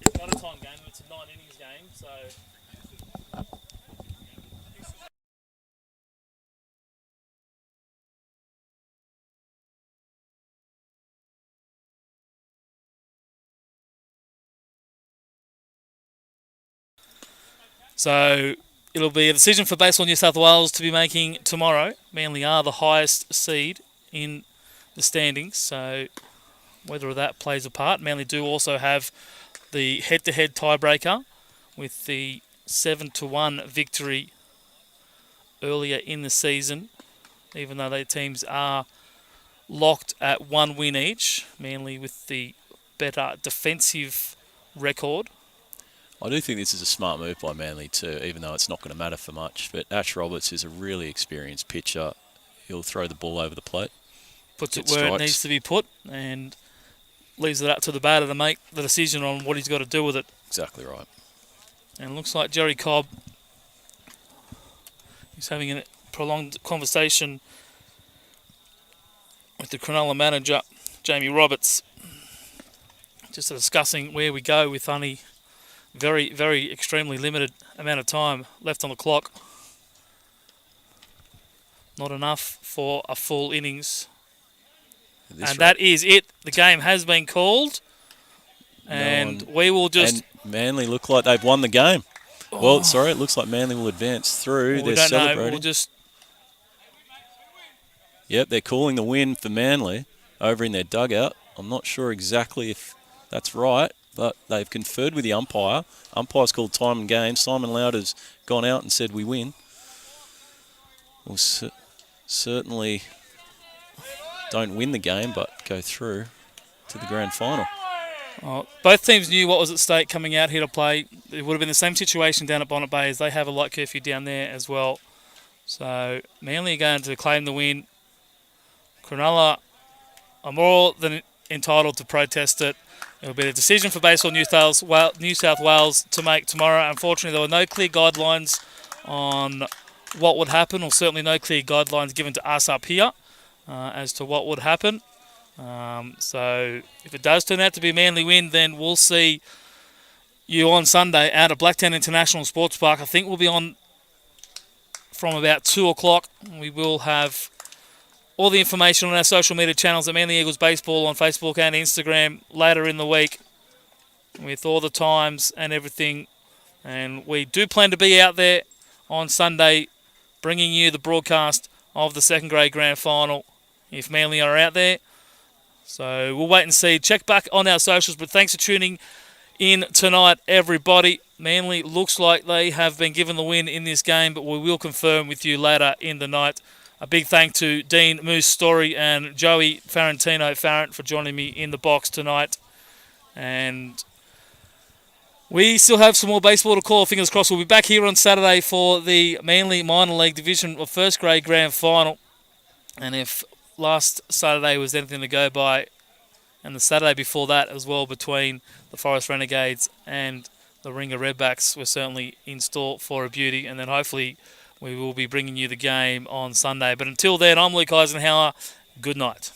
It's not a time game, it's a 9 innings game, so... So it'll be a decision for Baseball New South Wales to be making tomorrow. Manly are the highest seed in the standings, so whether that plays a part. Manly do also have the head-to-head tiebreaker with the 7-1 victory earlier in the season, even though their teams are locked at 1 win each. Manly with the better defensive record. I do think this is a smart move by Manly too, even though it's not going to matter for much. But Ash Roberts is a really experienced pitcher. He'll throw the ball over the plate. Puts it Get where strikes. it needs to be put and leaves it up to the batter to make the decision on what he's got to do with it. Exactly right. And it looks like Jerry Cobb is having a prolonged conversation with the Cronulla manager, Jamie Roberts, just discussing where we go with only very, very extremely limited amount of time left on the clock. Not enough for a full innings. And that is it. The game has been called. And we will just... And Manly look like they've won the game. Well, sorry, it looks like Manly will advance through. Well, we They're don't know. celebrating. We'll just... Yep, they're calling the win for Manly over in their dugout. I'm not sure exactly if that's right. but they've conferred with the umpire. Umpire's called time and game. Simon Lauder's gone out and said we win. We'll certainly don't win the game, but go through to the grand final. Both teams knew what was at stake coming out here to play. It would have been the same situation down at Bonnet Bay as they have a light curfew down there as well. So Manly are going to claim the win. Cronulla are more than entitled to protest it. It will be a decision for Baseball New South Wales to make tomorrow. Unfortunately, there were no clear guidelines on what would happen, or certainly no clear guidelines given to us up here as to what would happen. So if it does turn out to be a Manly win, then we'll see you on Sunday out at Blacktown International Sports Park. I think we'll be on from about 2 o'clock. We will have all the information on our social media channels at Manly Eagles Baseball on Facebook and Instagram later in the week with all the times and everything. And we do plan to be out there on Sunday bringing you the broadcast of the second grade grand final if Manly are out there. So we'll wait and see. Check back on our socials, but thanks for tuning in tonight, everybody. Manly looks like they have been given the win in this game, but we will confirm with you later in the night. A big thank to Dean Moose Story and Joey Farrant for joining me in the box tonight. And we still have some more baseball to call. Fingers crossed. We'll be back here on Saturday for the Manly Minor League Division of First Grade Grand Final. And if last Saturday was anything to go by, and the Saturday before that as well between the Forest Renegades and the Ringer Redbacks, we're certainly in store for a beauty. And then hopefully we will be bringing you the game on Sunday. But until then, I'm Luke Eisenhower. Good night.